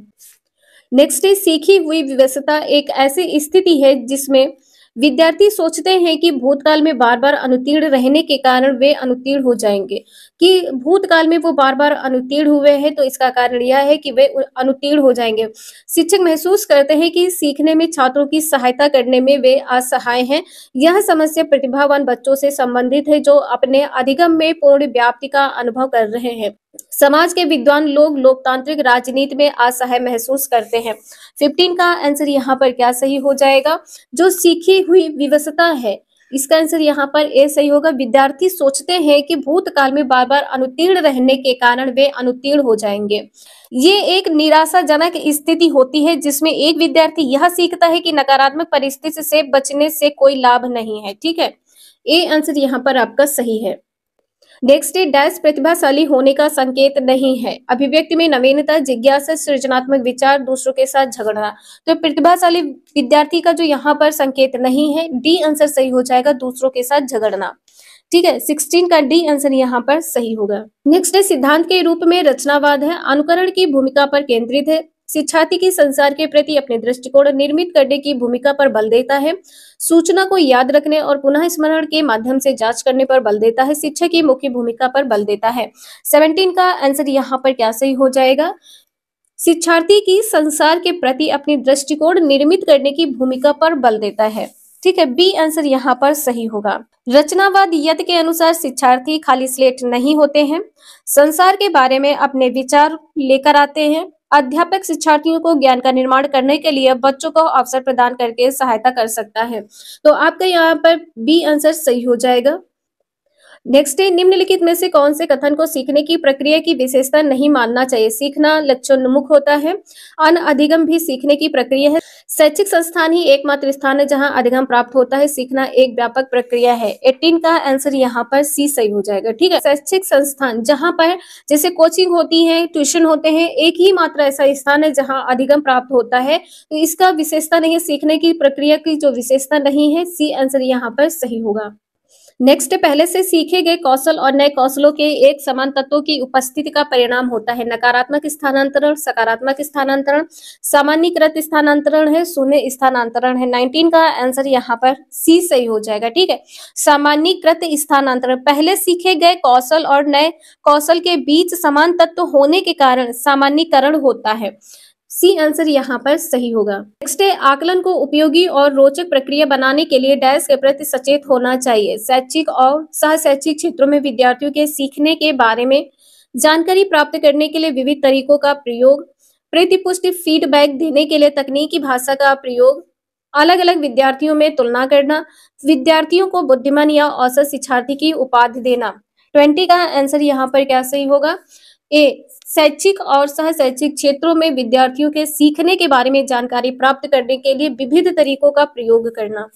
नेक्स्ट है, सीखी हुई विवशता एक ऐसी स्थिति है जिसमें विद्यार्थी सोचते हैं कि भूतकाल में बार बार अनुत्तीर्ण रहने के कारण वे अनुत्तीर्ण हो जाएंगे, कि भूतकाल में वो बार बार अनुत्तीर्ण हुए हैं तो इसका कारण यह है कि वे अनुत्तीर्ण हो जाएंगे। शिक्षक महसूस करते हैं कि सीखने में छात्रों की सहायता करने में वे असहाय हैं। यह समस्या प्रतिभावान बच्चों से संबंधित है जो अपने अधिगम में पूर्ण व्याप्ति का अनुभव कर रहे हैं। समाज के विद्वान लोग लोकतांत्रिक राजनीति में असहाय महसूस करते हैं। 15 का आंसर यहाँ पर क्या सही हो जाएगा? जो सीखी हुई विवशता है, इसका आंसर यहाँ पर ए सही होगा। विद्यार्थी सोचते हैं कि भूतकाल में बार बार अनुत्तीर्ण रहने के कारण वे अनुत्तीर्ण हो जाएंगे। ये एक निराशाजनक स्थिति होती है जिसमें एक विद्यार्थी यह सीखता है कि नकारात्मक परिस्थिति से बचने से कोई लाभ नहीं है। ठीक है, ए आंसर यहाँ पर आपका सही है। नेक्स्ट है, डैश प्रतिभाशाली होने का संकेत नहीं है। अभिव्यक्ति में नवीनता, जिज्ञासा, सृजनात्मक विचार, दूसरों के साथ झगड़ना। तो प्रतिभाशाली विद्यार्थी का जो यहाँ पर संकेत नहीं है, डी आंसर सही हो जाएगा, दूसरों के साथ झगड़ना। ठीक है, 16 का डी आंसर यहाँ पर सही होगा। नेक्स्ट है, सिद्धांत के रूप में रचनावाद है, अनुकरण की भूमिका पर केंद्रित है, शिक्षार्थी की संसार के प्रति अपने दृष्टिकोण निर्मित करने की भूमिका पर बल देता है, सूचना को याद रखने और पुनः स्मरण के माध्यम से जांच करने पर बल देता है, शिक्षा की मुख्य भूमिका पर बल देता है। 17 का आंसर यहाँ पर क्या सही हो जाएगा? शिक्षार्थी की संसार के प्रति अपनी दृष्टिकोण निर्मित करने की भूमिका पर बल देता है। ठीक है, बी आंसर यहाँ पर सही होगा। रचनावाद यत के अनुसार शिक्षार्थी खाली स्लेट नहीं होते हैं, संसार के बारे में अपने विचार लेकर आते हैं। अध्यापक शिक्षार्थियों को ज्ञान का निर्माण करने के लिए बच्चों को अवसर प्रदान करके सहायता कर सकता है। तो आपका यहाँ पर बी आंसर सही हो जाएगा। नेक्स्ट है, निम्नलिखित में से कौन से कथन को सीखने की प्रक्रिया की विशेषता नहीं मानना चाहिए? सीखना लक्ष्योन्मुख होता है, अनअधिगम भी सीखने की प्रक्रिया है, शैक्षिक संस्थान ही एकमात्र स्थान है जहां अधिगम प्राप्त होता है, सीखना एक व्यापक प्रक्रिया है। 18 का आंसर यहाँ पर सी सही हो जाएगा। ठीक है, शैक्षिक संस्थान जहां पर जैसे कोचिंग होती है, ट्यूशन होते हैं, एक ही मात्र ऐसा स्थान है जहां अधिगम प्राप्त होता है, तो इसका विशेषता नहीं है, सीखने की प्रक्रिया की जो विशेषता नहीं है, सी आंसर यहाँ पर सही होगा। नेक्स्ट, पहले से सीखे गए कौशल और नए कौशलों के एक समान तत्वों की उपस्थिति का परिणाम होता है नकारात्मक स्थानांतरण, सकारात्मक स्थानांतरण, सामान्यीकृत स्थानांतरण है, शून्य स्थानांतरण है। 19 का आंसर यहाँ पर सी सही हो जाएगा। ठीक है, सामान्यीकृत स्थानांतरण, पहले सीखे गए कौशल और नए कौशल के बीच समान तत्व होने के कारण सामान्यीकरण होता है। सी आंसर यहाँ पर सही होगा। नेक्स्ट है, आकलन को उपयोगी और रोचक प्रक्रिया बनाने के लिए डैश के प्रति सचेत होना चाहिए। शैक्षिक और सह शैक्षिक क्षेत्रों में विद्यार्थियों के सीखने के बारे में जानकारी प्राप्त करने के लिए विविध तरीकों का प्रयोग, प्रतिपुष्टि फीडबैक देने के लिए तकनीकी भाषा का प्रयोग, अलग अलग विद्यार्थियों में तुलना करना, विद्यार्थियों को बुद्धिमान या औसत शिक्षार्थी की उपाधि देना। 20 का आंसर यहाँ पर क्या सही होगा? ए, शैक्षिक और सह शैक्षिक क्षेत्रों में विद्यार्थियों के सीखने के बारे में जानकारी प्राप्त करने के लिए विविध तरीकों का प्रयोग करना।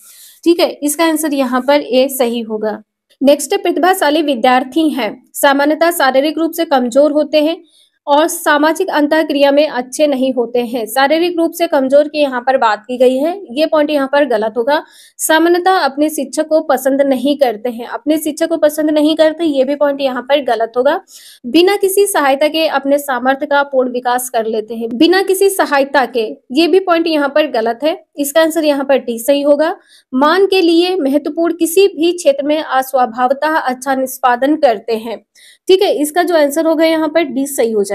ठीक है, इसका आंसर यहाँ पर ए सही होगा। नेक्स्ट, प्रतिभाशाली विद्यार्थी हैं, सामान्यतः शारीरिक रूप से कमजोर होते हैं और सामाजिक अंतःक्रिया में अच्छे नहीं होते हैं। शारीरिक रूप से कमजोर की यहाँ पर बात की गई है, ये पॉइंट यहाँ पर गलत होगा। सामान्यतः अपने शिक्षक को पसंद नहीं करते हैं, अपने शिक्षक को पसंद नहीं करते, ये भी पॉइंट यहाँ पर गलत होगा। बिना किसी सहायता के अपने सामर्थ्य का पूर्ण विकास कर लेते हैं, बिना किसी सहायता के, ये भी पॉइंट यहाँ पर गलत है। इसका आंसर यहाँ पर डी सही होगा। मान के लिए महत्वपूर्ण किसी भी क्षेत्र में अस्वभावतः अच्छा निष्पादन करते हैं। ठीक है, इसका जो आंसर होगा यहाँ पर डी सही हो जाएगा।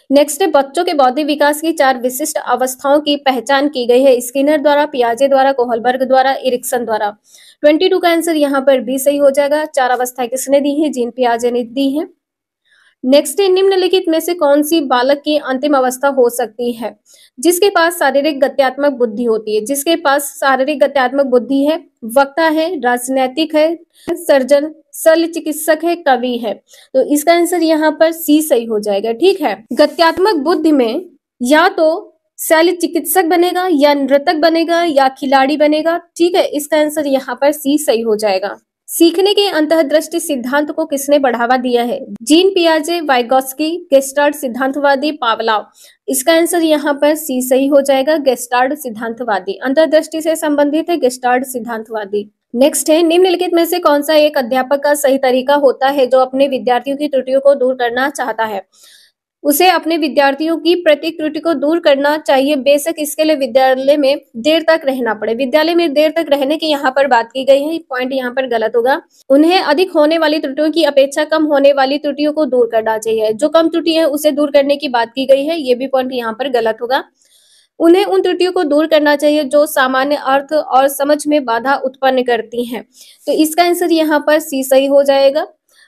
नेक्स्ट है, बच्चों के बौद्धिक विकास की 4 विशिष्ट अवस्थाओं की पहचान की गई है, स्किनर द्वारा, पियाजे द्वारा, कोहलबर्ग द्वारा, एरिक्सन द्वारा। 22 का आंसर यहाँ पर बी सही हो जाएगा। 4 अवस्थाएं किसने दी है? जीन पियाजे ने दी है। नेक्स्ट है, निम्नलिखित में से कौन सी बालक की अंतिम अवस्था हो सकती है? जिसके पास शारीरिक गत्यात्मक बुद्धि होती है, जिसके पास शारीरिक गत्यात्मक बुद्धि है, वक्ता है, राजनैतिक है, सर्जन, शल्य चिकित्सक है, कवि है। तो इसका आंसर यहाँ पर सी सही हो जाएगा। ठीक है, गत्यात्मक बुद्धि में या तो शल्य चिकित्सक बनेगा या नृतक बनेगा या खिलाड़ी बनेगा। ठीक है, इसका आंसर यहाँ पर सी सही हो जाएगा। सीखने के अंतःदृष्टि सिद्धांत को किसने बढ़ावा दिया है? जीन पियाजे, वाइगोत्स्की, गेस्टाल्ट सिद्धांतवादी, पावलोव। इसका आंसर यहाँ पर सी सही हो जाएगा, गेस्टाल्ट सिद्धांतवादी। अंतर्दृष्टि से संबंधित है गेस्टाल्ट सिद्धांतवादी। नेक्स्ट है, निम्नलिखित में से कौन सा एक अध्यापक का सही तरीका होता है जो अपने विद्यार्थियों की त्रुटियों को दूर करना चाहता है? उसे अपने विद्यार्थियों की प्रत्येक त्रुटि को दूर करना चाहिए, बेशक इसके लिए विद्यालय में देर तक रहना पड़े। विद्यालय में देर तक रहने की यहाँ पर बात की गई है, पॉइंट यहाँ पर गलत होगा। उन्हें अधिक होने वाली त्रुटियों की अपेक्षा कम होने वाली त्रुटियों को दूर करना चाहिए। जो कम त्रुटि है उसे दूर करने की बात की गई है, ये भी पॉइंट यहाँ पर गलत होगा। उन्हें उन त्रुटियों को दूर करना चाहिए जो सामान्य अर्थ और समझ में बाधा उत्पन्न करती हैं। तो इसका आंसर यहाँ पर सी सही हो जाएगा।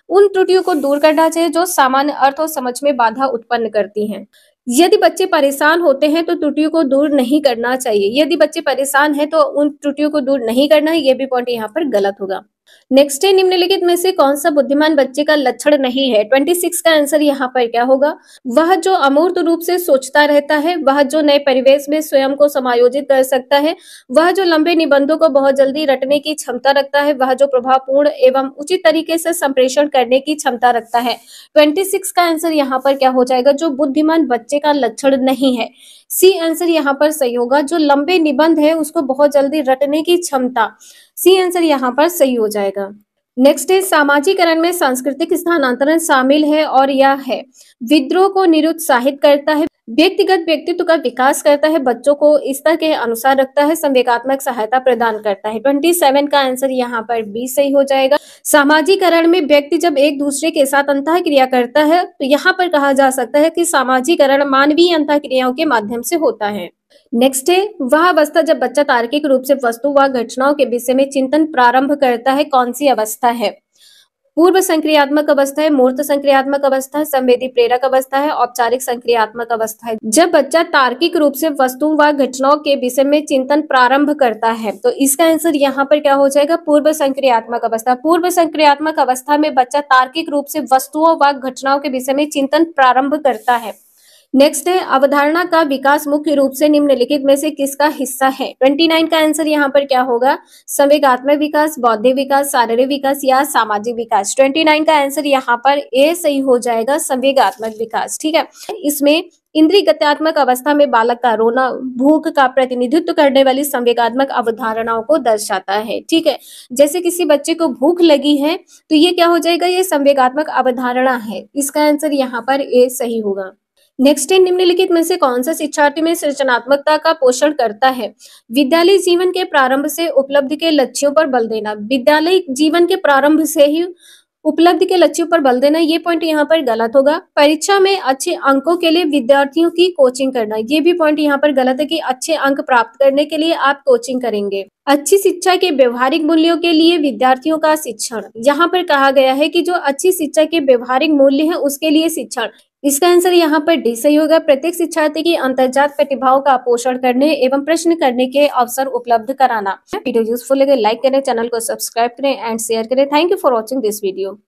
उन त्रुटियों को दूर करना चाहिए जो सामान्य अर्थ और समझ में बाधा उत्पन्न करती हैं। यदि बच्चे परेशान होते हैं तो त्रुटियों को दूर नहीं करना चाहिए। यदि बच्चे परेशान हैं तो उन त्रुटियों को दूर नहीं करना है, ये भी पॉइंट यहाँ पर गलत होगा। नेक्स्ट है, निम्नलिखित में से कौन सा बुद्धिमान बच्चे का लक्षण नहीं है? 26 का आंसर यहाँ पर क्या होगा? वह जो अमूर्त रूप से सोचता रहता है, वह जो नए परिवेश में स्वयं को समायोजित कर सकता है, वह जो लंबे निबंधों को बहुत जल्दी रटने की क्षमता रखता है, वह जो प्रभावपूर्ण एवं उचित तरीके से संप्रेषण करने की क्षमता रखता है। 26 का आंसर यहाँ पर क्या हो जाएगा? जो बुद्धिमान बच्चे का लक्षण नहीं है। सी आंसर यहाँ पर सही होगा। जो लंबे निबंध है उसको बहुत जल्दी रटने की क्षमता, सी आंसर यहाँ पर सही हो जाएगा। नेक्स्ट है, सामाजिकरण में सांस्कृतिक स्थानांतरण शामिल है और यह है विद्रोह को निरुत्साहित करता है, व्यक्तिगत व्यक्तित्व का विकास करता है, बच्चों को स्तर के अनुसार रखता है, संवेगात्मक सहायता प्रदान करता है। 27 का आंसर यहाँ पर बी सही हो जाएगा। सामाजिकरण में व्यक्ति जब एक दूसरे के साथ अंतःक्रिया करता है तो यहाँ पर कहा जा सकता है कि सामाजिकरण मानवीय अंतःक्रियाओं के माध्यम से होता है। नेक्स्ट है, वह अवस्था जब बच्चा तार्किक रूप से वस्तु व घटनाओं के विषय में चिंतन प्रारंभ करता है, कौन सी अवस्था है? पूर्व संक्रियात्मक अवस्था है, मूर्त संक्रियात्मक अवस्था है, संवेदी प्रेरक अवस्था है, औपचारिक संक्रियात्मक अवस्था है। जब बच्चा तार्किक रूप से वस्तु व घटनाओं के विषय में चिंतन प्रारंभ करता है तो इसका आंसर यहाँ पर क्या हो जाएगा? पूर्व संक्रियात्मक अवस्था। पूर्व संक्रियात्मक अवस्था में बच्चा तार्किक रूप से वस्तुओं व घटनाओं के विषय में चिंतन प्रारंभ करता है। नेक्स्ट है, अवधारणा का विकास मुख्य रूप से निम्नलिखित में से किसका हिस्सा है? 29 का आंसर यहाँ पर क्या होगा? संवेगात्मक विकास, बौद्धिक विकास, शारीरिक विकास या सामाजिक विकास। 29 का आंसर यहाँ पर ए सही हो जाएगा, संवेगात्मक विकास। ठीक है, इसमें इंद्रिय गत्यात्मक अवस्था में बालक का रोना भूख का प्रतिनिधित्व करने वाली संवेगात्मक अवधारणाओं को दर्शाता है। ठीक है, जैसे किसी बच्चे को भूख लगी है तो ये क्या हो जाएगा? ये संवेगात्मक अवधारणा है। इसका आंसर यहाँ पर ए सही होगा। नेक्स्ट है, निम्नलिखित में से कौन सा शिक्षार्थी में सृजनात्मकता का पोषण करता है? विद्यालय जीवन के प्रारंभ से उपलब्धि के लक्ष्यों पर बल देना। विद्यालय जीवन के प्रारंभ से ही उपलब्धि के लक्ष्यों पर बल देना, ये पॉइंट यहाँ पर गलत होगा। परीक्षा में अच्छे अंकों के लिए विद्यार्थियों की कोचिंग करना, ये भी पॉइंट यहाँ पर गलत है कि अच्छे अंक प्राप्त करने के लिए आप कोचिंग करेंगे। अच्छी शिक्षा के व्यवहारिक मूल्यों के लिए विद्यार्थियों का शिक्षण, यहाँ पर कहा गया है कि जो अच्छी शिक्षा के व्यवहारिक मूल्य है उसके लिए शिक्षण। इसका आंसर यहाँ पर डी सही होगा। प्रत्येक शिक्षार्थी की अंतर्जात प्रतिभाओं का पोषण करने एवं प्रश्न करने के अवसर उपलब्ध कराना। वीडियो यूजफुल लगे लाइक करें, चैनल को सब्सक्राइब करें एंड शेयर करें। Thank you for watching this video.